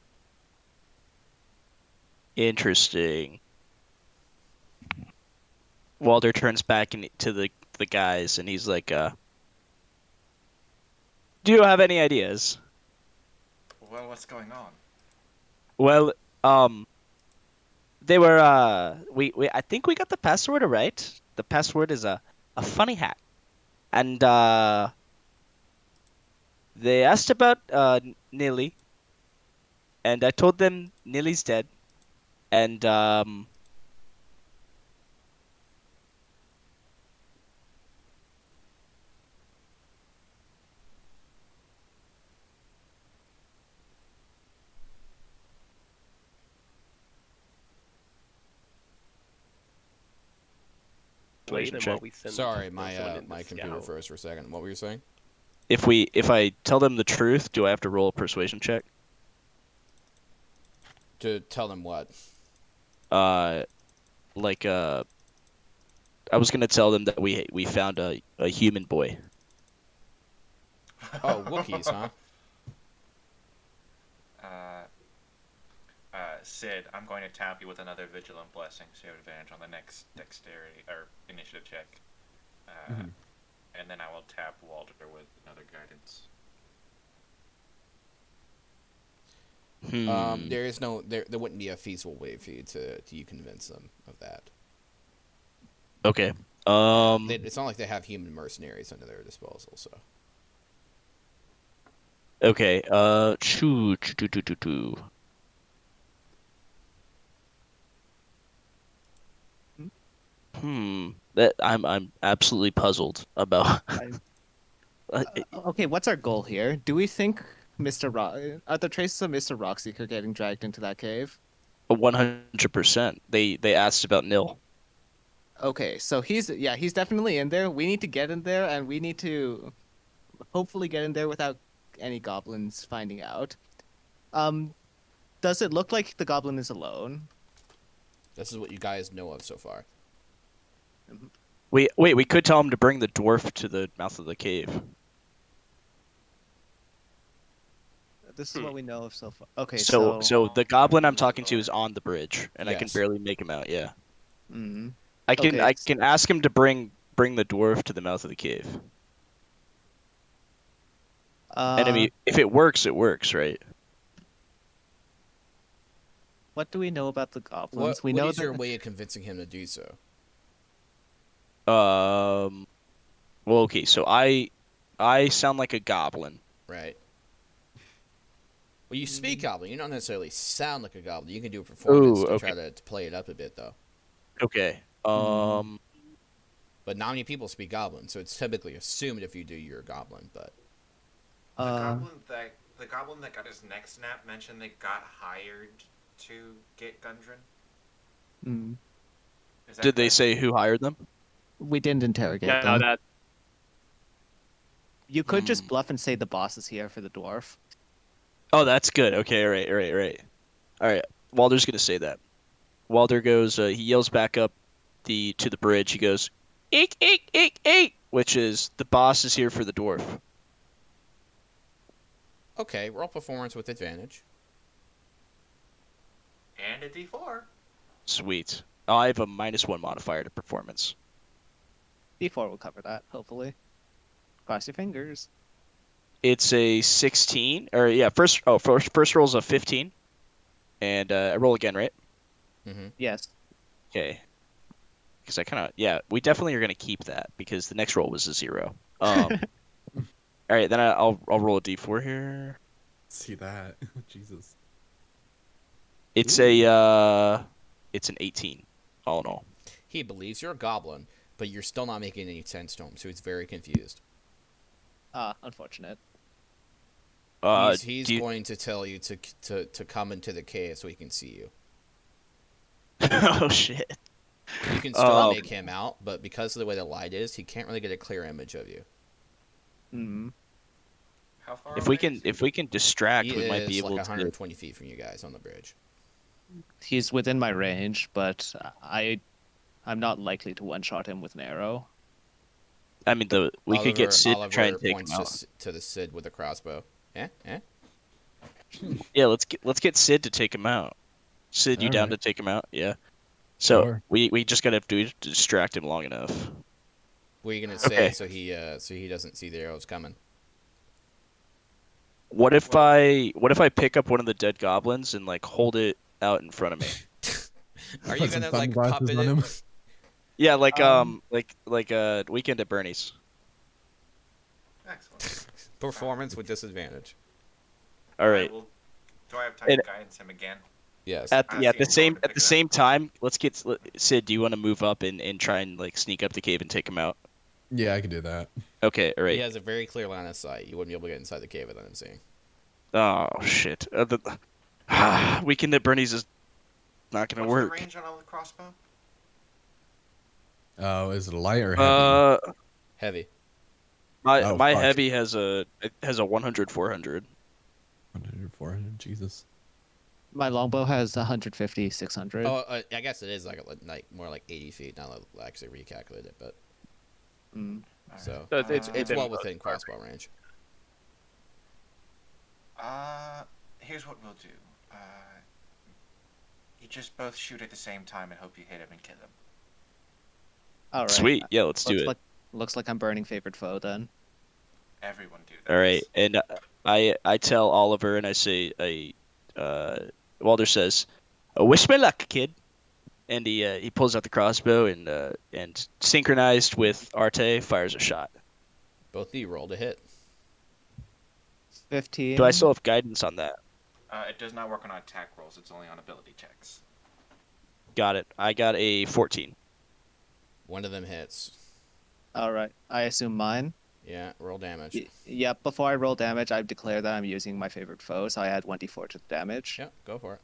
Interesting. Walder turns back to the guys, and he's like, do you have any ideas? Well, what's going on? Well, they were, I think we got the password right. The password is a funny hat, and they asked about Nilly, and I told them Nilly's dead, and Slay persuasion them check. while we send Sorry, someone in to my computer scout. froze for a second. What were you saying? If I tell them the truth, do I have to roll a persuasion check? To tell them what? Uh, like I was gonna tell them that we found a human boy. Oh, Wookiees, huh? Uh, Sid, I'm going to tap you with another vigilant blessing, so you have advantage on the next dexterity or initiative check. And then I will tap Walter with another guidance. There is no there wouldn't be a feasible way for you to you convince them of that. Okay. It's not like they have human mercenaries under their disposal, so. Okay. Choo, choo, choo, choo, choo, choo. That I'm absolutely puzzled about. Okay, what's our goal here? Do we think Mr. Rock are the traces of Mr. Rockseeker getting dragged into that cave? 100%. They asked about Nil. Okay, so he's definitely in there. We need to get in there, and we need to hopefully get in there without any goblins finding out. Um, does it look like the goblin is alone? This is what you guys know of so far. We could tell him to bring the dwarf to the mouth of the cave. This is what we know of so far. Okay, So the goblin I'm talking to is on the bridge, and I can Yes. barely make him out. Yeah. Mhm. I can Okay, ask him to bring the dwarf to the mouth of the cave. And I mean, if it works, right? what do we know about the goblins? What We know is that your way of convincing him to do so? Well, okay, so I sound like a goblin. Right. Well, you speak goblin. You don't necessarily sound like a goblin. You can do a performance Ooh, to okay. try to play it up a bit, though. Okay. But not many people speak goblin, so it's typically assumed if you do, you're a goblin. But The goblin that got his neck snapped mentioned they got hired to get Gundren. mm, Is that Did they correct? say who hired them? we didn't interrogate No, them. that You could just bluff and say the boss is here for the dwarf. Oh, that's good. Okay, all right. Walter's gonna say that. Walter goes. He yells back up to the bridge. He goes, "Eek, eek, eek, eek," which is the boss is here for the dwarf. okay, roll performance with advantage. And a D4. Sweet. Oh, I have a -1 modifier to performance. D4 will cover that, hopefully. Cross your fingers. It's a 16, or yeah, first roll's a 15, and I roll again, right? Mm-hmm. Yes. Okay. Because we definitely are gonna keep that because the next roll was a 0. All right, then I'll roll a d4 here. See that? Jesus. It's it's an 18, all in all. He believes you're a goblin, but you're still not making any sense to him, so he's very confused. Unfortunate. He's going to tell you to come into the cave so he can see you. Oh shit. You can still make him out, but because of the way the light is, he can't really get a clear image of you. Mm-hmm. How far If away we can distract, He we might be is able like to. 120 feet from you guys on the bridge. He's within my range, but I'm not likely to one-shot him with an arrow. I mean, we could get Sid to try Oliver and take him out. points to the Sid with a crossbow. Eh? Yeah, let's get Sid to take him out. Sid, you down Alright. to take him out? Yeah. So Sure. we just gotta have to distract him long enough. What are you gonna say Okay. so he doesn't see the arrows coming? What if I pick up one of the dead goblins and like hold it out in front of me? Are you Put some gonna like sunglasses puppet on it? him. Yeah, Um, Weekend at Bernie's. Excellent. Performance with disadvantage. All I right. will. Do I have time And to guidance him again? Yes. at I the, yeah, see him going to at pick the it up. same time, Sid. Do you want to move up and try and like sneak up the cave and take him out? Yeah, I can do that. Okay. All He right. has a very clear line of sight. You wouldn't be able to get inside the cave without him seeing. Oh shit. Weekend at Bernie's is not gonna What's the work. range on a crossbow? Oh, is it light or heavy? Heavy. My Oh, my fuck. heavy has a 100 400. 100, 400, Jesus. my longbow has 150, 600. Oh, I guess it is like more like 80 feet. Now that I actually recalculate it, but Mm. so So it's it's within well most within of our crossbow range. Here's what we'll do. You just both shoot at the same time and hope you hit him and kill him. All right. Sweet. Yeah, let's do it. Looks like I'm burning favorite foe then. Everyone do that. All right. And I tell Oliver and I say Walter says, "Wish me luck, kid." And he pulls out the crossbow and synchronized with Arte fires a shot. Both of you roll to hit. 15. Do I still have guidance on that? It does not work on attack rolls. It's only on ability checks. Got it. I got a 14. One of them hits. All right. I assume mine. Yeah, roll damage. Yeah, before I roll damage, I declare that I'm using my favorite foe, so I add 1d4 to the damage. Yeah, go for it.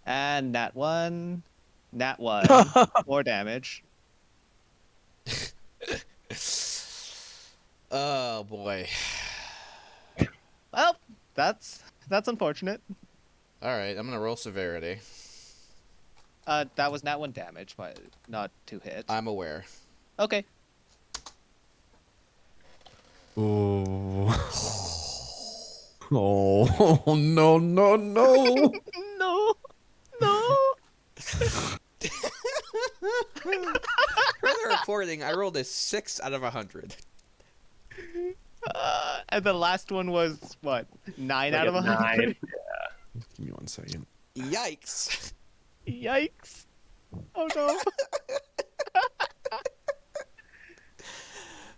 And nat 1. Nat 1. More damage. Oh boy. Well, that's unfortunate. All right, I'm gonna roll severity. That was nat 1 damage, but not 2 hits. I'm aware. Okay. Oh. Oh, no, no, no. No. No. Further reporting, I rolled a 6 out of 100. And the last one was what? 9 out of 100. 9. Give me 1 second. Yikes! Yikes! Oh no!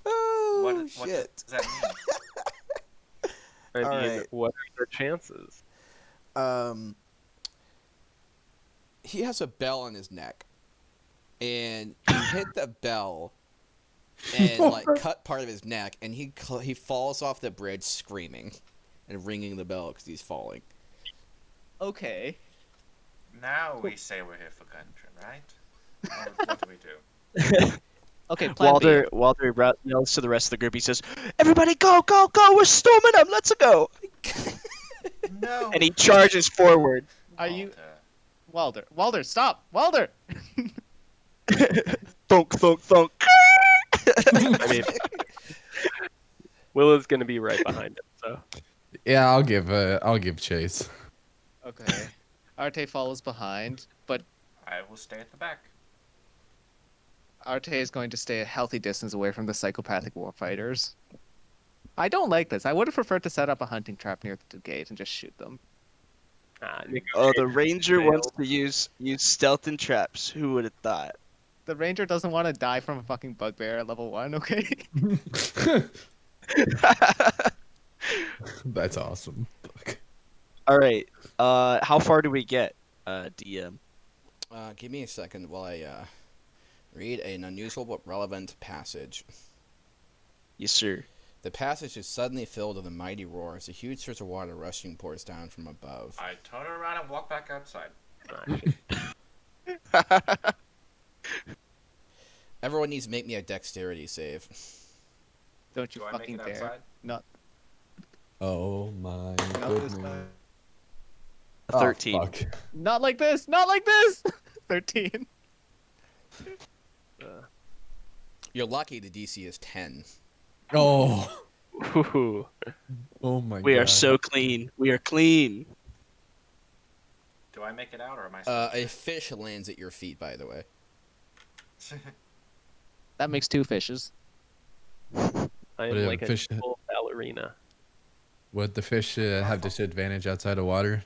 Oh What shit! does that mean? I mean, Alright. what are their chances? He has a bell on his neck, and you hit the bell, and like cut part of his neck, and he falls off the bridge screaming, and ringing the bell because he's falling. Okay. Now we say we're here for country, right? What do we do? Okay, plan B. Walter yells to the rest of the group. He says, "Everybody, go, go, go! We're storming them. Let's go!" No. And he charges forward. Are you Walter. Walder, stop! Walder! Thunk, thunk, thunk. I mean, Willa's gonna be right behind him. So Yeah, I'll give chase. Okay. Arte follows behind, but I will stay at the back. Arte is going to stay a healthy distance away from the psychopathic warfighters. I don't like this. I would have preferred to set up a hunting trap near the gate and just shoot them. Oh, the ranger failed. wants to use stealth and traps. Who would have thought? The ranger doesn't want to die from a fucking bugbear at level 1, okay? That's awesome. Fuck. All right. How far do we get, DM? Give me a second while I read an unusual but relevant passage. Yes, sir. The passage is suddenly filled with a mighty roar as a huge surge of water rushing pours down from above. I turn around and walk back outside. Everyone needs to make me a dexterity save. Don't you Do I make fucking it dare. outside? Not Oh my this goodness. way. 13. Oh, fuck. Not like this! Not like this! 13. You're lucky the DC is 10. Oh. Ooh. Oh my god. We are so clean. We are clean. Do I make it out or am I still A fish lands at your feet, by the way. That makes 2 fishes. I But am a like a fish- full ballerina. Would the fish have disadvantage outside of water?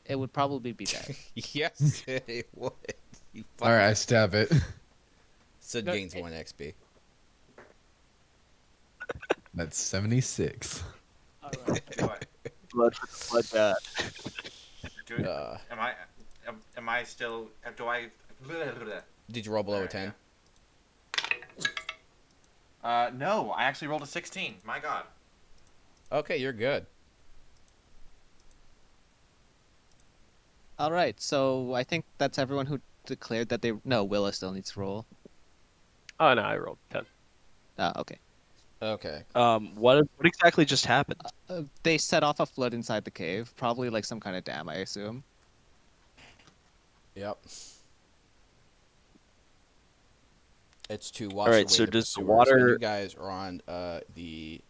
it would probably be dead. Yes, it would. You All right, fucking I stab it. Sid No, gains 1 XP. That's 76. All right. What? Blood for the blood god. Do, Uh, am I still? Do I? did you roll below a Alright, 10? No, I actually rolled a 16. My God. Okay, you're good. All right. So I think that's everyone who declared that they. No, Willa still needs to roll. Oh no, I rolled 10. Okay. Okay. What exactly just happened? They set off a flood inside the cave, probably like some kind of dam, I assume. Yep. It's to wash All right, away so the does the sewers. water- And you guys are on the.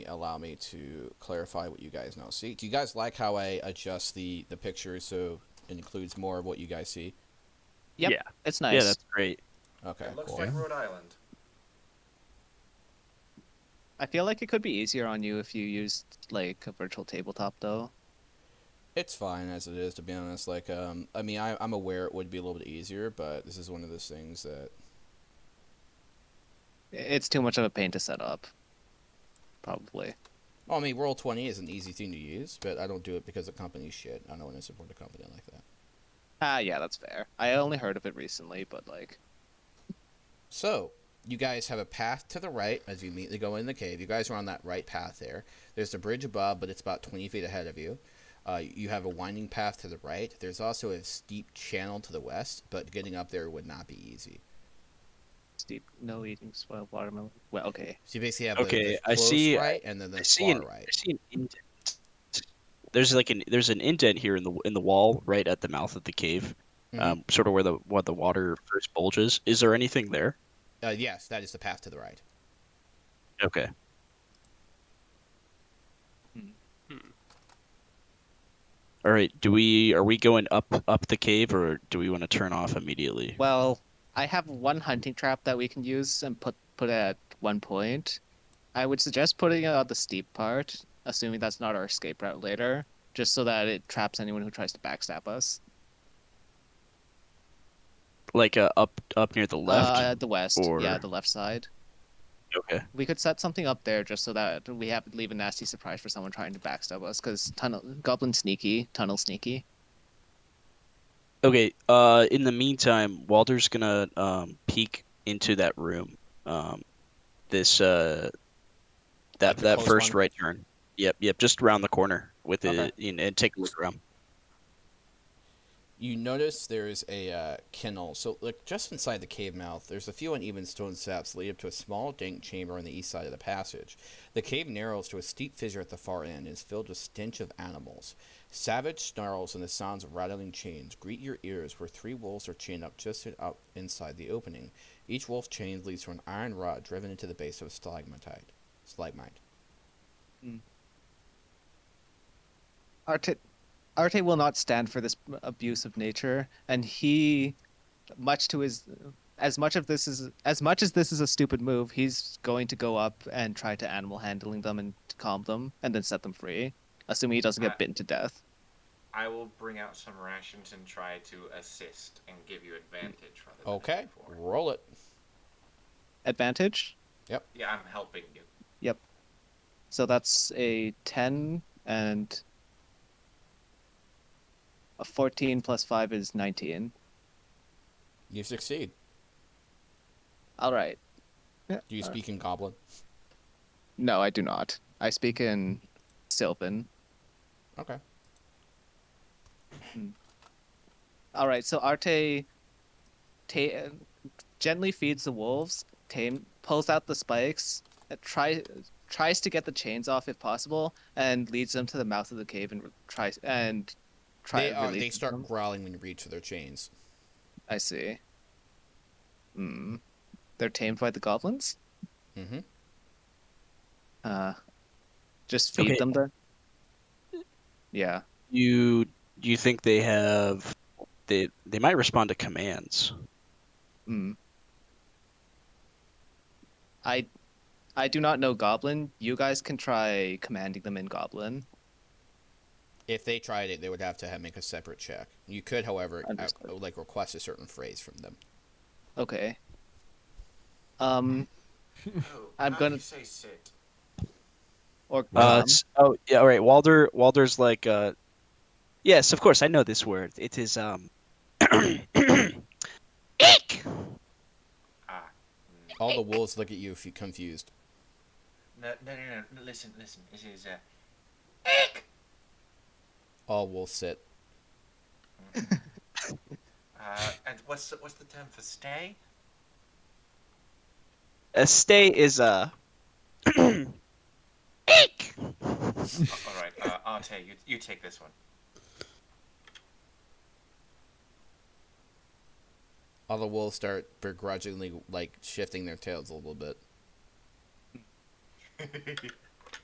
Allow me to clarify what you guys now see. Do you guys like how I adjust the picture so it includes more of what you guys see? Yep. Yeah. It's nice. Yeah, that's great. Okay. It looks Cool. like Rhode Island. I feel like it could be easier on you if you used like a virtual tabletop, though. It's fine as it is, to be honest. Like, I mean, I'm aware it would be a little bit easier, but this is one of those things that. It's too much of a pain to set up. Probably. Well, I mean, Roll20 is an easy thing to use, but I don't do it because the company's shit. I don't want to support a company like that. Yeah, that's fair. I only heard of it recently, but like. So, you guys have a path to the right as you immediately go in the cave. You guys are on that right path there. There's the bridge above, but it's about 20 feet ahead of you. You have a winding path to the right. There's also a steep channel to the west, but getting up there would not be easy. Steep, no eating spoiled watermelon. Well, okay. So you basically have Okay, the I close see- right and then the I see far an right. I see an indent. There's an indent here in the wall right at the mouth of the cave, Mhm. sort of where the water first bulges. Is there anything there? Yes, that is the path to the right. Okay. All right. Are we going up the cave, or do we want to turn off immediately? Well, I have one hunting trap that we can use and put it at one point. I would suggest putting it on the steep part, assuming that's not our escape route later, just so that it traps anyone who tries to backstab us. Like up near the left? At the west, yeah, or- the left side. Okay. We could set something up there just so that we have leave a nasty surprise for someone trying to backstab us, because goblin sneaky, tunnel sneaky. Okay. In the meantime, Walter's gonna peek into that room. This Like the that close first one? right turn. Yep. Just around the corner with Okay. it, and take a look around. You notice there's a kennel. So, like, just inside the cave mouth, there's a few uneven stone steps lead up to a small, dank chamber on the east side of the passage. The cave narrows to a steep fissure at the far end and is filled with stench of animals. Savage snarls and the sounds of rattling chains greet your ears where 3 wolves are chained up just up inside the opening. Each wolf's chain leads to an iron rod driven into the base of a stalagmite. Arte will not stand for this abuse of nature, and he, much to his, as much as this is a stupid move, he's going to go up and try to animal handling them and calm them, and then set them free, assuming he doesn't get bitten to death. I will bring out some rations and try to assist and give you advantage rather than Okay, before. roll it. Advantage. Yeah, I'm helping you. Yep. So that's a 10 and a 14 plus 5 is 19. You succeed. All right. Do you speak in Goblin? No, I do not. I speak in Sylvan. Okay. All right, so Arte gently feeds the wolves, pulls out the spikes, tries to get the chains off if possible, and leads them to the mouth of the cave and They releases start them. growling when you reach for their chains. I see. They're tamed by the goblins? Mm-hmm. Just feed Okay. them then? Yeah. Do you think they have? They might respond to commands. Mm. I do not know Goblin. You guys can try commanding them in Goblin. If they tried it, they would have to make a separate check. You could, however, Understood. like request a certain phrase from them. Okay. Um, Oh, I'm how do gonna you say sit? or Well, Oh yeah. All right. Walder's like yes, of course I know this word. It is Eek! Ah. All the wolves look at you if you confused. No. Listen. This is All wolves sit. and what's the term for stay? A stay is Eek! All right. Arte, you take this one. All the wolves start begrudgingly like shifting their tails a little bit.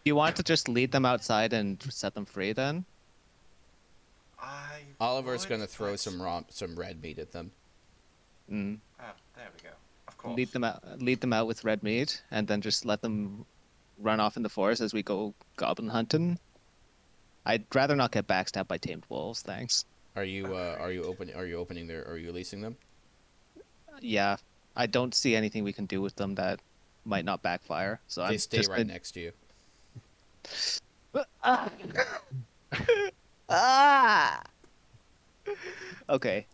you want to just lead them outside and set them free then? I Oliver's would, gonna throw but- some red meat at them. Mm. Oh, there we go. Of course. Lead them out with red meat, and then just let them run off in the forest as we go goblin hunting. I'd rather not get backstabbed by tamed wolves, thanks. Are you Agreed. are you opening their are you releasing them? Yeah, I don't see anything we can do with them that might not backfire. So They I'm stay just right next to you. Ah! Okay.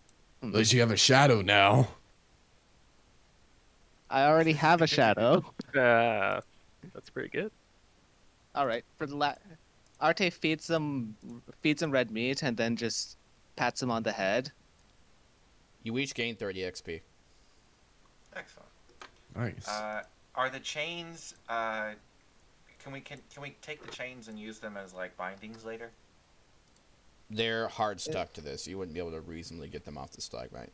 At least you have a shadow now. I already have a shadow. That's pretty good. All right. For the Arte feeds them red meat and then just pats them on the head. You each gain 30 XP. Excellent. Nice. Are the chains? Can we take the chains and use them as like bindings later? They're hard stuck to this. You wouldn't be able to reasonably get them off the stalagmite.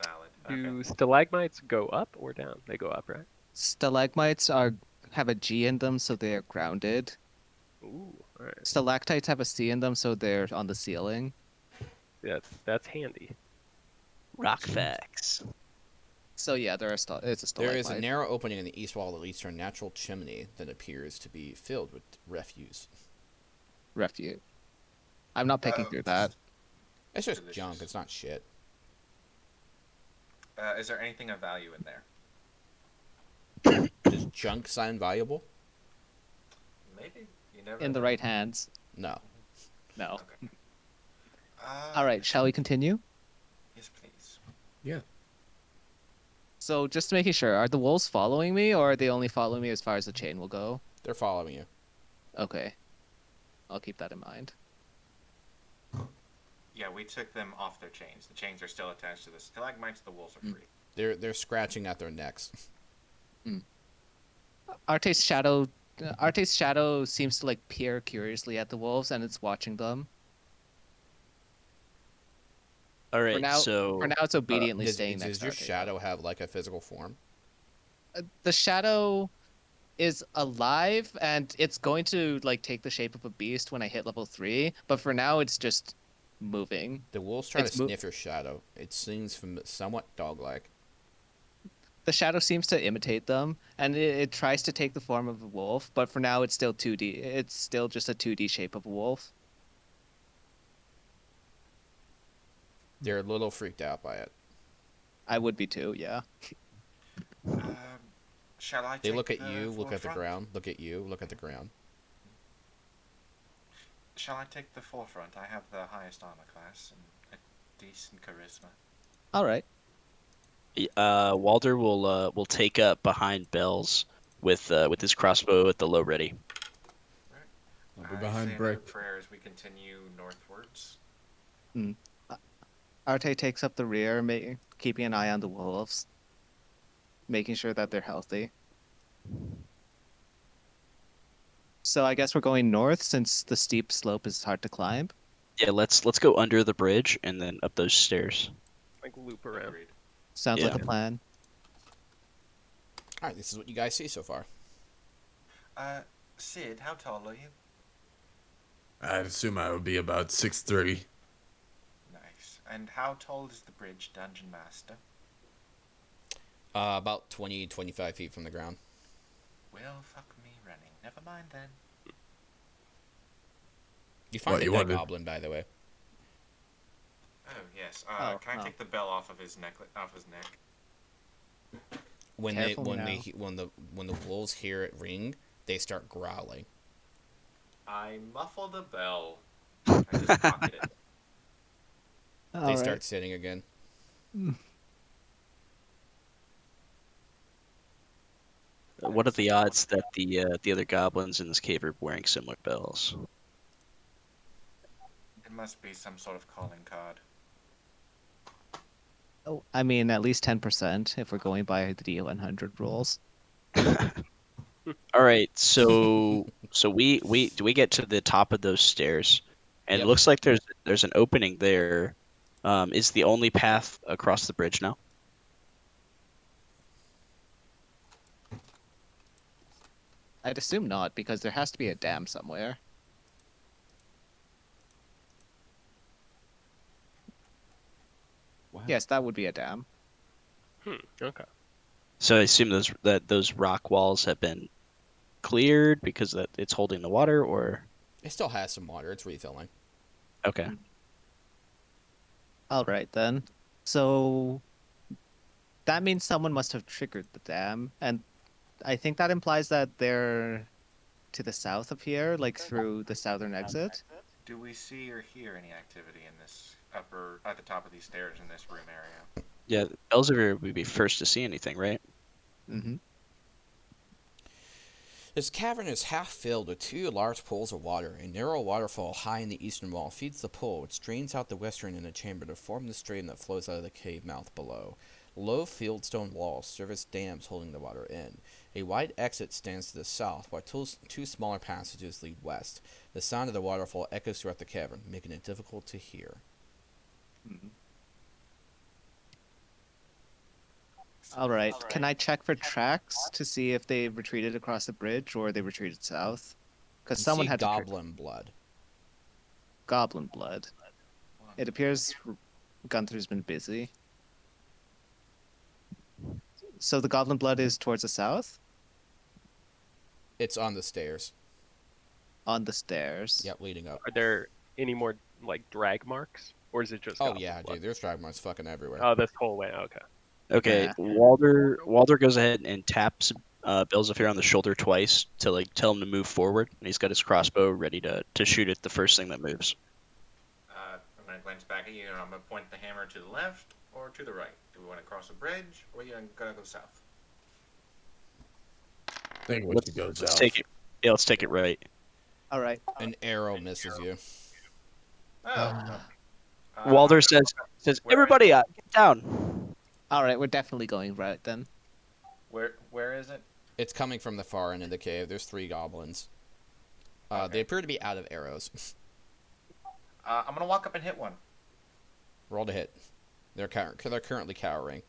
Valid. Do stalagmites go up or down? They go up, right? Stalagmites have a G in them, so they're grounded. Ooh, all right. Stalactites have a C in them, so they're on the ceiling. That's handy. Rock facts. So yeah, it's a There stalagmite. is a narrow opening in the east wall that leads to a natural chimney that appears to be filled with refuse. Refute. I'm not picking through that. It's just Delicious. junk. It's not shit. Is there anything of value in there? Does junk sound valuable? Maybe. You never. In the know. right hands. No. No. Okay. All right, shall we continue? Yes, please. Yeah. So just making sure, are the wolves following me, or are they only following me as far as the chain will go? They're following you. Okay. I'll keep that in mind. Yeah, we took them off their chains. The chains are still attached to the stalagmites. The wolves are free. They're scratching at their necks. Arte's shadow seems to like peer curiously at the wolves, and it's watching them. All right. For now, So it's obediently Does staying next to your Arte, though. shadow have like a physical form? The shadow is alive, and it's going to like take the shape of a beast when I hit level 3. But for now, it's just moving. The wolves try It's to sniff your shadow. It seems somewhat dog-like. The shadow seems to imitate them, and it tries to take the form of a wolf. But for now, it's still 2D. It's still just a 2D shape of a wolf. They're a little freaked out by it. I would be too, yeah. Shall I? They take look at the you, look at the forefront? ground, look at you, look at the ground. Shall I take the forefront? I have the highest armor class and a decent charisma. All right. Walder will take up behind Bells with his crossbow at the low ready. I'll be I behind say another Brick. prayer as we continue northwards. Arte takes up the rear, keeping an eye on the wolves, making sure that they're healthy. So I guess we're going north since the steep slope is hard to climb. Yeah, let's go under the bridge and then up those stairs. Like loop around. Agreed. Sounds like Yeah. a plan. All right, this is what you guys see so far. Sid, how tall are you? I'd assume I would be about 6'3". Nice. And how tall is the bridge, Dungeon Master? About 20, 25 feet from the ground. Well, fuck me running. Never mind then. You find What, a you dead wanted- goblin, by the way. Oh yes. Oh, Can I oh. take the bell off of his neck? Off his neck. Careful now. When the wolves hear it ring, they start growling. I muffle the bell. I just pocket it. They start sitting again. What are the odds that the other goblins in this cave are wearing similar bells? It must be some sort of calling card. Oh, I mean, at least 10% if we're going by the D100 rules. All right, so we get to the top of those stairs, and Yep. it looks like there's an opening there. Is the only path across the bridge now? I'd assume not, because there has to be a dam somewhere. Wow. Yes, that would be a dam. Okay. So I assume those rock walls have been cleared because that it's holding the water, or It still has some water. It's refilling. okay. All right, then. So that means someone must have triggered the dam, and I think that implies that they're to the south of here, like through the southern exit. Do we see or hear any activity in this at the top of these stairs in this room area? Yeah, Elsevier would be first to see anything, right? Mm-hmm. This cavern is half filled with two large pools of water. A narrow waterfall high in the eastern wall feeds the pool, which drains out the western inner chamber to form the stream that flows out of the cave mouth below. Low fieldstone walls serve as dams holding the water in. A wide exit stands to the south, while two smaller passages lead west. The sound of the waterfall echoes throughout the cavern, making it difficult to hear. All right. Can I check for tracks to see if they retreated across the bridge or they retreated south? Because You someone see had to goblin blood. goblin blood. It appears Gunther's been busy. So the goblin blood is towards the south? It's on the stairs. On the stairs. Yep, leading up. Are there any more like drag marks, or is it just? Oh goblin yeah, blood? dude. There's drag marks fucking everywhere. Oh, this whole way. Okay. Okay, Yeah. Walder goes ahead and taps Belzafir on the shoulder twice to like tell him to move forward, and he's got his crossbow ready to shoot at the first thing that moves. I'm gonna glance back at you, and I'm gonna point the hammer to the left or to the right. Do we want to cross a bridge, or are you gonna go south? I think we Let's, should go let's south. take it. Yeah, let's take it right. All right. An arrow misses you. Oh. Walder says where everybody get down. All right, we're definitely going right then. Where is it? It's coming from the far end of the cave. There's three goblins. Okay. They appear to be out of arrows. I'm gonna walk up and hit one. Roll to hit. They're currently cowering.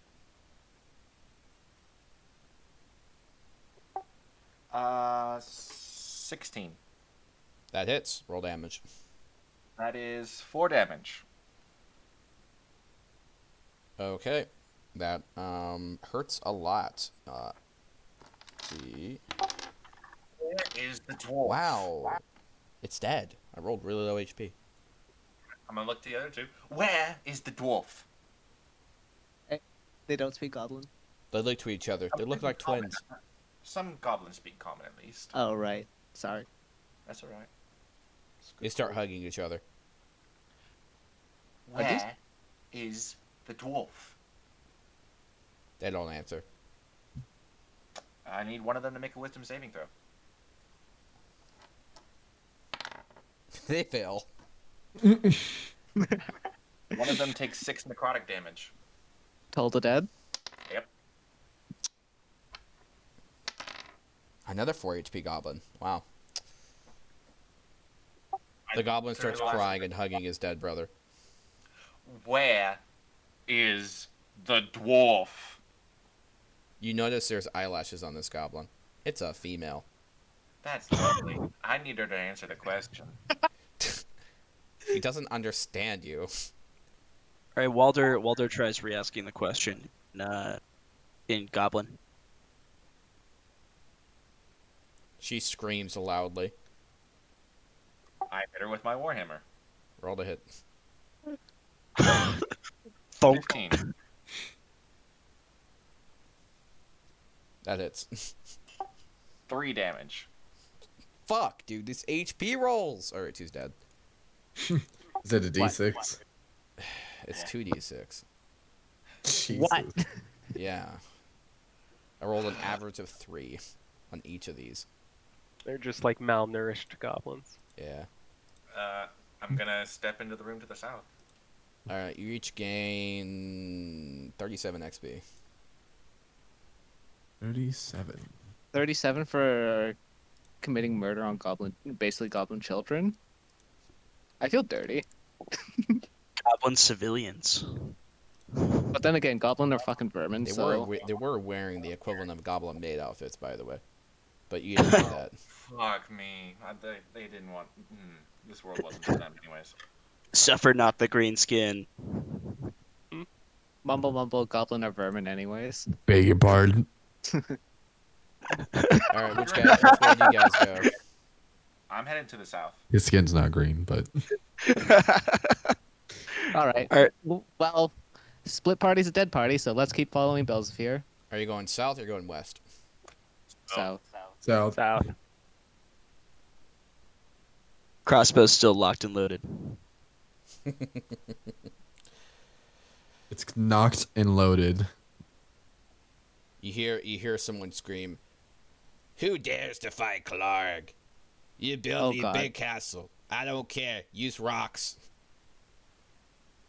16. That hits. Roll damage. That is 4 damage. Okay. That hurts a lot. Let's see. Where is the dwarf? Wow. It's dead. I rolled really low HP. I'm gonna look to the other two. Where is the dwarf? They don't speak goblin. They look to each other. They look like twins. Some goblins speak common at least. Oh, right. Sorry. That's alright. They start hugging each other. Where is the dwarf? They don't answer. I need one of them to make a wisdom saving throw. They fail. One of them takes 6 necrotic damage. Told the dead. Yep. Another 4 HP goblin. Wow. The goblin Turn starts to the last crying one. and hugging his dead brother. Where is the dwarf? You notice there's eyelashes on this goblin. It's a female. That's lovely. I need her to answer the question. She doesn't understand you. All right, Walder tries re-asking the question in Goblin. She screams loudly. I hit her with my warhammer. Roll to hit. Thunk. 15. That hits. 3 damage. Fuck, dude. This HP rolls. All right, she's dead. Is it a D6? It's 2d6. Jesus. What? Yeah. I rolled an average of 3 on each of these. They're just like malnourished goblins. Yeah. I'm gonna step into the room to the south. All right, you each gain 37 XP. 37. 37 for committing murder on basically goblin children. I feel dirty. Goblin civilians. But then again, goblin are fucking vermin, They so... were wearing the equivalent of goblin maid outfits, by the way. But you didn't do that. Fuck me. They didn't want. This world wasn't for them, anyways. Suffer not the green skin. Mumble mumble, goblin are vermin anyways. Beg your pardon. All right, which way do you guys go? I'm headed to the south. His skin's not green, but Alright. Alright. Well, split party's a dead party, so let's keep following Belzefir. Are you going south or going west? South. south. South. Crossbow's still locked and loaded. It's knocked and loaded. You hear someone scream, "Who dares to fight Clark? You build Oh, me a God. big castle. I don't care. Use rocks."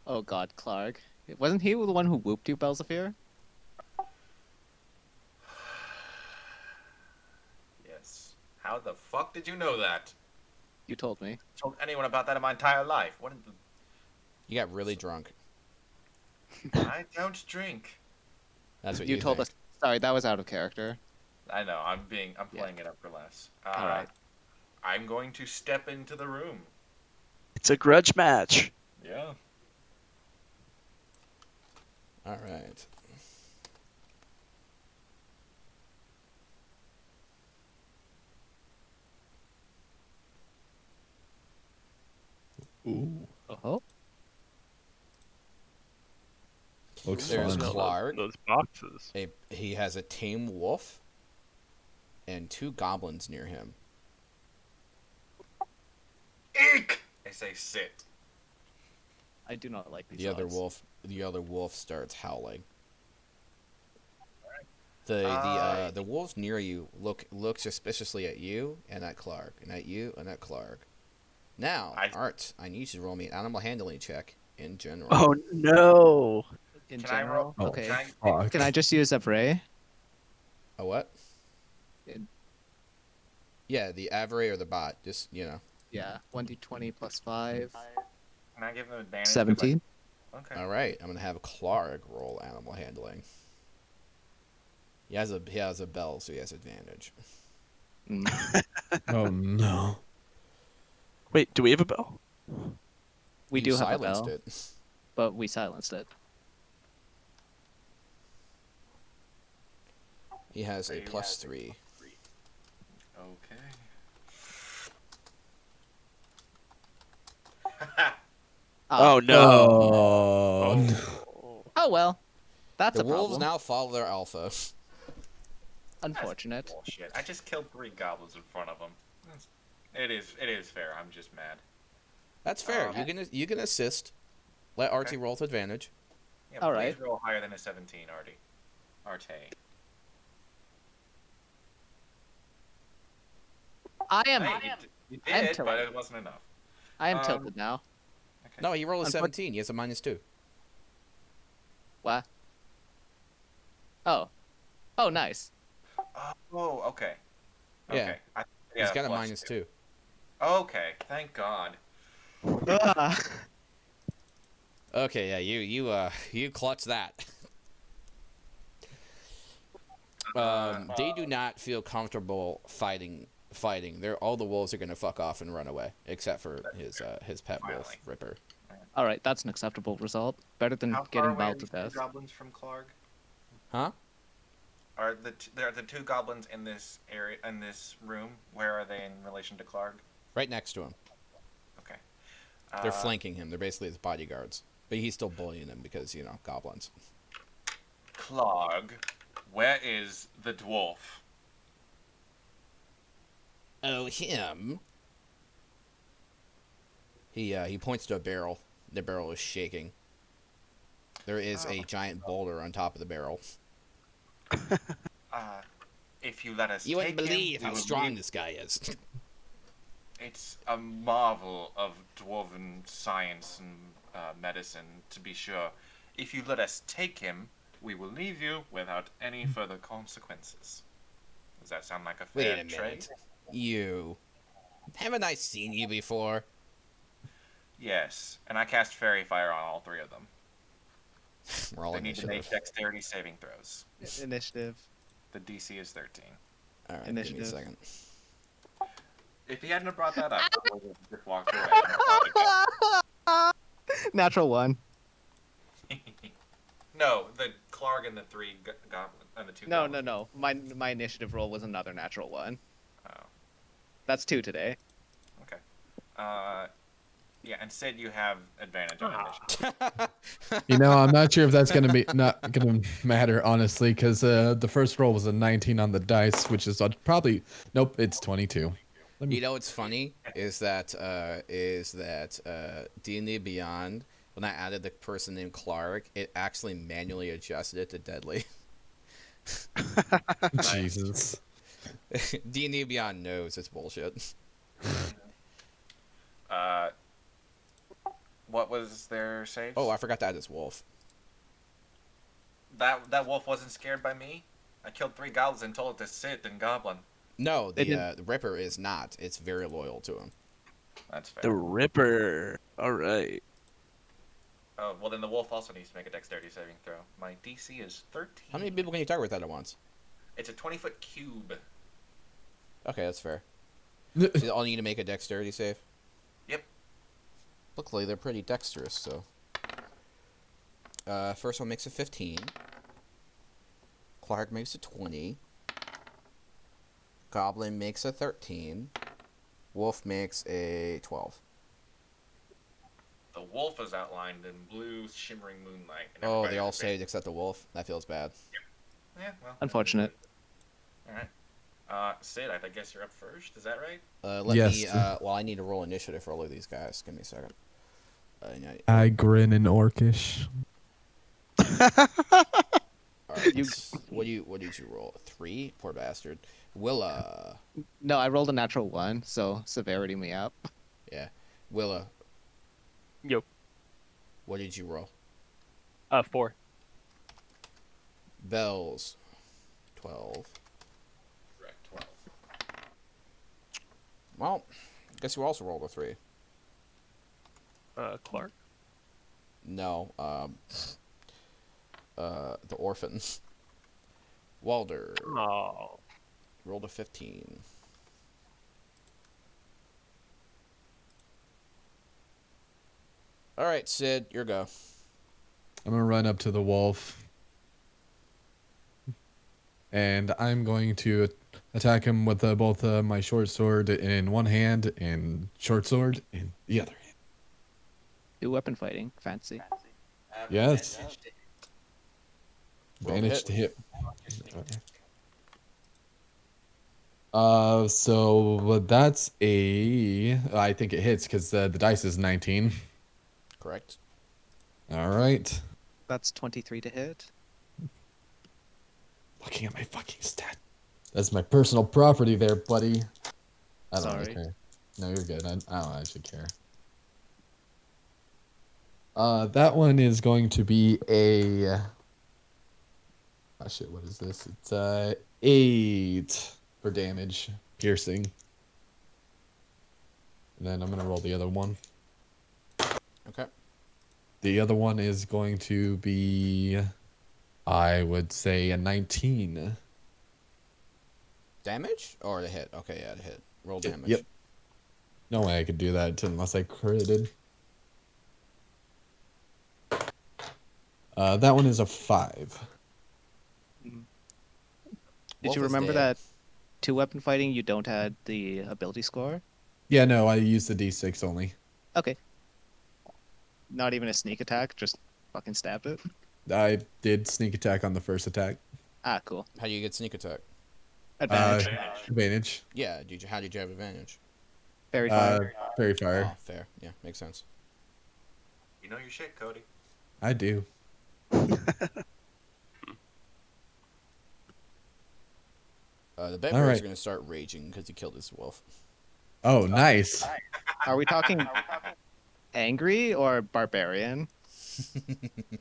Oh god, Clark. Wasn't he the one who whooped you, Belzefir? Yes. How the fuck did you know that? You told me. Told anyone about that in my entire life? What? You got really drunk. I don't drink. That's what You told think. us. Sorry, that was out of character. I know. I'm Yeah. playing it up for less. Alright. I'm going to step into the room. It's a grudge match. Yeah. All right. Ooh. Oh. Looks There's fun. Clark. Those boxes. He has a tame wolf and 2 goblins near him. Eek! I say sit. I do not like these The other odds. wolf starts howling. The wolves near you look suspiciously at you and at Clark and at you and at Clark. Now, Art, I need you to roll me an animal handling check in general. Oh no. In Can I general, roll- okay. Fuck. Can I just use a Vray? A what? In- Yeah, the Avray or the bot. Just, Yeah, 1d20 plus 5. Can I give him advantage? 17. Okay. All right, I'm gonna have Clark roll animal handling. He has a bell, so he has advantage. Mm. Oh no. Wait, do we have a bell? We You do have a silenced bell, it. but we silenced it. He has a He +3. Okay. Oh no. Oh, no. Oh well. That's The a wolves problem. now follow their alpha. Unfortunate. Bullshit. I just killed 3 goblins in front of them. It is fair. I'm just mad. That's fair. Um, You can assist. Let Artie roll with advantage. Yeah, All please right. roll higher than a 17, Artie. Arte. I am. Hey, you I am did, but tilted. it wasn't enough. I am um, tilted now. Okay. No, he rolled a Unfor- 17. He has a -2. What? Oh. Oh, nice. Oh, okay. Yeah. Okay. He's got a plus -2. Okay, thank God. Ah. Okay, yeah, you clutch that. They do not feel comfortable fighting. All the wolves are gonna fuck off and run away, except for his pet wolf Finally. Ripper. All right, that's an acceptable result. Better than How far getting away are mauled to these 2 death. goblins from Clark? Huh? Are there are the 2 goblins in this area in this room? Where are they in relation to Clark? Right next to him. They're flanking him. They're basically his bodyguards. But he's still bullying them because, goblins. Clog, where is the dwarf? Oh, him. He points to a barrel. The barrel is shaking. There is a giant boulder on top of the barrel. If you let us You take wouldn't believe him, how we will strong leave- this guy is. It's a marvel of dwarven science and medicine, to be sure. If you let us take him, we will leave you without any further consequences. Does that sound like a Wait fair a minute. trade? You. Haven't I seen you before? Yes, and I cast Fairy Fire on all three of them. We're all They need to initiative. make dexterity saving throws. Initiative. The DC is 13. All right, give me a Initiative. second. If he hadn't have brought that up, I would have just walked away. And thought Natural 1. again. No, the Clark and the three goblin and the two. No, goblins. no, no. My initiative roll was another natural 1. Oh, That's 2 today. okay. Yeah, and Sid, you have advantage on initiative. I'm not sure if that's not gonna matter honestly, because the first roll was a 19 on the dice, which is probably nope, it's 22. You know what's funny is that D&D Beyond, when I added the person named Clark, it actually manually adjusted it to deadly. Jesus. D&D Beyond knows it's bullshit. What was their saves? Oh, I forgot to add this wolf. That wolf wasn't scared by me. I killed 3 goblins and told it to sit and goblin. No, They the Ripper is not. It's very loyal to him. That's fair. The Ripper. All right. Oh, well then the wolf also needs to make a dexterity saving throw. My DC is 13. How many people can you target with that at once? It's a 20-foot cube. Okay, that's fair. So they all need to make a dexterity save? Yep. Luckily, they're pretty dexterous, so... first one makes a 15. Clark makes a 20. Goblin makes a 13. Wolf makes a 12. The wolf is outlined in blue, shimmering moonlight. And Oh, everybody they all has a saved except the wolf? That feels bad. Yeah, well. Unfortunate. Alright. Sid, I guess you're up first. Is that right? Let Yes. me, well, I need to roll initiative for all of these guys. Give me a second. I grin in Orcish. Alright, what did you roll? 3? Poor bastard. Willa. No, I rolled a natural 1, so severity me up. Yeah. Willa, Yo. what did you roll? 4. Bells. 12. Correct, 12. Well, guess who also rolled a 3? Clark. No, the Orphan. Walder Oh. rolled a 15. All right, Sid, your go. I'm gonna run up to the wolf, and I'm going to attack him with both my short sword in one hand and short sword in the other hand. 2 weapon fighting. Fancy. Yes. Roll to Managed to hit. hit. So that's I think it hits because the dice is 19. Correct. All right. That's 23 to hit. Looking at my fucking stat. That's my personal property there, buddy. I don't Sorry. really care. No, you're good. I don't actually care. That one is going to be a... Oh shit, what is this? It's 8 for damage, piercing. And then I'm gonna roll the other one. Okay. The other one is going to be, I would say, a 19. Damage or the hit? Okay, yeah, the hit. Roll damage. Yep. No way I could do that unless I critted. That one is a 5. Did Wolf you is remember dead. that 2 weapon fighting you don't add the ability score? Yeah, no, I used the D6 only. Okay. Not even a sneak attack, just fucking stab it. I did sneak attack on the first attack. Ah, cool. How do you get sneak attack? Advantage. Advantage. Yeah, how did you have advantage? Very fire. Fairy fire. Oh, fair. Yeah, makes sense. You know your shit, Cody. I do. The bear All is right. going to start raging because he killed his wolf. Oh, nice. Are we talking angry or barbarian?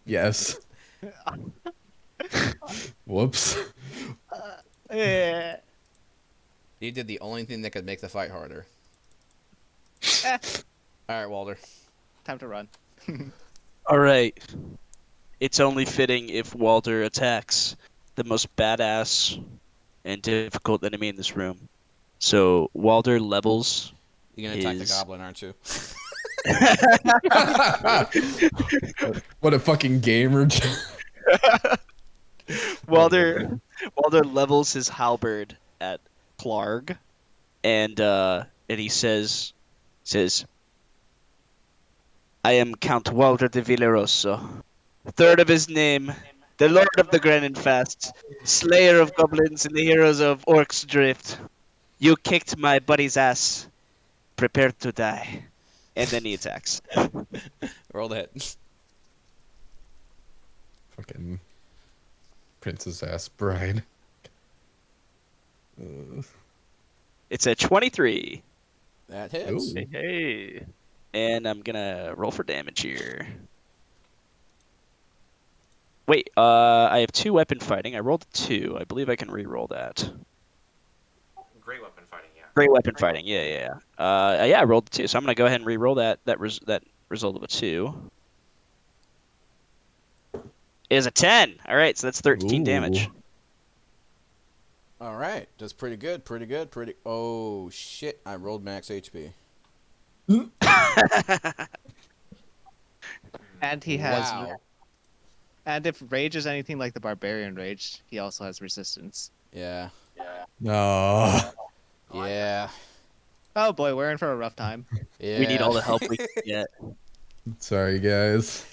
Yes. Whoops. Eh. You did the only thing that could make the fight harder. All right, Walter. Time to run. All right. It's only fitting if Walter attacks the most badass and difficult enemy in this room. So Walter levels. You're going to attack the Is- goblin, aren't you? What a fucking gamer. Walter levels his halberd at Clark, and he says, "I am Count Walter de Villaroso, third of his name, the Lord of the Grenenfast, Slayer of goblins and the heroes of Orc's Drift. You kicked my buddy's ass. Prepare to die." And then he attacks. Roll the hit. Fucking princess ass bride. It's a 23. That hits. Ooh. Hey. And I'm gonna roll for damage here. Wait, I have 2 weapon fighting. I rolled a 2. I believe I can re-roll that. Great weapon fighting, yeah. Great weapon fighting, yeah. I rolled a 2, so I'm gonna go ahead and re-roll that result of a 2. Is a 10. All right, so that's 13 damage. All right. That's pretty good. Oh, shit. I rolled max HP. And he has. Wow. And if rage is anything like the barbarian rage, he also has resistance. Yeah. No. Yeah. Oh boy, we're in for a rough time. Yeah. We need all the help we can get. Sorry, guys.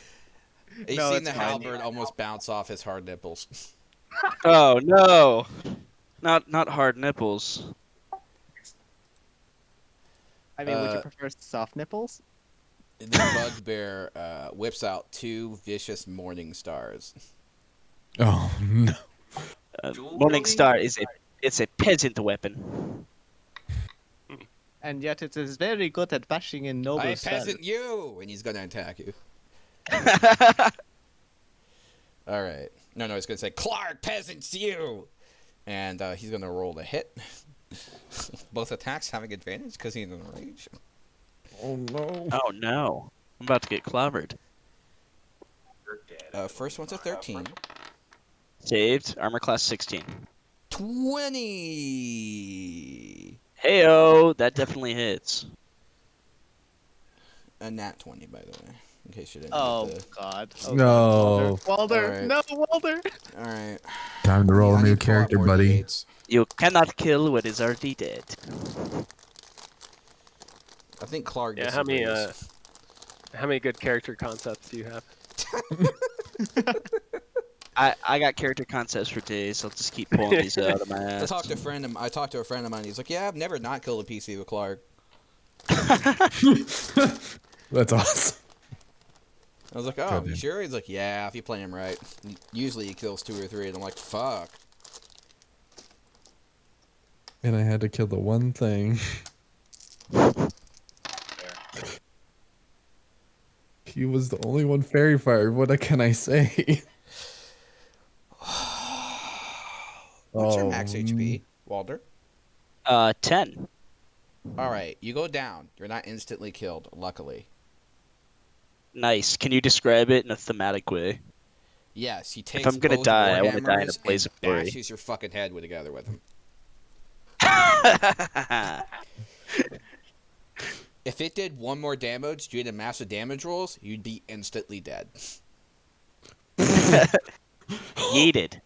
You've No, seen it's the fine. halberd almost bounce off his hard nipples. Oh no, not hard nipples. I mean, would you prefer soft nipples? The bugbear whips out 2 vicious morning stars. Oh no. Morning Star is a peasant weapon. And yet it is very good at bashing in noble I style. peasant you! And he's going to attack you. All right. No, he's going to say, Clark, peasants you! And he's going to roll the hit. Both attacks having advantage because he's in rage. Oh no. Oh no, I'm about to get clobbered. You're dead. First one's a 13. Saved. Armor class 16. 20! Heyo, that definitely hits. A nat 20, by the way. In case you didn't Oh get the... god. Oh, No. God. Walter, Alright. no, Walter. Alright. Time to roll I a new need to pull out character, more buddy. D8s. You cannot kill what is already dead. I think Clark Yeah, disagrees. how many good character concepts do you have? I got character concepts for days. I'll just keep pulling these out of my I ass. talked to a friend of mine. He's like, "Yeah, I've never not killed a PC with Clark." That's awesome. I was like, "Oh, Goddamn. you sure?" He's like, "Yeah, if you play him right. Usually he kills 2 or 3." And I'm like, "Fuck." And I had to kill the one thing. He was the only one fairy fire. What can I say? What's your Oh, max HP, Walter? 10. All right, you go down. You're not instantly killed, luckily. Nice. Can you describe it in a thematic way? Yes, he takes I'm gonna both die, I wanna die in a warhammers blaze and of glory. bashes your fucking head together with him. If it did 1 more damage due to massive damage rolls, you'd be instantly dead. Yeeted.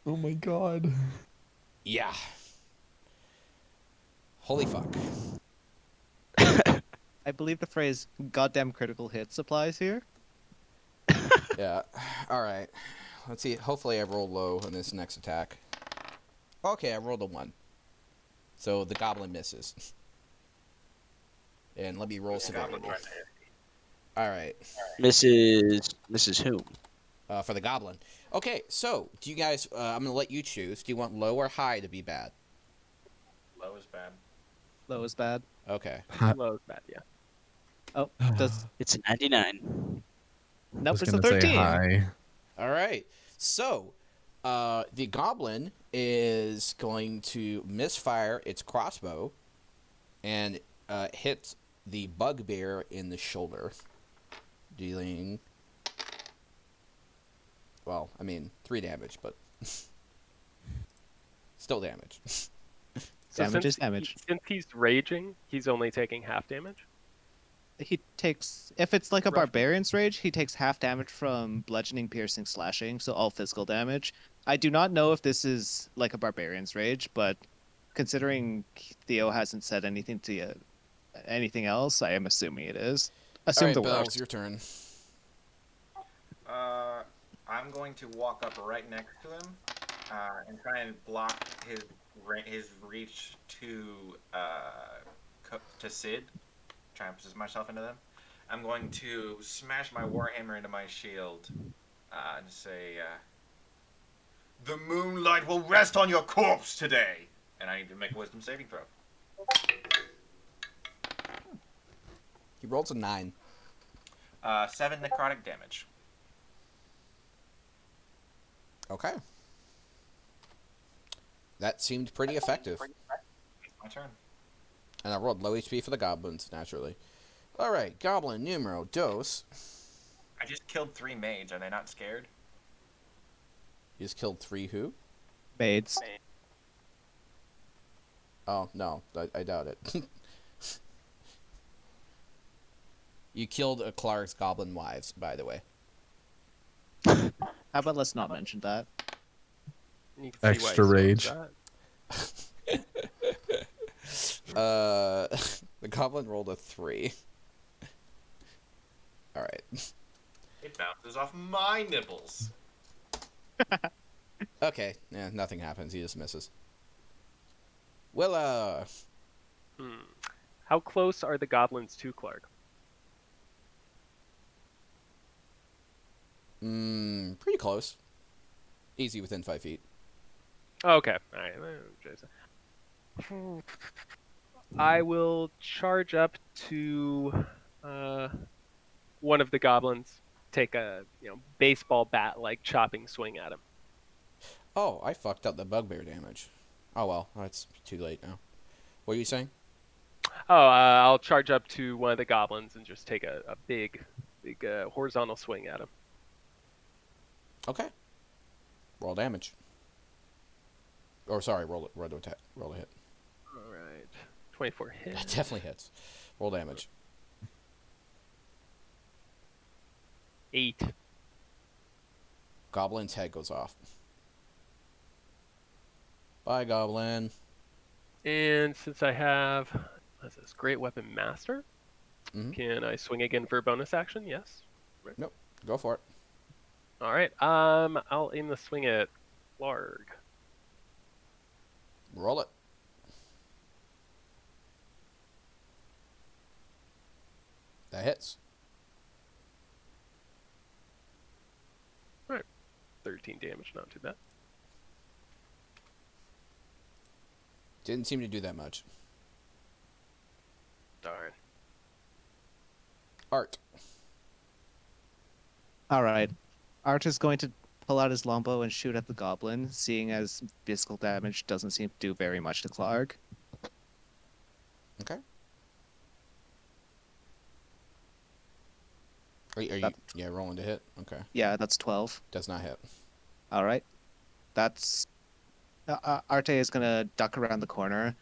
oh my god. Yeah. Holy fuck. I believe the phrase "goddamn critical hits" applies here. Yeah. All right. Let's see. Hopefully, I roll low on this next attack. Okay, I rolled a 1. So the goblin misses. And let me roll severity. All right. Mrs. Who? For the goblin. Okay, so do you guys? I'm gonna let you choose. Do you want low or high to be bad? Low is bad. Low is bad. Okay. Low is bad, yeah. Oh, does It's a 99. nope? was It's a gonna say 13. hi. All right. So, the goblin is going to misfire its crossbow, and hit the bugbear in the shoulder, dealing. Well, I mean 3 damage, but still damage. So Damage is damage. Since he's raging, he's only taking half damage. He takes, if it's like a Roughly. barbarian's rage, he takes half damage from bludgeoning, piercing, slashing, so all physical damage. I do not know if this is like a barbarian's rage, but considering Theo hasn't said anything to you, anything else, I am assuming it is. All Assume right, the Bells, worst. your turn. I'm going to walk up right next to him and try and block his reach to Sid. Try and position myself into them. I'm going to smash my warhammer into my shield and say, "The moonlight will rest on your corpse today." And I need to make a wisdom saving throw. He rolls a 9. 7 necrotic damage. Okay. That seemed pretty effective. My turn. And I rolled low HP for the goblins, naturally. All right, goblin numero dos. I just killed 3 maids. Are they not scared? You just killed 3 who? Maids. Oh, no, I doubt it. You killed a Clark's goblin wives, by the way. How about let's not mention that? You can see why Extra he rage. scored that. The goblin rolled a 3. All right. It bounces off my nipples. Okay, yeah, nothing happens. He just misses. Willa. How close are the goblins to Clark? Pretty close. Easy within 5 feet. Okay, all right. I will charge up to one of the goblins, take a baseball bat like chopping swing at him. Oh, I fucked up the bugbear damage. Oh well, it's too late now. What are you saying? Oh, I'll charge up to one of the goblins and just take a big horizontal swing at him. Okay. Roll damage. Or sorry, roll to attack. Roll a hit. All right, 24 That hits. definitely hits. Roll damage. 8. Goblin's head goes off. Bye, goblin. And since I have what's this, Great Weapon Master, Mhm. can I swing again for a bonus action? Yes. Right. Nope. Go for it. All right. I'll aim the swing at Larg. Roll it. That hits. 13 damage, not too bad. Didn't seem to do that much. Darn. Art. All right. Art is going to pull out his longbow and shoot at the goblin, seeing as physical damage doesn't seem to do very much to Clark. Okay. Are you That- rolling to hit? Okay. Yeah, that's 12. Does not hit. All right. That's Arte is gonna duck around the corner,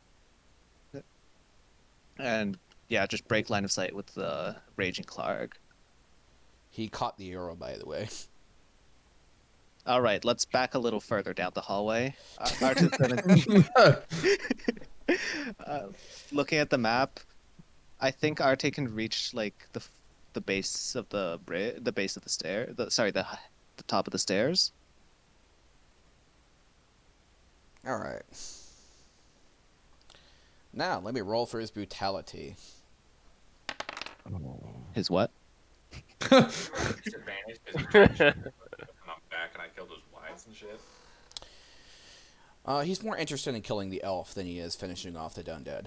and yeah, just break line of sight with the raging Clark. He caught the arrow, by the way. All right, let's back a little further down the hallway. Arte's gonna looking at the map. I think Arte can reach like the base of the base of the stair. The top of the stairs. All right. Now let me roll for his brutality. His what? Disadvantage because he tried to shoot me when I'm back and I killed his wives and shit. He's more interested in killing the elf than he is finishing off the undead.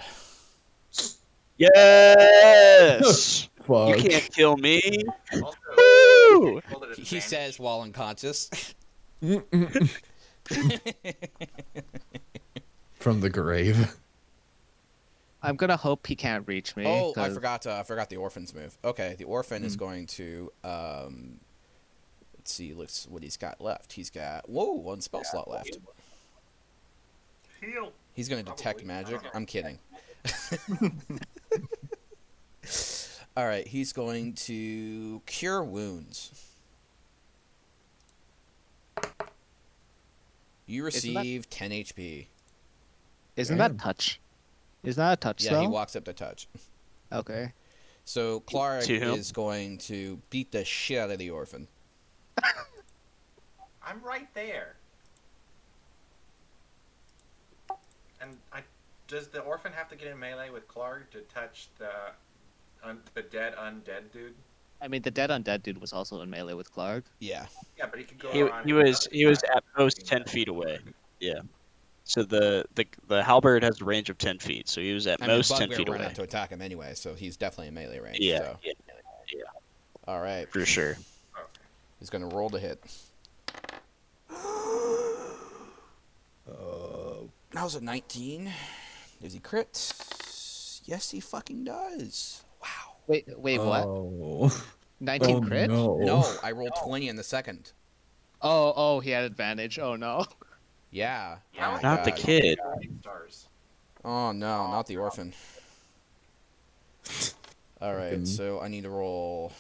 Yes. You Fuck. can't kill me. Also, Woo! rolled at He advantage. says while unconscious. From the grave. I'm gonna hope he can't reach me. Oh, I 'cause- forgot the orphan's move. Okay, the orphan is going to let's see, what he's got left. He's got one spell slot left. Heal. He's going to detect Probably. magic. I don't know. I'm kidding. All right, he's going to cure wounds. You receive 10 HP. Isn't Damn. that touch? Isn't that a touch Yeah, spell? he walks up to touch. Okay. So Clark To whom? is going to beat the shit out of the orphan. I'm right there. And does the orphan have to get in melee with Clark to touch the dead undead dude? I mean, the dead undead dude was also in melee with Clark. Yeah. Yeah, but he could go He around. was at most 10 feet away. Yeah. So the halberd has a range of 10 feet. So he was at I mean, most 10 Bugbear feet ran away. up to attack him anyway, so he's definitely in melee range. Yeah, So. yeah, All right. for sure. He's going to roll to hit. That was a 19. Does he crit? Yes, he fucking does. Wow. Wait, what? Oh. 19 crit? No. No, I rolled 20 in the second. Oh, he had advantage. Oh no. Yeah. How Oh my Not the God. kid. 8 stars. Oh no, not the orphan. All right, Fucking- so I need to roll.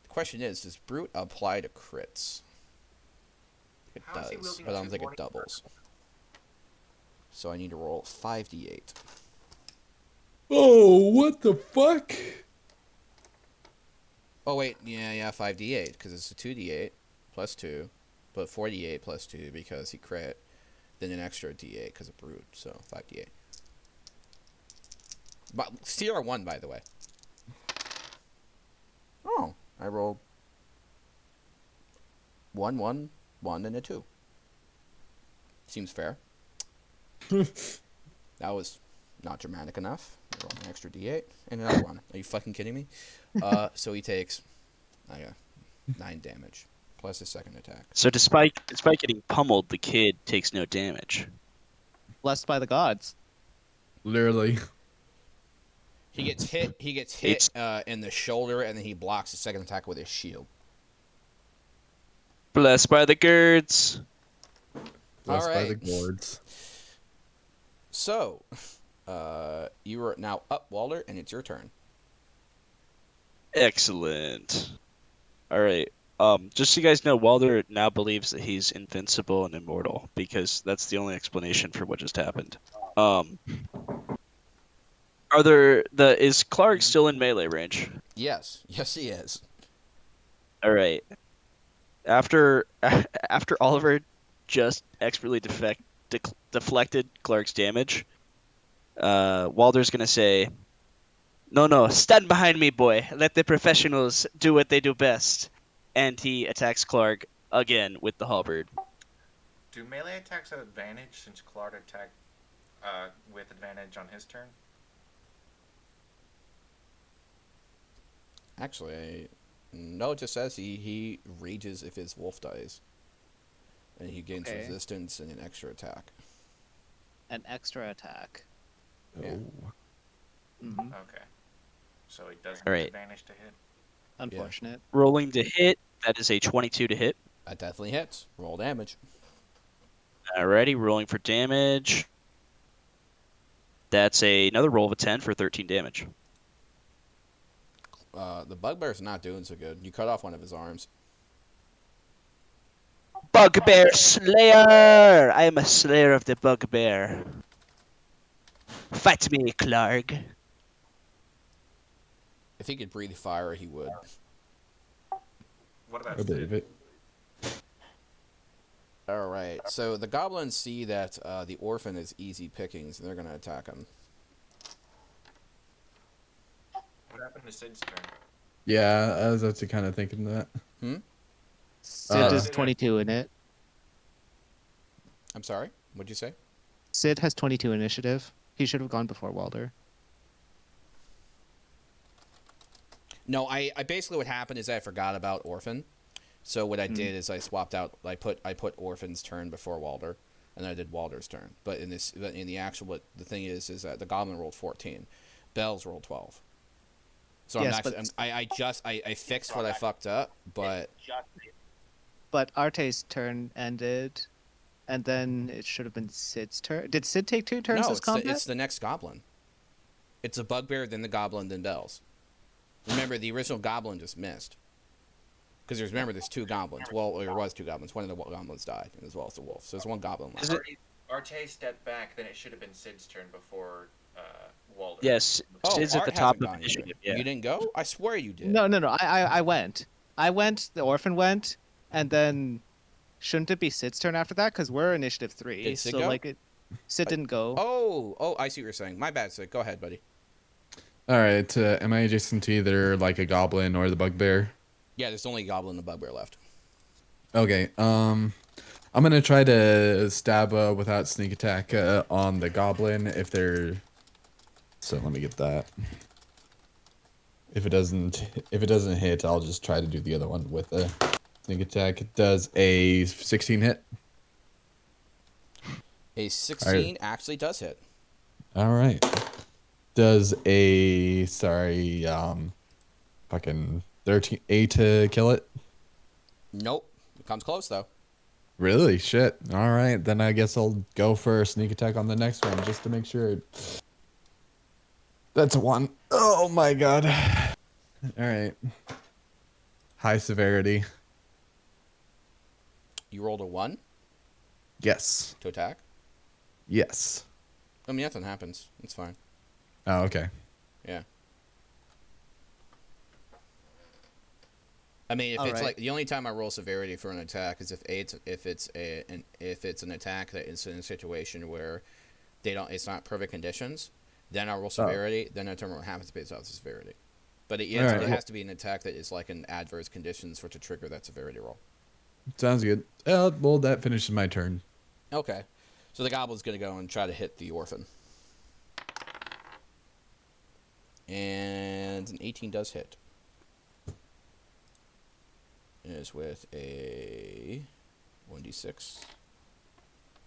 The question is, does brute apply to crits? It How is he does, wielding but I don't two think it morning doubles. So I need to roll 5d8. Oh, what the fuck? Oh wait, yeah, 5d8 because it's a 2d8 plus 2, but 4d8 plus 2 because he crit, then an extra d8 because of brute, so 5d8. But CR1, by the way. Oh, I rolled 1, 1, 1, and a 2. Seems fair. That was not dramatic enough. I rolled an extra d8 and another 1. Are you fucking kidding me? So he takes 9 damage plus his second attack. So despite getting pummeled, the kid takes no damage. Blessed by the gods. Literally. He gets hit. He gets hit in the shoulder, and then he blocks the second attack with his shield. Blessed by the girds. Blessed by the right. gourds. So, you are now up, Walter, and it's your turn. Excellent. All right. Just so you guys know, Walder now believes that he's invincible and immortal because that's the only explanation for what just happened. Is Clark still in melee range? Yes, he is. All right. After Oliver just expertly deflected Clark's damage, Walder's gonna say, "No, stand behind me, boy. Let the professionals do what they do best." And he attacks Clark again with the halberd. Do melee attacks have advantage since Clark attacked with advantage on his turn? Actually, no, it just says he rages if his wolf dies. And he gains Okay. resistance and an extra attack. An extra attack. Yeah. Oh. Hmm. Okay. So he doesn't All have right. advantage to hit. Unfortunate. Rolling to hit, that is a 22 to hit. That definitely hits. Roll damage. Alrighty, rolling for damage. That's another roll of a 10 for 13 damage. The bugbear's not doing so good. You cut off one of his arms. Bugbear Slayer! I am a slayer of the bugbear. Fight me, Clark. If he could breathe fire, he would. What about I believe Sid? it. All right. So the goblins see that the orphan is easy pickings, and they're gonna attack him. What happened to Sid's turn? Yeah, I was actually kind of thinking that. Sid Uh, is 22 in it. I'm sorry. What'd you say? Sid has 22 initiative. He should have gone before Walder. No, I basically what happened is I forgot about Orphan. So what I did is I swapped out. I put Orphan's turn before Walder, and then I did Walder's turn. But in the actual, what the thing is that the goblin rolled 14, Bells rolled 12. So Yes, I fixed what I fucked up, but But Arte's turn ended, and then it should have been Sid's turn. Did Sid take 2 turns no, this combat? it's the next goblin. It's a bugbear, then the goblin, then Bells. Remember, the original goblin just missed. Because there's 2 goblins. Well, there was 2 goblins. One of the goblins died, as well as the wolf. So there's 1 goblin left. Arte stepped back, then it should have been Sid's turn before Walder. Yes, Oh, Sid's at Art the top hasn't of gone initiative. yet. Yeah. You didn't go? I swear you did. No. I went. I went. The orphan went, and then shouldn't it be Sid's turn after that? Because we're initiative 3. Did Sid so go? Sid didn't go. Oh, I see what you're saying. My bad, Sid. Go ahead, buddy. All right. Am I adjacent to either like a goblin or the bugbear? Yeah, there's only a goblin and a bugbear left. Okay. I'm gonna try to stab without sneak attack on the goblin if they're. So let me get that. If it doesn't hit, I'll just try to do the other one with a sneak attack. It does a 16 hit. A 16 actually does hit. All right. Does a fucking 8 to kill it? Nope. It comes close, though. Really? Shit. All right. Then I guess I'll go for a sneak attack on the next one just to make sure. That's a 1. Oh my god. All right. High severity. You rolled a 1 Yes. to attack. Yes. I mean, nothing happens. It's fine. Oh, okay. Yeah. I mean, if All it's right. like the only time I roll severity for an attack is if it's an attack that is in a situation where it's not perfect conditions, then I'll roll severity. Then I determine what happens based off the severity. But it has to be an attack that is like an adverse conditions for it to trigger that severity roll. Sounds good. Well, that finishes my turn. Okay, so the goblin's gonna go and try to hit the orphan, and an 18 does hit. It is with a 1d6.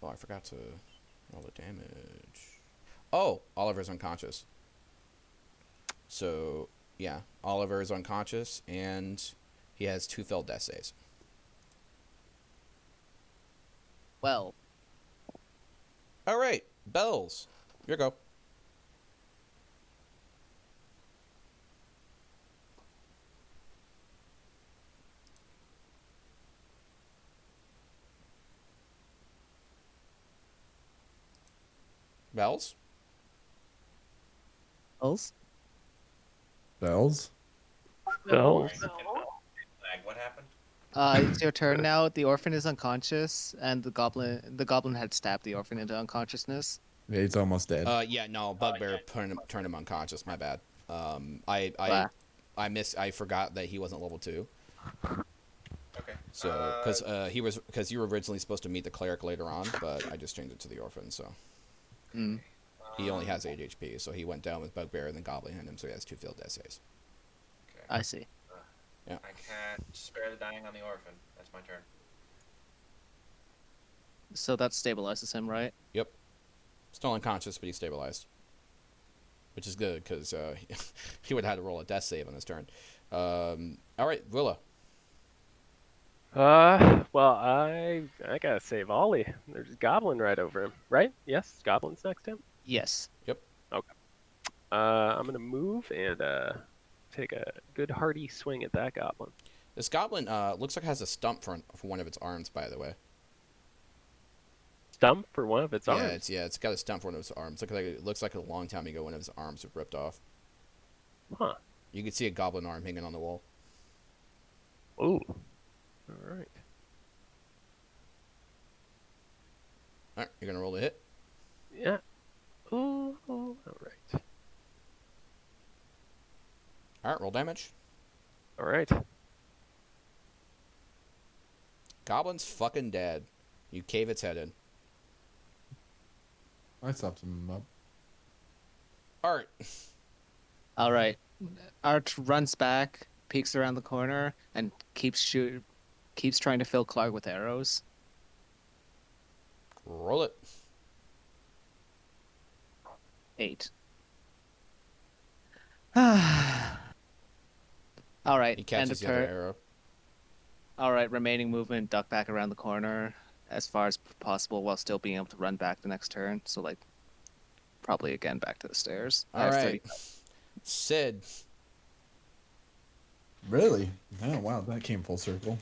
Oh, I forgot to roll the damage. Oh, Oliver's unconscious. So, yeah, Oliver is unconscious, and he has 2 failed death saves. Well, All right, Bells, your go. Bells? Bells? Bells? Bells. What happened? It's your turn now. The orphan is unconscious, and the goblin had stabbed the orphan into unconsciousness. He's almost dead. Yeah, no, Bugbear turned him unconscious. My bad. Wow. I forgot that he wasn't level 2. Okay. So, because you were originally supposed to meet the cleric later on, but I just changed it to the orphan. So he only has 8 HP. So he went down with Bugbear and then Goblin hit him. So he has 2 failed death saves. Okay. I see. Yeah. I can't spare the dying on the orphan. That's my turn. So that stabilizes him, right? Yep. Still unconscious, but he's stabilized, which is good because he would have had to roll a death save on his turn. All right, Willa. Well, I gotta save Ollie. There's a goblin right over him, right? Yes, goblin's next to him. Yes. I'm gonna move and take a good hearty swing at that goblin. This goblin looks like it has a stump for one of its arms, by the way. Stump for one of its Yeah, arms. it's got a stump for one of its arms. It looks like a long time ago one of his arms was ripped off. Huh. You can see a goblin arm hanging on the wall. Ooh. All right. All right, you're gonna roll the hit. Yeah. Ooh. All right. All right, roll damage. All right. Goblin's fucking dead. You cave its head in. I stopped him up. Art. All right. Art runs back, peeks around the corner, and keeps trying to fill Clark with arrows. Roll it. 8. All right. He End catches of the other turn. arrow. All right. Remaining movement, duck back around the corner as far as possible while still being able to run back the next turn. So, like, probably again back to the stairs. I All have right. 30. Sid. Really? Oh wow, that came full circle.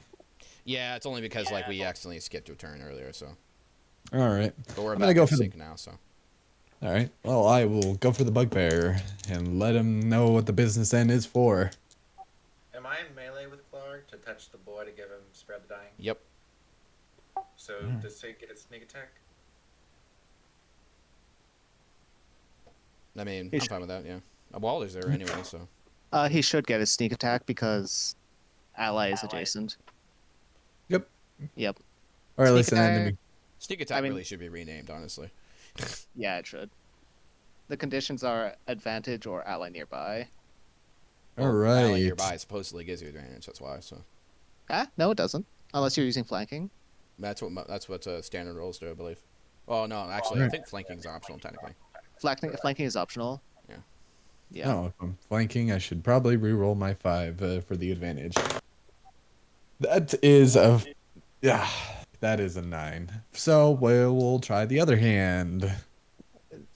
Yeah, it's only because like we accidentally skipped a turn earlier, so. All right. But we're I'm back gonna go in for the. sync now, so. All right. Well, I will go for the bugbear and let him know what the business end is for. Am I in melee with Clark to touch the boy to give him spread the dying? Yep. So does he get a sneak attack? I mean, He I'm should- fine with that, yeah. Walder's there anyway, so. He should get a sneak attack because ally is adjacent. Yep. Yep. Or at Sneak least an attack. enemy. Sneak attack mean- really should be renamed, honestly. Yeah, it should. The conditions are advantage or ally nearby. All Ally right. nearby supposedly gives you advantage, that's why, so. No, it doesn't. Unless you're using flanking. That's what standard rolls do, I believe. Well, no, actually, I think flanking is optional, technically. Flanking is optional. Yeah. Yeah. Oh, if I'm flanking, I should probably re-roll my 5 for the advantage. That is a, yeah, that is a 9. So we'll try the other hand.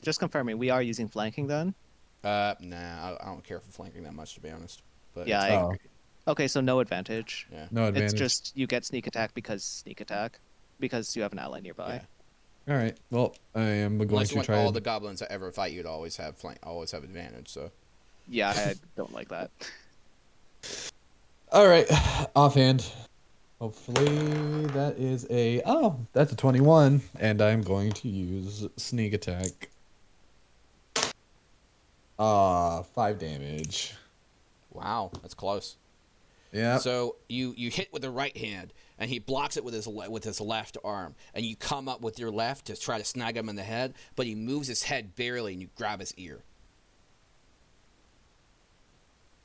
Just confirming, we are using flanking then? Nah, I don't care for flanking that much, to be honest. But Yeah, I Oh. agree. Okay, so no advantage. yeah. No advantage. It's just you get sneak attack because you have an ally nearby. Yeah. All right. Well, I am going Unless you to want try. all the goblins that ever fight you to always have advantage, so. Yeah, I don't like that. All right. Offhand. Hopefully that is a. Oh, that's a 21, and I'm going to use sneak attack. 5 damage. Wow, that's close. Yeah. So you hit with the right hand, and he blocks it with his left arm, and you come up with your left to try to snag him in the head, but he moves his head barely, and you grab his ear.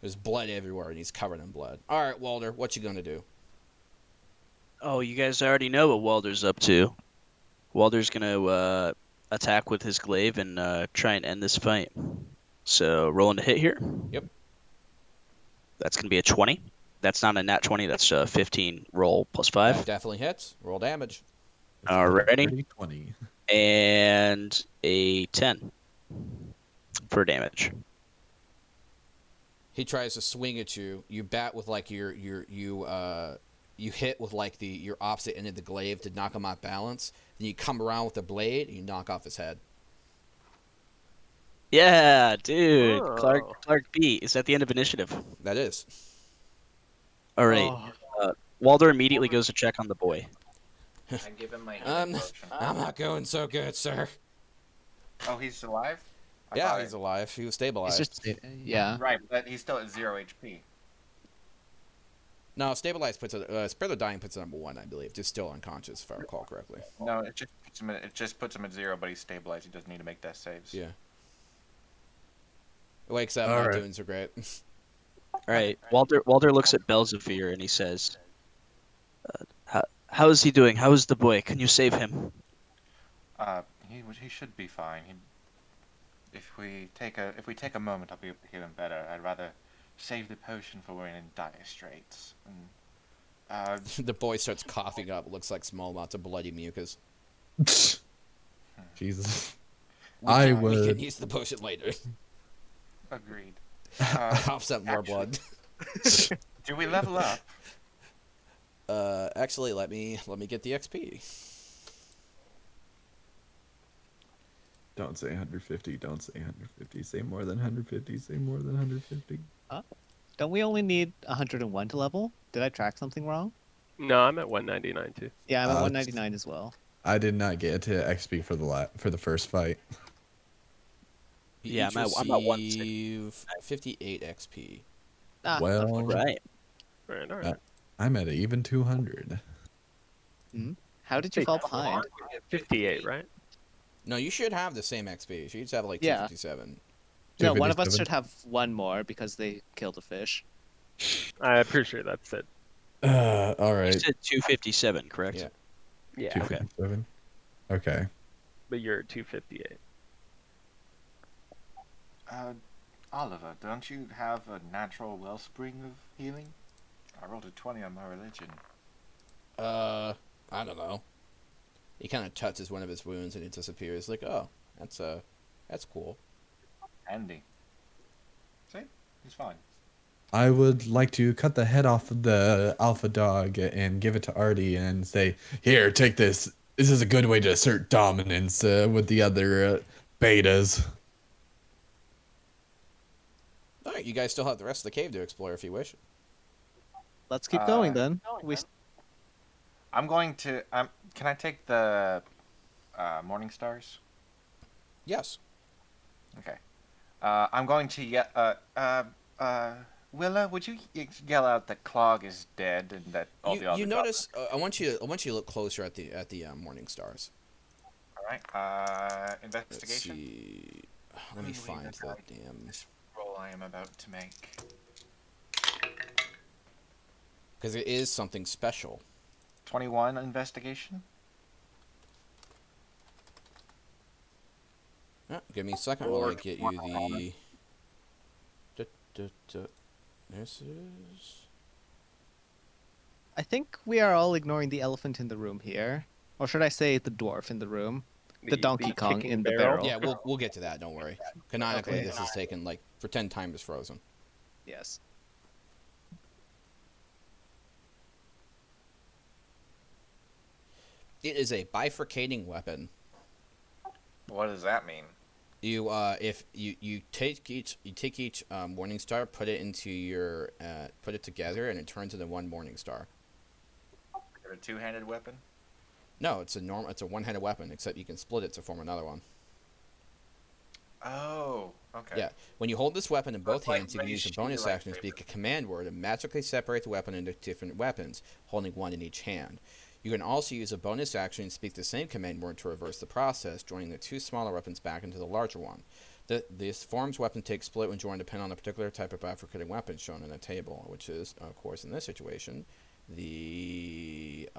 There's blood everywhere, and he's covered in blood. All right, Walder, what you gonna do? Oh, you guys already know what Walder's up to. Walder's gonna attack with his glaive and try and end this fight. So rolling to hit here. Yep. That's gonna be a 20. That's not a nat 20. That's a 15 roll plus 5. That definitely hits. Roll damage. Alrighty. 20. And a 10 for damage. He tries to swing at you. You bat with like you hit with like your opposite end of the glaive to knock him off balance. Then you come around with the blade and you knock off his head. Yeah, dude. Oh. Clark beat. Is at the end of initiative. That is. All right. Oh, Walder immediately goes to check on the boy. I give him my healing potion. I'm not going so good, sir. Oh, he's alive? I Yeah, thought he's alive. He was stabilized. it's just yeah. Right, but he's still at 0 HP. No, stabilized puts it. Spare the dying puts it number 1, I believe. Just still unconscious, if I recall correctly. No, it just puts him at 0, but he's stabilized. He doesn't need to make death saves. Yeah. It wakes up. All Not right. doing so great. All right. Walder looks at Belzevere and he says, "How is he doing? How is the boy? Can you save him?" He should be fine. If we take a moment, I'll be able to heal him better. I'd rather save the potion for when we're in dire straits. The boy starts coughing up. It looks like small amounts of bloody mucus. Jesus. We can use the potion later. Agreed. Coughs up more blood. Do we level up? Actually, let me get the XP. Don't say 150. Don't say 150. Say more than 150. Say more than 150. Don't we only need 101 to level? Did I track something wrong? No, I'm at 199 too. Yeah, I'm at Uh, 199 as well. I did not get to XP for the first fight. You Yeah, each I'm at 160. receive 58 XP. Ah, Well, unfortunate. Right. All right. I'm at even 200. How did you Hey, fall behind? 58, right? No, you should have the same XP. You should each have like Yeah. 257. No, one of us 257. should have one more because they killed a fish. I'm pretty sure that's it. All You right. said 257, correct? Yeah. Yeah, 257. Okay. but you're at 258. Oliver, don't you have a natural wellspring of healing? I rolled a 20 on my religion. I don't know. He kind of touches one of his wounds and it disappears. Like, oh, that's cool. Handy. See? He's fine. I would like to cut the head off of the alpha dog and give it to Artie and say, "Here, take this. This is a good way to assert dominance with the other betas." All right, you guys still have the rest of the cave to explore if you wish. Let's keep going then. I'm going to. Can I take the morning stars? Yes. Okay. I'm going to Willa, would you yell out that Clog is dead and that all the other You notice? I want you to look closer at the morning stars. All right. Let's Investigation. see. Let me find that damn. This roll I am about to make. Because it is something special. 21 investigation. Give me a second while I get you the. This is. I think we are all ignoring the elephant in the room here. Or should I say the dwarf in the room? The Donkey Kong kicking in the barrel. Yeah, we'll get to that. Don't worry. Canonically, Okay. this is taken like pretend time is frozen. Yes. It is a bifurcating weapon. What does that mean? You if you take each morning star, put it into your put it together, and it turns into one morning star. Is it a two-handed weapon? No, it's a one-handed weapon, except you can split it to form another one. Oh, okay. Yeah. When you hold this weapon in both It's like hands, you can use a Reishi bonus action to lightsaber. speak a command word and magically separate the weapon into different weapons, holding one in each hand. You can also use a bonus action and speak the same command word to reverse the process, joining the two smaller weapons back into the larger one. This form's weapon takes split when joined depending on the particular type of bifurcating weapon shown in the table, which is, of course, in this situation, the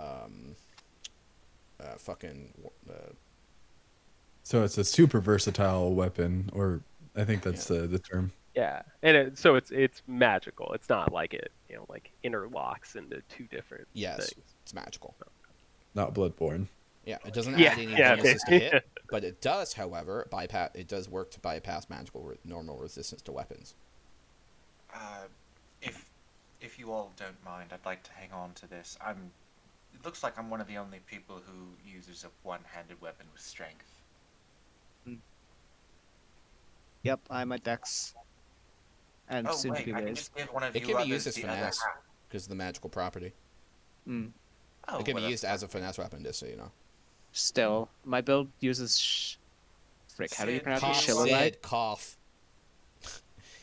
So it's a super versatile weapon, or I think that's the term. Yeah, and so it's magical. It's not like it like interlocks into two different yes, things. it's magical. Not Bloodborne. Yeah, it doesn't Yeah, add any yeah, bonuses to yeah. hit, but it does, however, bypass. It does work to bypass normal resistance to weapons. If you all don't mind, I'd like to hang on to this. It looks like I'm one of the only people who uses a one-handed weapon with strength. Yep, I'm at Dex. And Oh soon to wait, be I can raised. just give one of It you can be others used as the other finesse half. because of the magical property. Mm. Oh, It can well, be used that's as a finesse weapon, just so you know. Still, my build uses frick. How do you Sid, pronounce cough. it? Shillerite? Sid, cough.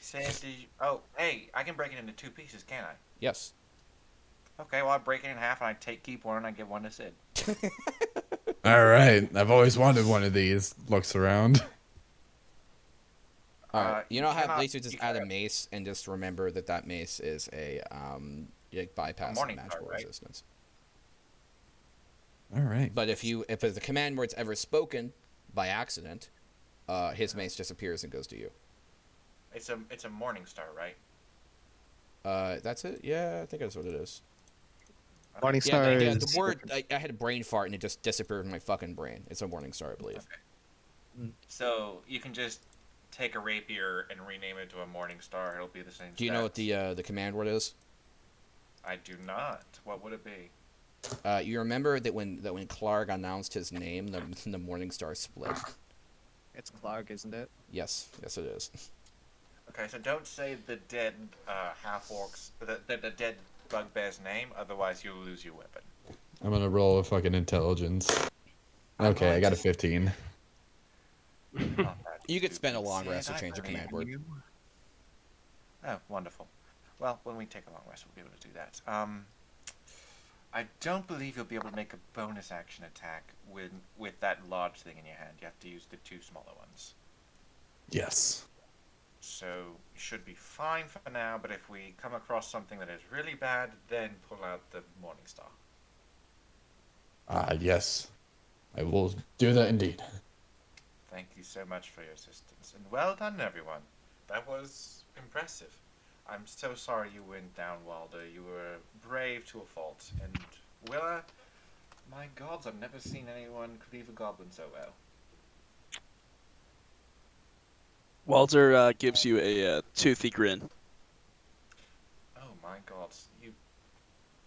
Sid, oh, hey, I can break it into two pieces, can't I? Yes. Okay, well, I break it in half and keep one and I give one to Sid. All right, I've always wanted one of these. Looks around. All right. You know how cannot Blazer just use add a that. mace and just remember that mace is a bypass Morning magical Star, right? resistance. All right. But if the command word's ever spoken by accident, his mace disappears and goes to you. It's a morning star, right? That's it. Yeah, I think that's what it is. Morning Yeah, Star yeah. is The word I had a brain fart and it just disappeared from my fucking brain. It's a morning star, I believe. So you can just take a rapier and rename it to a morning star. It'll be the same. Do you know what stats. the command word is? I do not. What would it be? You remember that when Clark announced his name, the morning star split. It's Clark, isn't it? Yes, it is. Okay, so don't say the dead half orcs, the dead bugbear's name, otherwise you'll lose your weapon. I'm gonna roll a fucking intelligence. Okay, I got a 15. You could spend a long rest to change your command word. Oh, wonderful. Well, when we take a long rest, we'll be able to do that. I don't believe you'll be able to make a bonus action attack with that large thing in your hand. You have to use the 2 smaller ones. Yes. So you should be fine for now, but if we come across something that is really bad, then pull out the Morningstar. Yes. I will do that indeed. Thank you so much for your assistance, and well done, everyone. That was impressive. I'm so sorry you went down, Walder. You were brave to a fault. And Willa, my gods, I've never seen anyone cleave a goblin so well. Walter gives you a toothy grin. Oh my gods, you...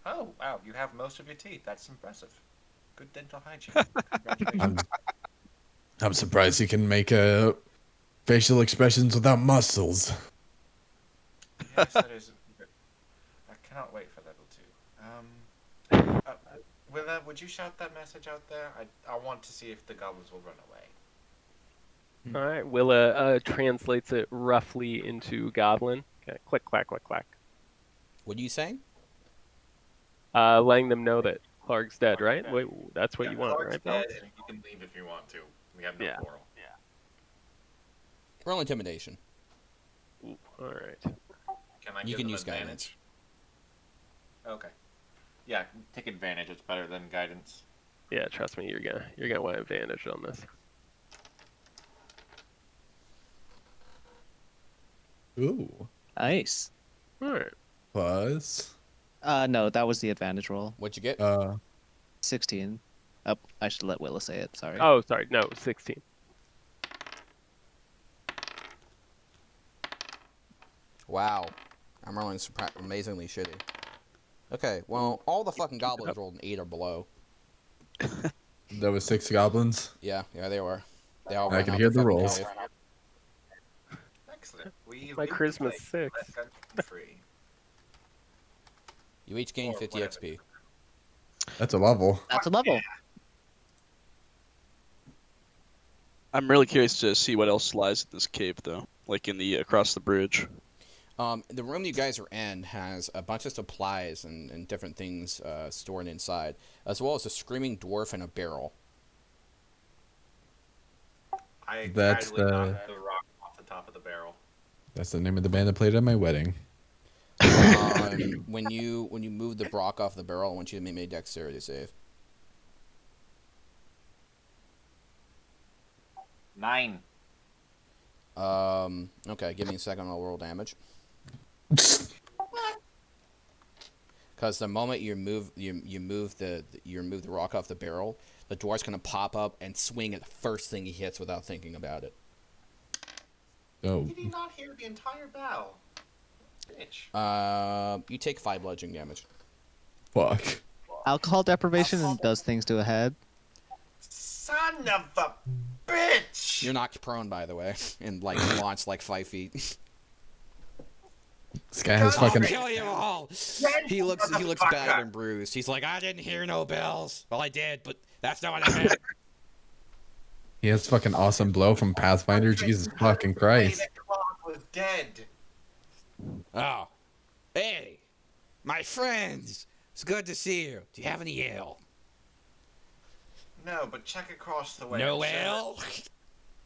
Oh, wow, you have most of your teeth. That's impressive. Good dental hygiene. Congratulations. I'm surprised he can make facial expressions without muscles. Yes, that is... I cannot wait for level 2. Willa, would you shout that message out there? I want to see if the goblins will run away. All right, Willa translates it roughly into Goblin. Okay, click, clack, click, clack. What are you saying? Letting them know that Clark's dead, right? Wait, that's what you want, Clark's right, Bill? dead, and you can leave if you want to. We have no quarrel. Roll intimidation. Ooh, all right. Can I You give can them use advantage? guidance. Okay. Yeah, take advantage. It's better than guidance. Yeah, trust me, you're gonna want advantage on this. Ooh. Nice. All right. Plus. No, that was the advantage roll. What'd you get? 16. Oh, I should let Willa say it. Sorry. Oh, sorry. No, 16. Wow. I'm rolling amazingly shitty. Okay, well, all the fucking goblins rolled an 8 or below. That was 6 goblins. Yeah, they were. They all I ran can out hear the the fucking rolls. cave. Excellent. We My charisma's 6. Free. You each gain Or 50 whatever. XP. That's a level. That's a level. I'm really curious to see what else lies in this cave, though, like in the across the bridge. The room you guys are in has a bunch of supplies and different things stored inside, as well as a screaming dwarf and a barrel. I That's casually the- knocked the rock off the top of the barrel. That's the name of the band that played at my wedding. When you move the Brock off the barrel, I want you to make me a dexterity save. 9. Okay, give me a second. I'll roll damage. Because the moment you move the rock off the barrel, the dwarf's gonna pop up and swing at the first thing he hits without thinking about it. Oh. Did he not hear the entire bell? Bitch. You take 5 bludgeoning damage. Fuck. Alcohol deprivation and does things to a head. Son of a bitch! You're knocked prone, by the way, and launched 5 feet. This guy has God, fucking. I'll kill you all. He looks battered and bruised. He's like, I didn't hear no bells. Well, I did, but that's not what I meant. He has fucking awesome blow from Pathfinder. Jesus fucking Christ. The clock was dead. Oh, hey, my friends. It's good to see you. Do you have any ale? No, but check across the way. No I'm sure ale?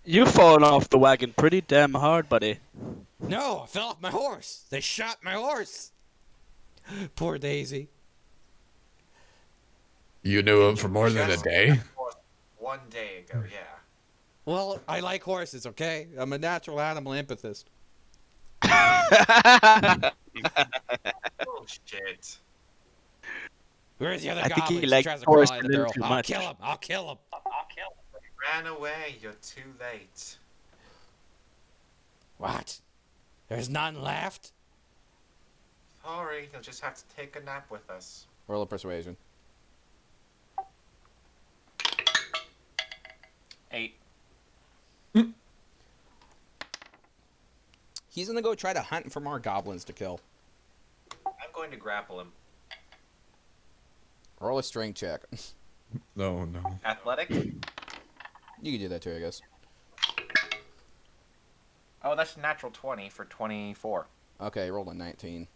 You've fallen off the wagon pretty damn hard, buddy. No, I fell off my horse. They shot my horse. Poor Daisy. You knew him for more than a Just day? one day ago, yeah. Well, I like horses, okay? I'm a natural animal empathist. Bullshit. Where's the other I think he goblin? He likes tries to horse crawl a out of the little barrel. too I'll much. kill him. I'll kill him. Ran away. You're too late. What? There's none left? Sorry, you'll just have to take a nap with us. Roll a persuasion. 8. He's gonna go try to hunt for more goblins to kill. I'm going to grapple him. Roll a strength check. No, no. Athletics? You can do that too, I guess. Oh, that's a natural 20 for 24. Okay, roll a 19.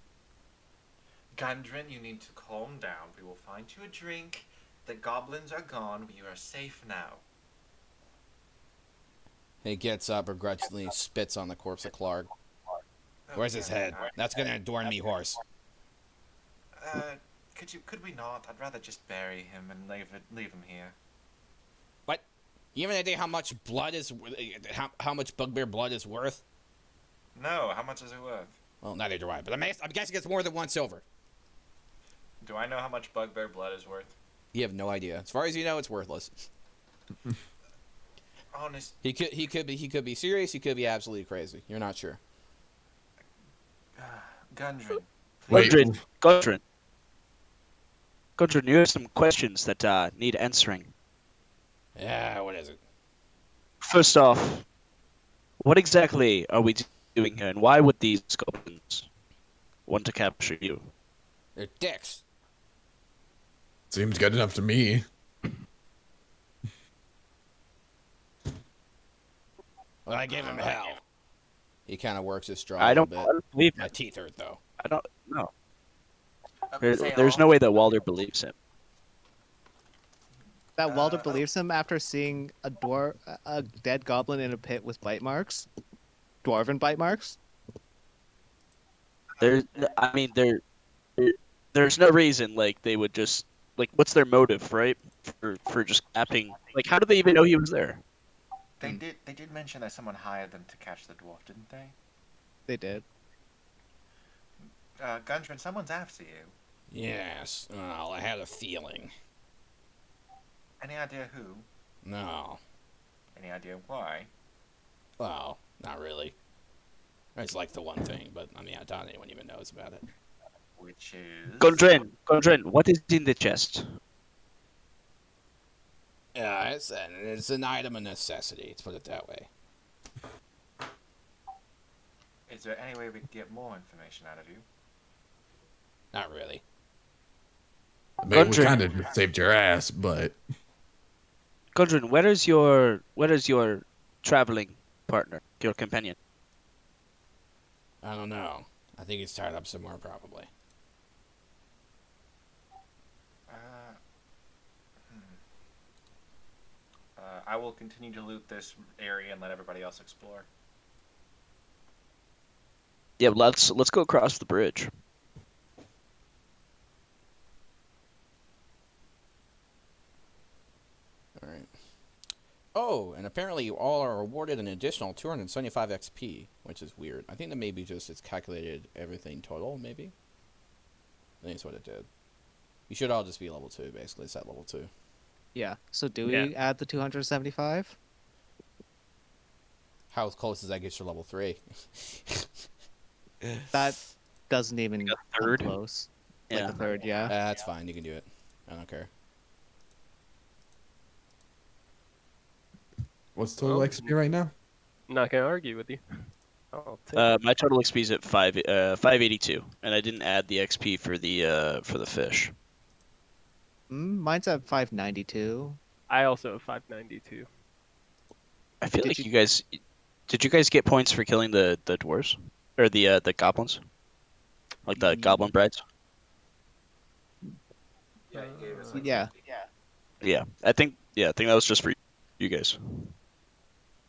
Gundren, you need to calm down. We will find you a drink. The goblins are gone. You are safe now. He gets up, begrudgingly spits on the corpse of Clark. Where's his head? That's gonna adorn me, horse. Could we not? I'd rather just bury him and leave him here. What? You have an idea how much blood is how much bugbear blood is worth? No, how much is it worth? Well, neither do I, but I'm guessing it's more than 1 silver. Do I know how much bugbear blood is worth? You have no idea. As far as you know, it's worthless. Honest. He could be serious. He could be absolutely crazy. You're not sure. Gundren. Wait. Gundren, you have some questions that need answering. Yeah, what is it? First off, what exactly are we doing here, and why would these goblins want to capture you? They're dicks. Seems good enough to me. Well, I gave him hell. He kind of works his straw I a don't little bit. believe My him. teeth hurt, though. I don't know. Say There's all. no way that Walder believes him. That Walder believes him after seeing a dead goblin in a pit with bite marks, dwarven bite marks. There's no reason like they would just like what's their motive, right? For just capping. Like, how do they even know he was there? They did mention that someone hired them to catch the dwarf, didn't they? They did. Gundren, someone's after you. Yes. Well, I had a feeling. Any idea who? No. Any idea why? Well, not really. It's like the one thing, but I doubt anyone even knows about it. Which is... Gundren, what is in the chest? Yeah, it's an item of necessity. Let's put it that way. Is there any way we can get more information out of you? Not really. I mean, we Gundren. kind of saved your ass, but Gundren, where is your traveling partner, your companion? I don't know. I think he's tied up somewhere, probably. I will continue to loot this area and let everybody else explore. Yeah, let's go across the bridge. All right. Oh, and apparently you all are awarded an additional 275 XP, which is weird. I think that maybe just it's calculated everything total, maybe? I think that's what it did. You should all just be level 2, basically. It's at level 2. Yeah. So do we add the 275? How close does that get to level 3? That doesn't even Like a come third? close. Yeah. Like a third, yeah. That's fine. You can do it. I don't care. what's total Well, XP right now? I'm not gonna argue with you. I'll take it. My total XP is at 582, and I didn't add the XP for the fish. Mine's at 592. I also have 592. I feel Did like you- you guys did you guys get points for killing the dwarves or the goblins, like the goblin brides? Yeah, he gave us Yeah. Yeah, I think that was just for you guys.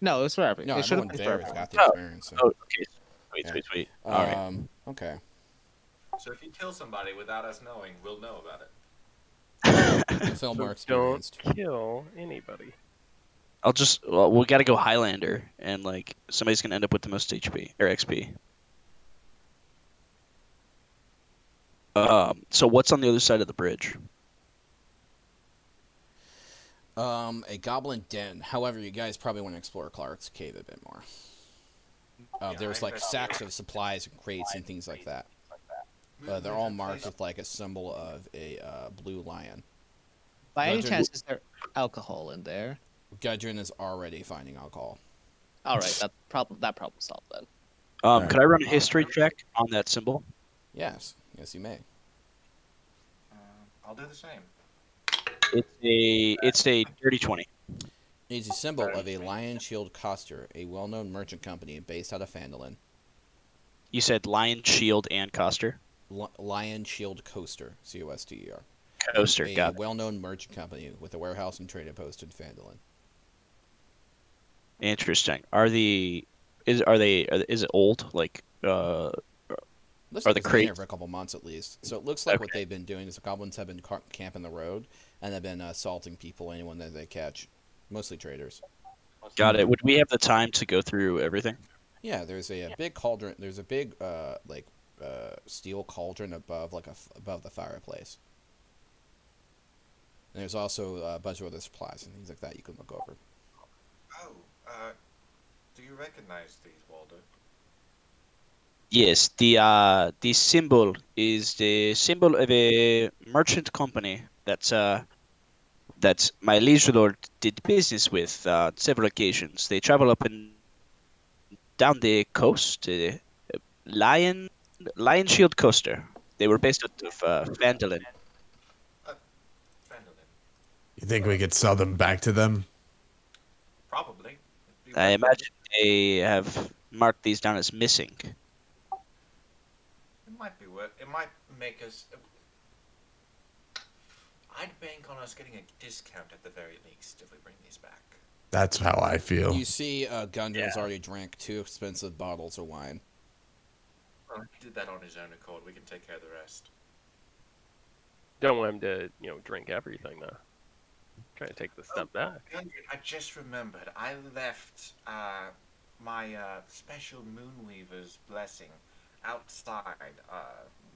No, it's for every. No, it should have everyone been for there has everyone. got the experience. So. Oh, okay. Sweet, Yeah. sweet. All right. Okay. So if you kill somebody without us knowing, we'll know about it. Feel more Don't experienced. kill anybody. We gotta go Highlander, and like somebody's gonna end up with the most HP or XP. So what's on the other side of the bridge? A goblin den. However, you guys probably want to explore Clark's cave a bit more. There's like sacks of supplies and crates and things like that. They're all marked with like a symbol of a blue lion. By any Gudrun- chance, is there alcohol in there? Gudrun is already finding alcohol. All right, that problem solved then. Could I run a history check on that symbol? Yes, yes, you may. I'll do the same. It's a dirty 20. It is a symbol of a Lion Shield Coster, a well-known merchant company based out of Phandelin. You said Lion, Shield, and Coster. Lion Shield Coaster, C-O-S-T-E-R. Coaster, A got it. well-known merchant company with a warehouse and trading post in Phandelin. Interesting. Is it old? Like Looks are like the it's been here crates? for a couple months at least. So it looks like what Okay, they've been doing is the goblins have been camping the road, and they've been assaulting people, anyone that they catch. Mostly traders. got it. Would we have the time to go through everything? Yeah, there's a big cauldron. There's a big steel cauldron above above the fireplace. And there's also a bunch of other supplies and things like that you can look over. Oh, do you recognize these, Waldo? Yes, the symbol is the symbol of a merchant company that my liege lord did business with on several occasions. They travel up and down the coast. Lion Lion Shield Coaster. They were based out of Phandelin. Phandelin. You think we could sell them back to them? Probably. It'd be I worth it. imagine they have marked these down as missing. It might be worth. It might make us. I'd bank on us getting a discount at the very least if we bring these back. That's how I feel. You see, Gundren has Yeah. already drank 2 expensive bottles of wine. Well, he did that on his own accord. We can take care of the rest. Don't want him to, drink everything though. Trying to take the step back. I just remembered. I left my special Moonweaver's blessing outside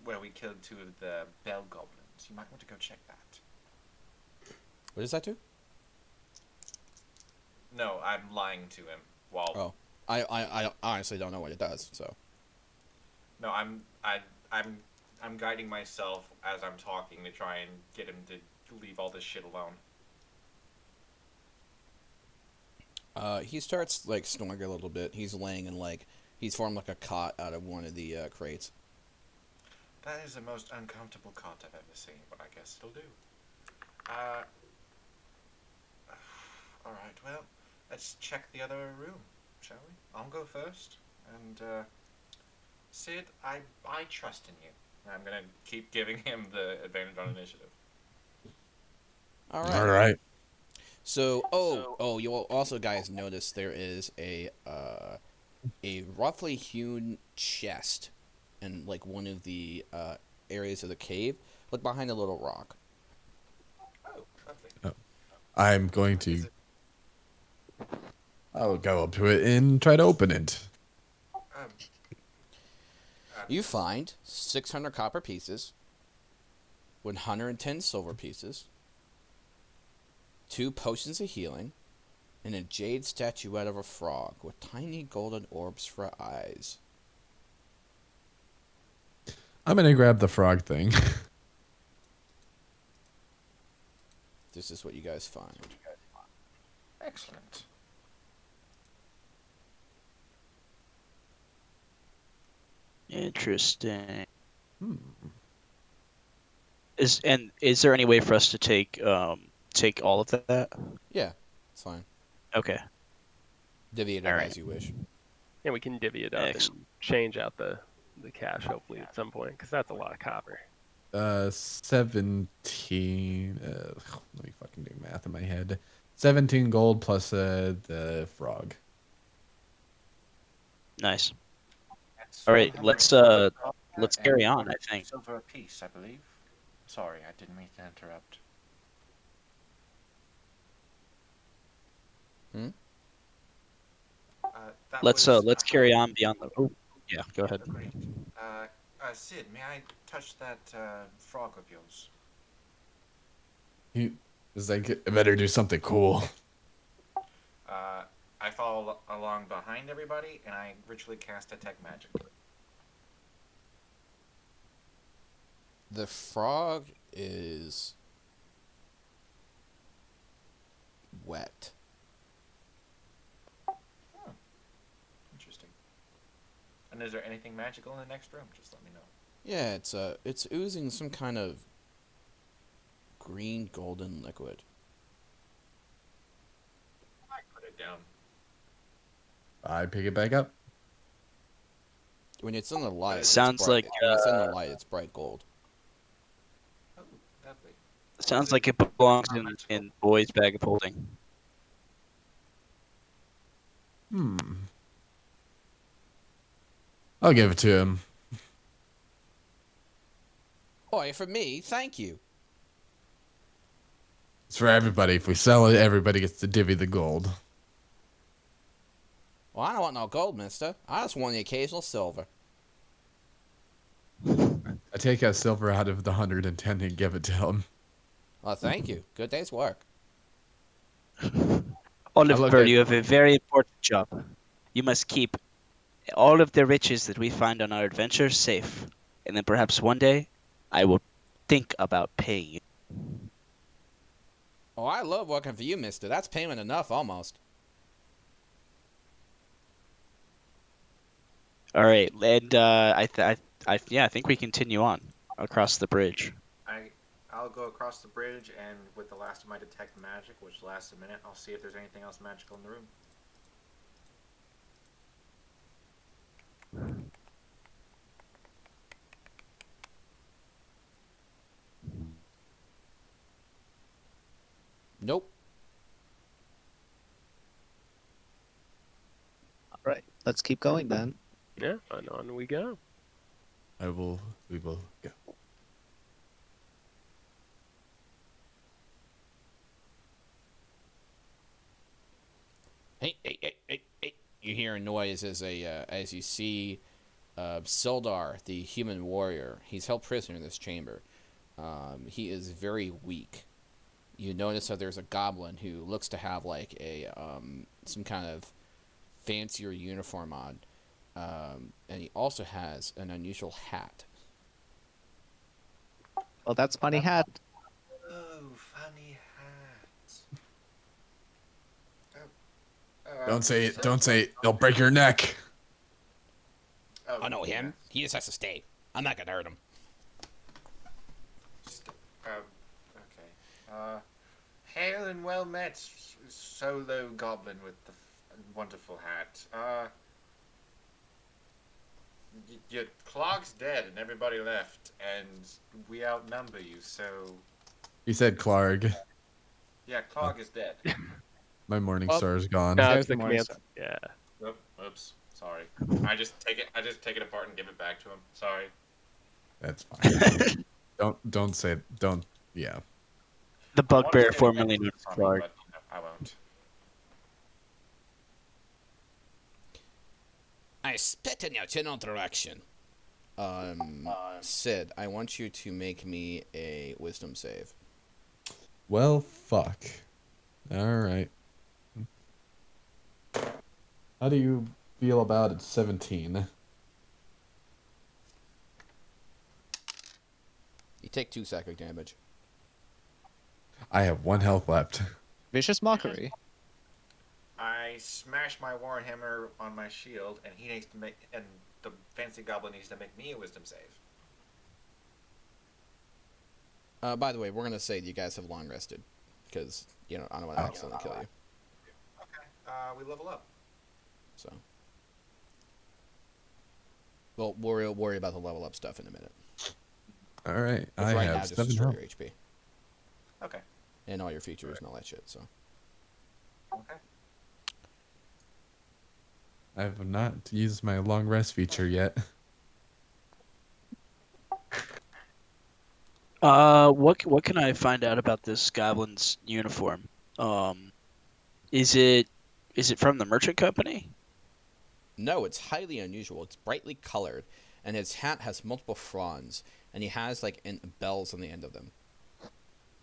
where we killed 2 of the bell goblins. You might want to go check that. What does that do? No, I'm lying to him. While Oh, I honestly don't know what it does. So no, I'm guiding myself as I'm talking to try and get him to leave all this shit alone. he starts like snoring a little bit. He's laying in he's formed like a cot out of one of the crates. That is the most uncomfortable cot I've ever seen, but I guess it'll do. Alright, well, let's check the other room, shall we? I'll go first, and, Sid, I trust in you. I'm gonna keep giving him the advantage on initiative. All right. All right. So, you will also guys notice there is a roughly hewn chest in like one of the areas of the cave, like behind a little rock. Oh, lovely. I'm going to. I'll go up to it and try to open it. You find 600 copper pieces, 110 silver pieces, 2 potions of healing, and a jade statuette of a frog with tiny golden orbs for eyes. I'm gonna grab the frog thing. This is what you guys find. Excellent. Interesting. Hmm. Is there any way for us to take all of that? Yeah, it's fine. Okay. Divvy it All up right. as you wish. Yeah, we can divvy it up Excellent. and change out the cash hopefully at some point, because that's a lot of copper. 17. Let me fucking do math in my head. 17 gold plus the frog. Nice. That's All right, 100 let's and carry on, I think. silver apiece, I believe. Sorry, I didn't mean to interrupt. Let's carry on beyond the. Oh, yeah. Go ahead. Sid, may I touch that frog of yours? He was like, I better do something cool. I follow along behind everybody, and I ritually cast Detect Magic. The frog is wet. Interesting. And is there anything magical in the next room? Just let me know. Yeah, it's oozing some kind of green golden liquid. I put it down. I pick it back up. When it's in the light, it's Sounds bright. like When it's in the light, it's bright gold. Oh, lovely. sounds Is like it belongs in boy's bag of holding. I'll give it to him. Boy, for me, thank you. It's for everybody. If we sell it, everybody gets to divvy the gold. Well, I don't want no gold, mister. I just want the occasional silver. I take a silver out of the 110 and give it to him. Well, thank you. Good day's work. Oliver, at- you have a very important job. You must keep all of the riches that we find on our adventures safe, and then perhaps one day I will think about paying you. Oh, I love working for you, mister. That's payment enough, almost. All right, and I think we continue on across the bridge. I'll go across the bridge, and with the last of my detect magic, which lasts a minute, I'll see if there's anything else magical in the room. Nope. All right, let's keep going then. Yeah, and on we go. We will go. Hey, hey, hey, hey, hey. You hear a noise as you see Sildar, the human warrior. He's held prisoner in this chamber. He is very weak. You notice that there's a goblin who looks to have like a some kind of fancier uniform on, and he also has an unusual hat. Well, that's funny hat. Oh, funny hat. Don't say it. Don't say it. They'll break your neck. Oh no, him? He just has to stay. I'm not gonna hurt him. Okay. Hail and well met, solo goblin with the wonderful hat. Your clog's dead and everybody left, and we outnumber you, so... He said Clark. Yeah, clog is dead. My morning Oh. star is gone. No, There's it's the the morning command. star. Yeah. Oops, sorry. I just take it apart and give it back to him. Sorry. That's fine. don't say it. Don't. Yeah. The I wanted to bugbear say formerly it known as funny, Clark. but, I won't. I spit in your general direction. Sid, I want you to make me a wisdom save. Well, fuck. All right. How do you feel about it? 17. You take 2 psychic damage. I have 1 health left. Vicious mockery. I smash my warhammer on my shield, and he needs to make, and the fancy goblin needs to make me a wisdom save. By the way, we're gonna say that you guys have long rested, because I don't want to accidentally kill you. Okay. We level up. So, well, we'll worry about the level up stuff in a minute. All right. 'Cause I right now, have just 7 destroy health. your HP Okay. and all your features and all that shit. So, Okay. I have not used my long rest feature yet. What can I find out about this goblin's uniform? Is it from the merchant company? no, it's highly unusual. It's brightly colored, and his hat has multiple fronds, and he has like bells on the end of them.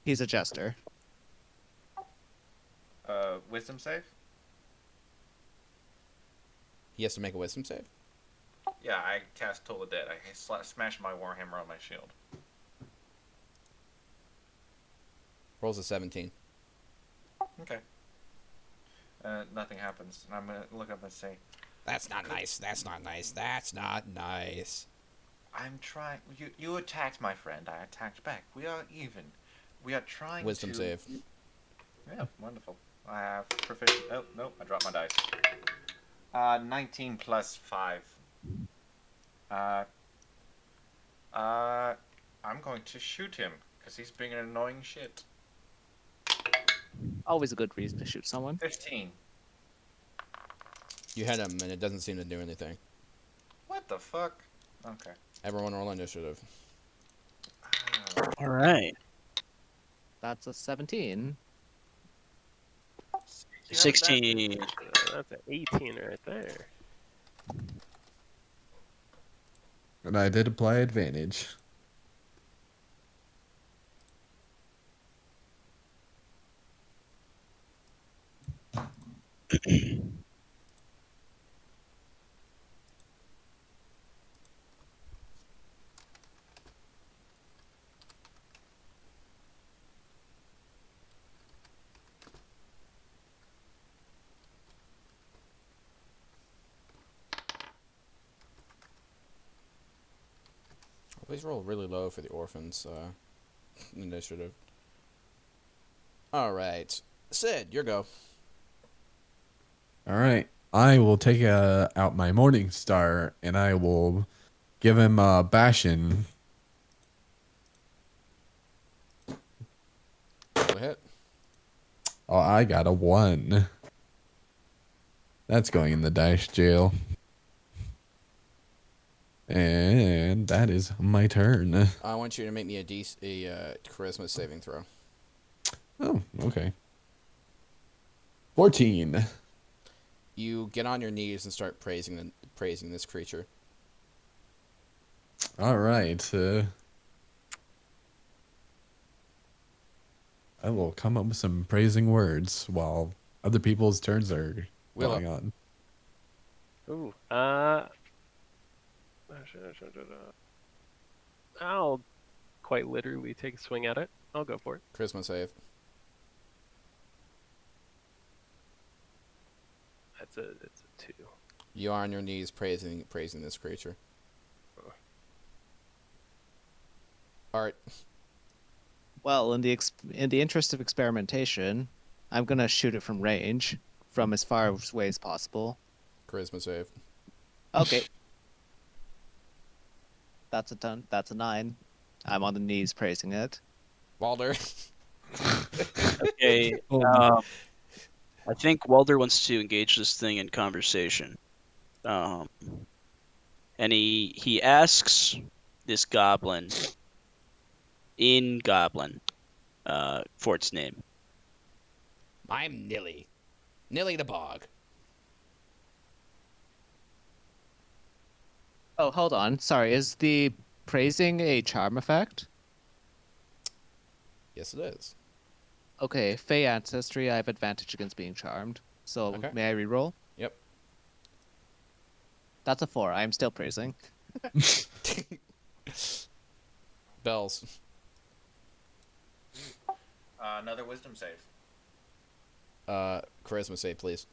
He's a jester. Wisdom save? He has to make a wisdom save. Yeah, I cast Toll the Dead. I smash my warhammer on my shield. Rolls a 17. Okay. Nothing happens. And I'm going to look up and say, That's not nice. That's not nice. That's not nice. I'm trying. You attacked my friend. I attacked back. We are even. We are trying Wisdom to. save. Yeah, wonderful. I have proficient. Oh no, I dropped my dice. 19 plus 5. Uh, uh, I'm going to shoot him because he's being an annoying shit. Always a good reason to shoot someone. 15. You hit him, and it doesn't seem to do anything. What the fuck? Okay. Everyone roll initiative. All right. That's a 17. 16. That's an 18 right there. And I did apply advantage. Please roll really low for the orphans initiative. All right, Sid, your go. All right. I will take out my Morning Star and I will give him a bashing. Go ahead. Oh, I got a 1. That's going in the dice jail. And that is my turn. I want you to make me a charisma saving throw. Oh, okay. 14. You get on your knees and start praising this creature. All right. I will come up with some praising words while other people's turns are going on. Ooh. I'll quite literally take a swing at it. I'll go for it. Charisma save. It's a 2. You are on your knees praising this creature. Art. Well, in the interest of experimentation, I'm gonna shoot it from range, from as far away as possible. Charisma save. Okay. That's a 10. That's a 9. I'm on the knees praising it. Walder. Okay. I think Walder wants to engage this thing in conversation. And he asks this goblin in Goblin for its name. I'm Nilly. Nilly the Bog. Oh, hold on. Sorry, is the praising a charm effect? Yes, it is. Okay, Fey ancestry, I have advantage against being charmed. So Okay. may I reroll? Yep. That's a 4. I am still praising. Bells. Another wisdom save. Charisma save, please.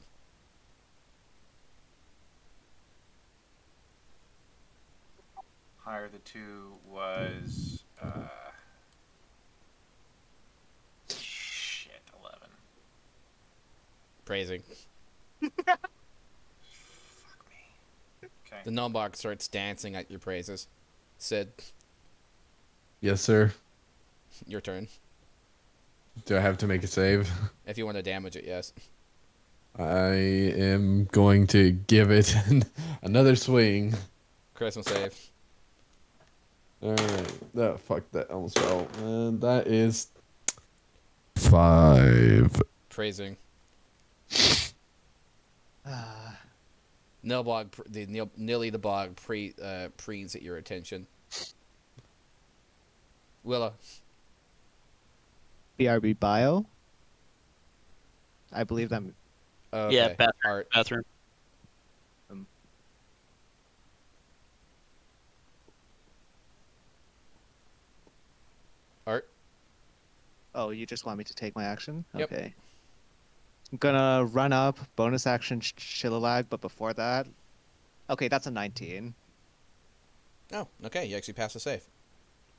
Higher the 2 was shit, 11. Praising. Fuck me. Okay. The Numbog starts dancing at your praises. Sid, Yes, sir. your turn. Do I have to make a save? If you want to damage it, yes. I am going to give it another swing. Charisma save. All right. Oh, fuck, that almost fell. And that is 5. Praising. Ah, Nilly the Bog prees at your attention. Willa. BRB bio? I believe that. Okay. Yeah, Art. bathroom. Art. Oh, you just want me to take my action? Yep. Okay. I'm gonna run up, bonus action Shillilag, but before that, okay, that's a 19. Oh, okay. You actually passed the save.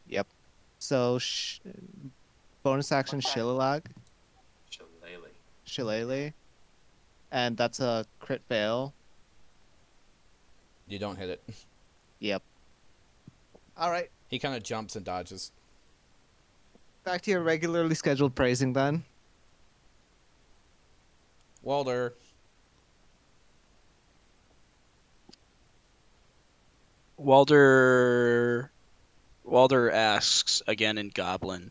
Yep. So bonus action Shillilag, Shillelagh. Shillelagh, and that's a crit fail. You don't hit it. Yep. All right, He kind of jumps and dodges. back to your regularly scheduled praising then. Walder. Walder asks again in Goblin,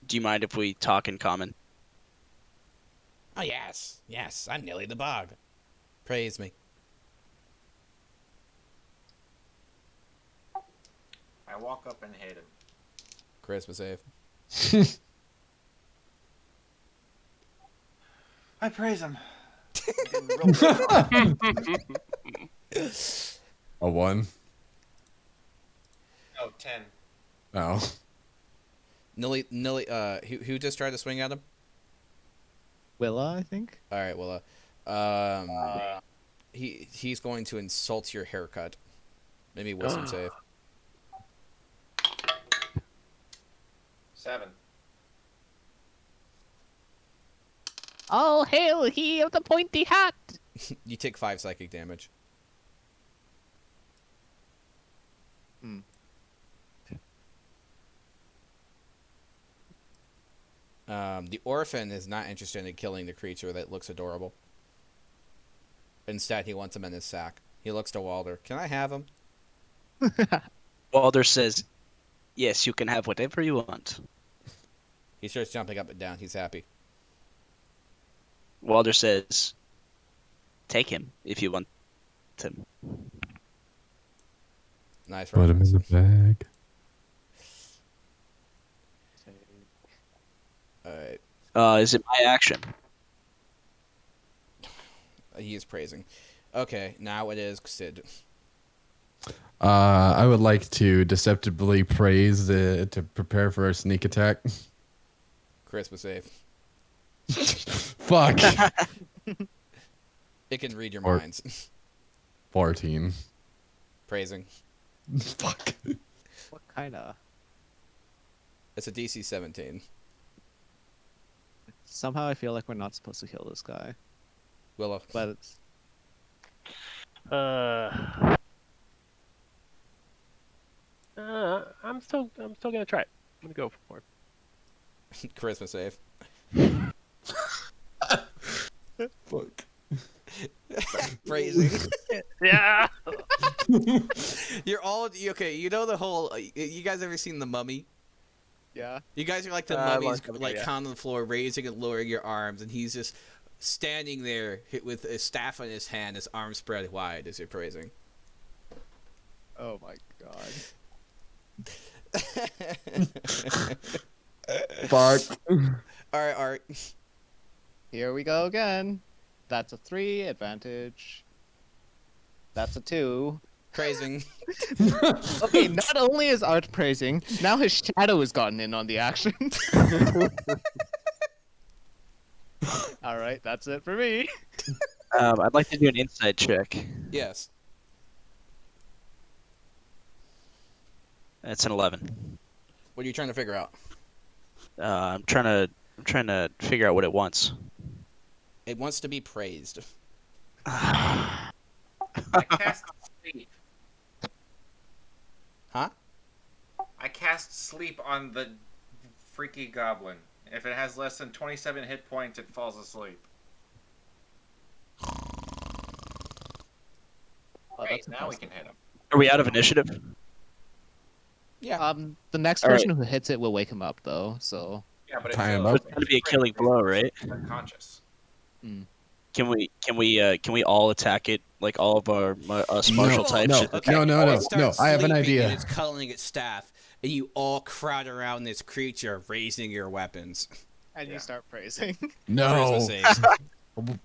"Do you mind if we talk in common?" Oh, yes. Yes, I'm Nilly the Bog. Praise me. I walk up and hit him. Charisma save. I praise him. A 1. Oh, 10. Oh. Nilly, who just tried to swing at him? Willa, I think. All right, well, he's going to insult your haircut. Maybe wisdom save. 7. All hail he of the pointy hat! You take 5 psychic damage. The orphan is not interested in killing the creature that looks adorable. Instead, he wants him in his sack. He looks to Walder. Can I have him? Walder says, "Yes, you can have whatever you want." He starts jumping up and down. He's happy. Walder says, "Take him if you want him." Nice. Put him in the bag. Alright. Is it my action? He is praising. Okay, now it is Sid. I would like to deceptively praise to prepare for a sneak attack. Charisma save. Fuck. It can read your Or- minds. 14. Praising. Fuck. What kinda? It's a DC 17. Somehow I feel like we're not supposed to kill this guy, Willow. but it's I'm still gonna try it. I'm gonna go for it. Charisma save. Fuck. Praising. Yeah. You're all okay. You know the whole. You guys ever seen The Mummy? yeah. You guys are like the long mummies, time ago, like yeah. on the floor, raising and lowering your arms, and he's just standing there with a staff in his hand, his arms spread wide as you're praising. Oh my god. Fuck. All right, Art. Here we go again. That's a 3 advantage. That's a 2. Praising. Okay, not only is Art praising, now his shadow has gotten in on the action. All right, that's it for me. I'd like to do an insight check. Yes. That's an 11. What are you trying to figure out? I'm trying to figure out what it wants. It wants to be praised. I cast sleep. Huh? I cast sleep on the freaky goblin. If it has less than 27 hit points, it falls asleep. Oh, Right, that's now we impressive. can hit him. Are we out of initiative? Yeah. The next All person who hits it will wake him up, though. So Yeah, but Tie him a- up. It's going to be a killing blow, right? Unconscious. Can we all attack it like all of us martial types? no. should Okay. No, It starts I have an sleeping idea. And it's cuddling its staff, and you all crowd around this creature, raising your weapons. and Yeah. you start praising. No. Charisma saves.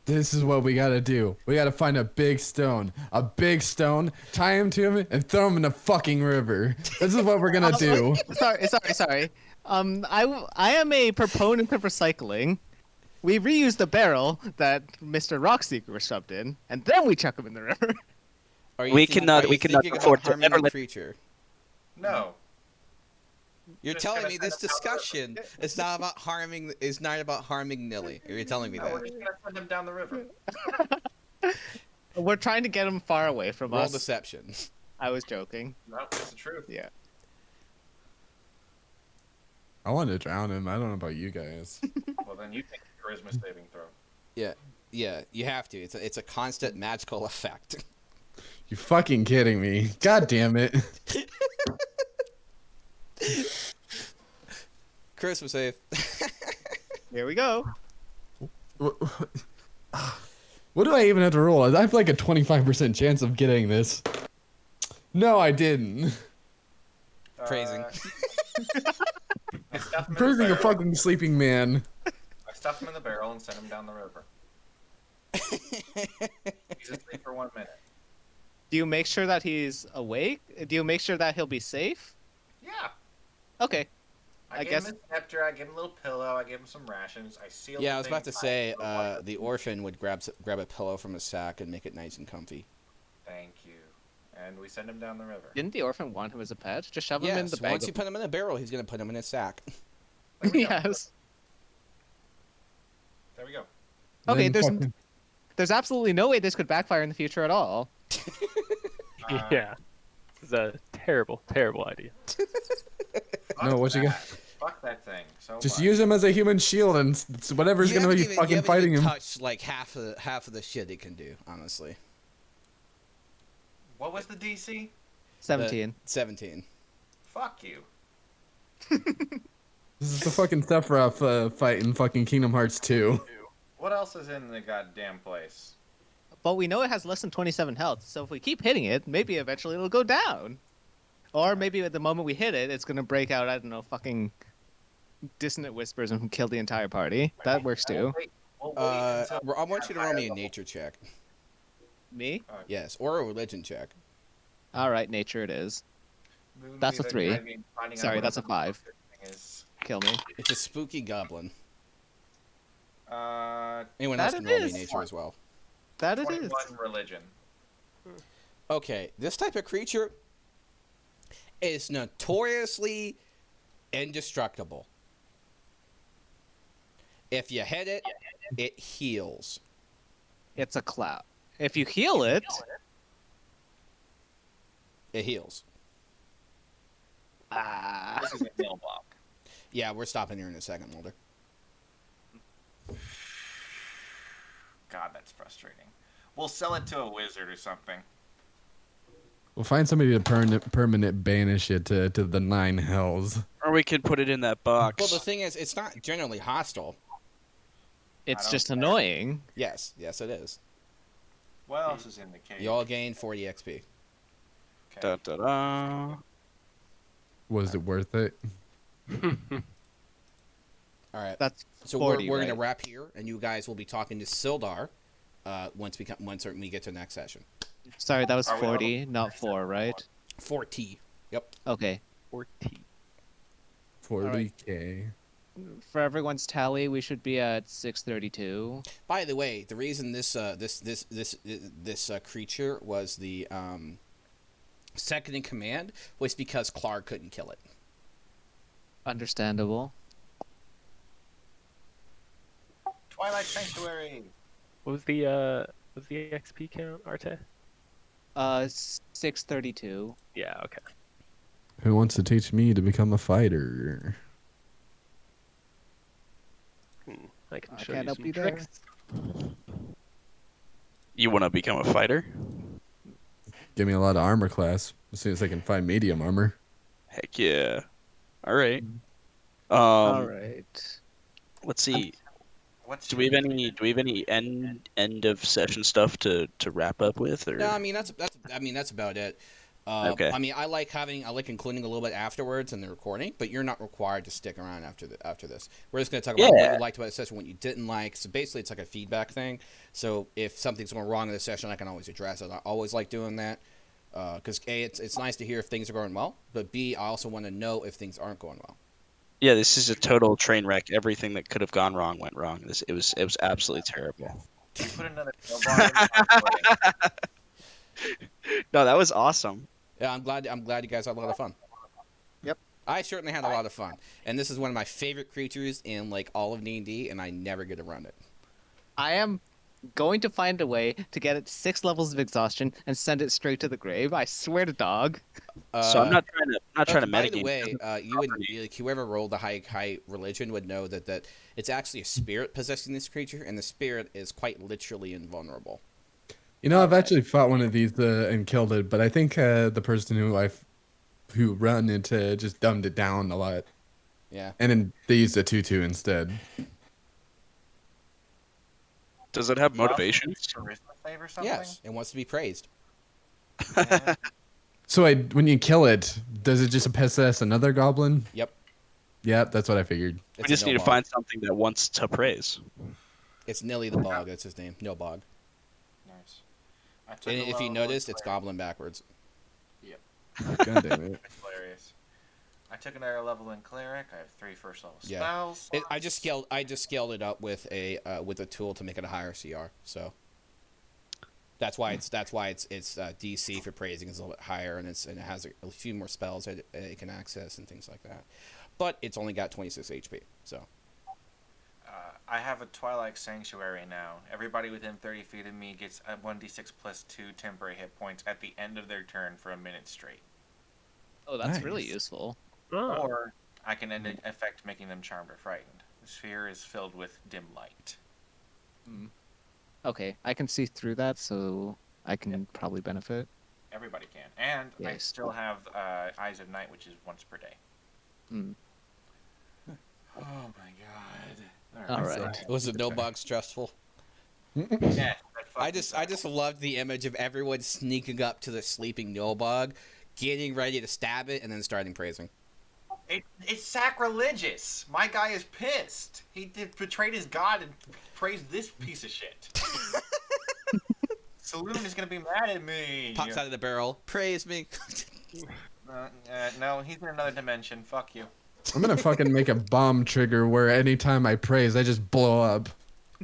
This is what we gotta do. We gotta find a big stone, tie him to him, and throw him in the fucking river. This is what we're gonna do. Sorry. I am a proponent of recycling. We reuse the barrel that Mr. Rockseeker was shoved in, and then we chuck him in the river. Are you We think- cannot- are you we cannot thinking afford about to harming ever the let- creature? No. You're Just telling gonna me send this him down the river. discussion is not about harming. Is not about harming Nilly. You're telling me No, that. we're just gonna send him down the river. We're trying to get him far away from Roll us. deception. I was joking. No, it's the truth. Yeah. I want to drown him. I don't know about you guys. Well, then you take a charisma saving throw. Yeah, you have to. It's a constant magical effect. You fucking kidding me? God damn it. Chris was safe. Here we go. What do I even have to roll? I have like a 25% chance of getting this. No, I didn't. Praising. I stuff him in the Praising a barrel. fucking sleeping man. I stuff him in the barrel and send him down the river. He's asleep for 1 minute. Do you make sure that he's awake? Do you make sure that he'll be safe? Yeah. Okay. I I gave guess- him a scepter, I gave him a little pillow, I gave him some rations, I sealed Yeah, I the was about thing to say, tight with water. the orphan would grab a pillow from his sack and make it nice and comfy. Thank you. And we send him down the river. Didn't the orphan want him as a pet? Just shove him in Yes, the bag. once you put him in a barrel, he's gonna put him in his sack. There we go. Yes. There we go. Okay, Then there's absolutely no way this could backfire in the future at all. Yeah. This is a terrible, terrible idea. Fuck No, what you that. got? Fuck that thing. So Just much. use him as a human shield, and whatever's You gonna haven't be even- you fucking haven't fighting even him. touched like half of the shit he can do. Honestly, What was the DC? 17. 17. Fuck you. This is the fucking Sephiroth fight in fucking Kingdom Hearts 2. What else is in the goddamn place? But we know it has less than 27 health, so if we keep hitting it, maybe eventually it'll go down. Or maybe at the moment we hit it, it's gonna break out, I don't know, fucking dissonant whispers and kill the entire party. That works too. We'll wait until I want you to roll me a nature check. Me? Yes, or a religion check. Alright, nature it is. Moon That's a Weaver 3. driving, finding out Sorry, what that's a the 5. thing is. Kill me. It's a spooky goblin. Uh, Anyone That else can it roll me is. nature as well. That it 21 is. religion. Okay, this type of creature is notoriously indestructible. If you hit it, it heals. It's a cloud. If you heal it, It heals. This is a nail block. Yeah, we're stopping here in a second, Mulder. God, that's frustrating. We'll sell it to a wizard or something. We'll find somebody to permanent banish it to the 9 hells. Or we could put it in that box. Well, the thing is, it's not generally hostile. it's don't just care. annoying. Yes, it is. What else is in the cave? You all gain 40 XP. Da, da, da. Was it worth it? All right. That's So 40, we're gonna right? wrap here, and you guys will be talking to Sildar once we get to the next session. Sorry, that was Are we all- 40, not 4, right? 4T. Yep. Okay. 14. 40k. For everyone's tally, we should be at 632. By the way, the reason this creature was the second in command was because Clark couldn't kill it. Understandable. Twilight Sanctuary. What was the XP count, Arte? 632. Yeah, okay. Who wants to teach me to become a fighter? I can I show can't you help some you there. tricks. You want to become a fighter? Give me a lot of armor class as soon as I can find medium armor. Heck yeah. All right. All right. Let's see. What's Do we have any end of session stuff to wrap up with, or No, I mean that's about it. Okay. I mean, I like including a little bit afterwards in the recording, but you're not required to stick around after this. We're just going to talk about what you liked about the session, what you didn't like. So basically, it's like a feedback thing. So if something's going wrong in the session, I can always address it. I always like doing that because A, it's nice to hear if things are going well, but B, I also want to know if things aren't going well. Yeah, this is a total train wreck. Everything that could have gone wrong went wrong. It was absolutely terrible. You put another snowball in. I'm quitting. No, that was awesome. Yeah, I'm glad you guys had a lot of fun. Yep. I certainly had a lot of fun, and this is one of my favorite creatures in like all of D&D, and I never get around it. I am going to find a way to get it 6 levels of exhaustion and send it straight to the grave. I swear to dog. So I'm not trying to By the metagame. way, you would like whoever rolled the high religion would know that it's actually a spirit possessing this creature, and the spirit is quite literally invulnerable. You know, I've actually fought one of these and killed it, but I think the person who run it just dumbed it down a lot. Yeah. And then they used a 2/2 instead. Does it have motivations? Charisma save or something? Yes, it wants to be praised. Yeah. So when you kill it, does it just possess another goblin? Yep. Yep, that's what I figured. We It's just a need to Nilbog. find something that wants to praise. It's Nilly the Bog. That's his name. Nilbog. Nice. I took And a if you level noticed, in it's cleric. goblin backwards. God damn it. That's hilarious. I took another level in cleric. I have 3 first level Yeah. spells. I just scaled it up with a tool to make it a higher CR. So that's why it's DC for praising is a little bit higher, and it has a few more spells that it can access and things like that. But it's only got 26 HP. So I have a Twilight Sanctuary now. Everybody within 30 feet of me gets a 1d6 plus 2 temporary hit points at the end of their turn for a minute straight. Oh, that's really Nice. useful. Oh. Or I can end an effect making them charmed or frightened. The sphere is filled with dim light. Okay, I can see through that, so I can probably benefit. Everybody can. And I Yes. still have Eyes of Night, which is once per day. Mm. Oh my god. All right. was it Nilbog stressful? Yeah, I just loved the image of everyone sneaking up to the sleeping Nilbog, getting ready to stab it, and then starting praising. It's sacrilegious. My guy is pissed. He betrayed his god and praised this piece of shit. Saloon is gonna be mad at me. Pops out of the barrel, praise me. No, he's in another dimension. Fuck you. I'm gonna fucking make a bomb trigger where anytime I praise, I just blow up.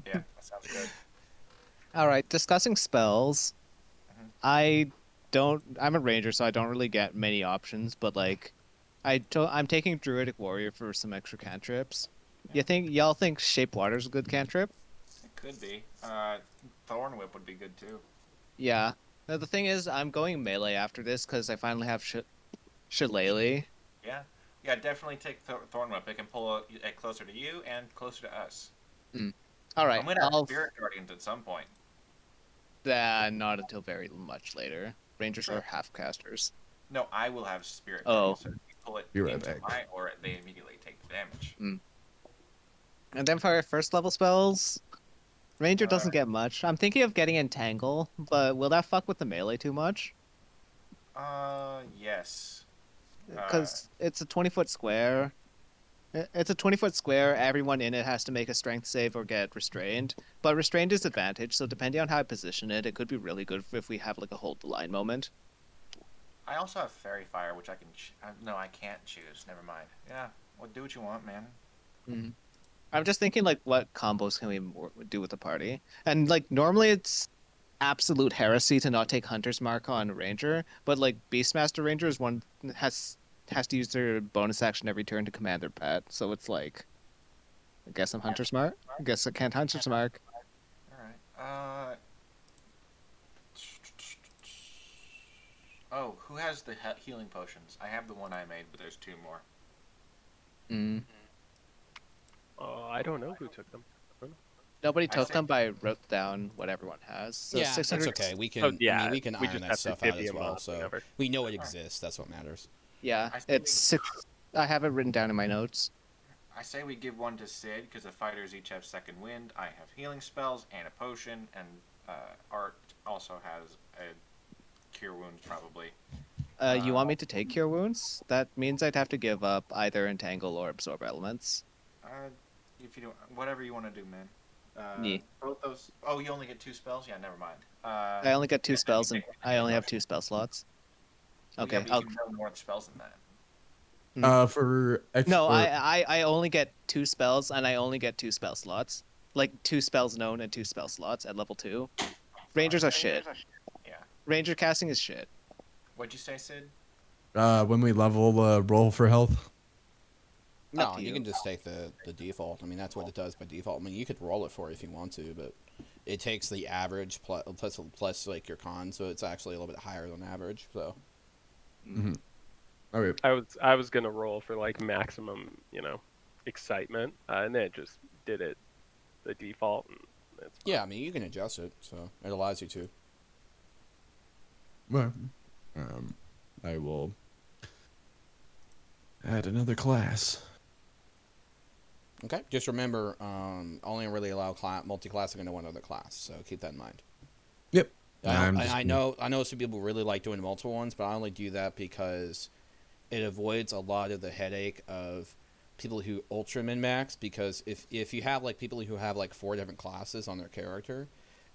Yeah, that sounds good. All right, discussing spells. Mhm. I'm a ranger, so I don't really get many options, but like I'm taking druidic warrior for some extra cantrips. Y'all think shape water's a good cantrip? It could be. Thorn Whip would be good too. Yeah. Now, the thing is, I'm going melee after this because I finally have Shillelagh. Yeah. Yeah, definitely take Thorn Whip. It can pull it closer to you and closer to us. All right, I'm gonna have I'll Spirit Guardians at some point. not until very much later. Rangers Sure. are half casters. No, I will have Spirit Oh. Guardians. So if you pull it Be right into back. my aura, they immediately take the damage. And then for our first level spells, Ranger doesn't get much. I'm thinking of getting Entangle, but will that fuck with the melee too much? Yes. Because it's a 20-foot square. It's a 20-foot square. Everyone in it has to make a strength save or get restrained. But restrained is advantage, so depending on how I position it, it could be really good if we have like a hold the line moment. I also have Fairy Fire, which I can. No, I can't choose. Never mind. Yeah. Well, do what you want, man. I'm just thinking like what combos can we do with the party? And like normally it's absolute heresy to not take Hunter's Mark on Ranger, but like Beastmaster Ranger is one has to use their bonus action every turn to command their pet. So it's like, I guess I'm Hunter's Mark. I guess I can't Hunter's Mark. All right. Oh, who has the healing potions? I have the one I made, but there's 2 more. Mm. I don't know who took them. Nobody I took see. them, but I wrote down what everyone has. So Yeah, 600. that's okay. We can. Oh, yeah, I mean, we can we iron just that have to stuff divvy out as them well. up So whenever. we know it exists. That's what matters. Yeah, I see. it's 6. I have it written down in my notes. I say we give one to Sid because the fighters each have second wind. I have healing spells and a potion, and Art also has a cure wounds probably. You want me to take Cure Wounds? That means I'd have to give up either Entangle or Absorb Elements. If you don't, whatever you want to do, man. Yeah. Both those. Oh, you only get 2 spells. Yeah, never mind. I only got 2 yeah, spells, and take- I only have 2 spell slots. Yeah, Okay, but I'll you can build more spells than that. For expert. No, I only get 2 spells, and I only get 2 spell slots. Like 2 spells known and 2 spell slots at level 2. Rangers are shit. Yeah. Ranger casting is shit. What'd you say, Sid? When we level, roll for health. No, to you you. can just take the default. I mean, that's what it does by default. I mean, you could roll it for it if you want to, but it takes the average plus like your con, so it's actually a little bit higher than average. So Okay. I was gonna roll for like maximum, excitement, and then it just did it the default, and it's fine. yeah, I mean, you can adjust it, so it allows you to. Well, I will add another class. Okay, just remember, only really allow multi-classing into one other class, so keep that in mind. Yep. I know some people really like doing multiple ones, but I only do that because it avoids a lot of the headache of people who ultra min max. Because if you have like people who have like 4 different classes on their character,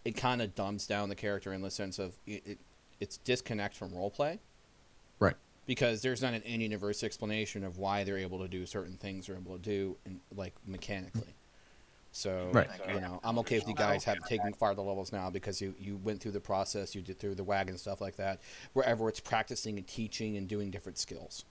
it kind of dumbs down the character in the sense of it's disconnect from roleplay. Right. Because there's not an in-universe explanation of why they're able to do certain things they're able to do, like mechanically. So, Right. I'm okay with you guys taking farther levels now because you went through the process, you did through the wagon stuff like that, wherever it's practicing and teaching and doing different skills.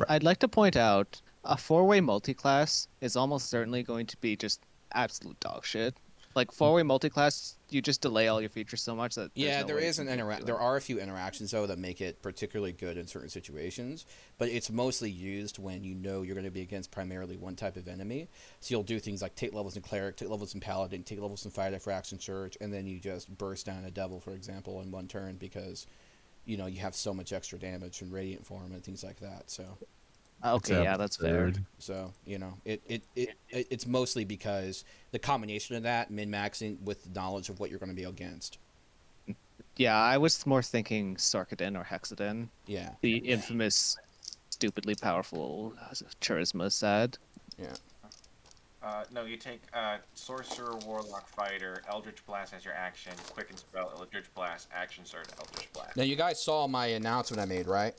I'd like to point out a 4-way multi-class is almost certainly going to be just absolute dog shit. Like 4-way multi-class, you just delay all your features so much that Yeah, no there way is you an can do there it. are a few interactions though that make it particularly good in certain situations, but it's mostly used when you know you're going to be against primarily one type of enemy. So you'll do things like take levels in cleric, take levels in paladin, take levels in fighter, fraction church, and then you just burst down a devil, for example, in one turn because you have so much extra damage and radiant form and things like that. So Okay, yeah, that's fair. So it's mostly because the combination of that min maxing with the knowledge of what you're going to be against. Yeah, I was more thinking Sarkadin or Hexadin, Yeah. the infamous, stupidly powerful charisma sad. Yeah. No, you take sorcerer, warlock, fighter, eldritch blast as your action, quicken spell, eldritch blast, action surge, eldritch blast. Now you guys saw my announcement I made, right?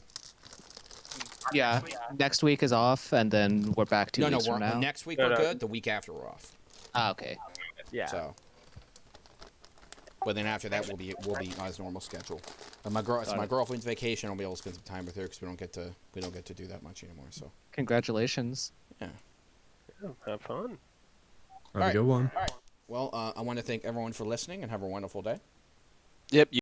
Yeah, next week is off, and then we're back 2 weeks from now. Next week No, we're no. good. The week after we're off. Ah, okay. Yeah. So, but then after that we'll be as normal schedule. And my girlfriend's vacation. I'll be able to spend some time with her because we don't get to do that much anymore. So Congratulations. yeah. Yeah, have fun. Have a good one. Well, I want to thank everyone for listening and have a wonderful day. Yep.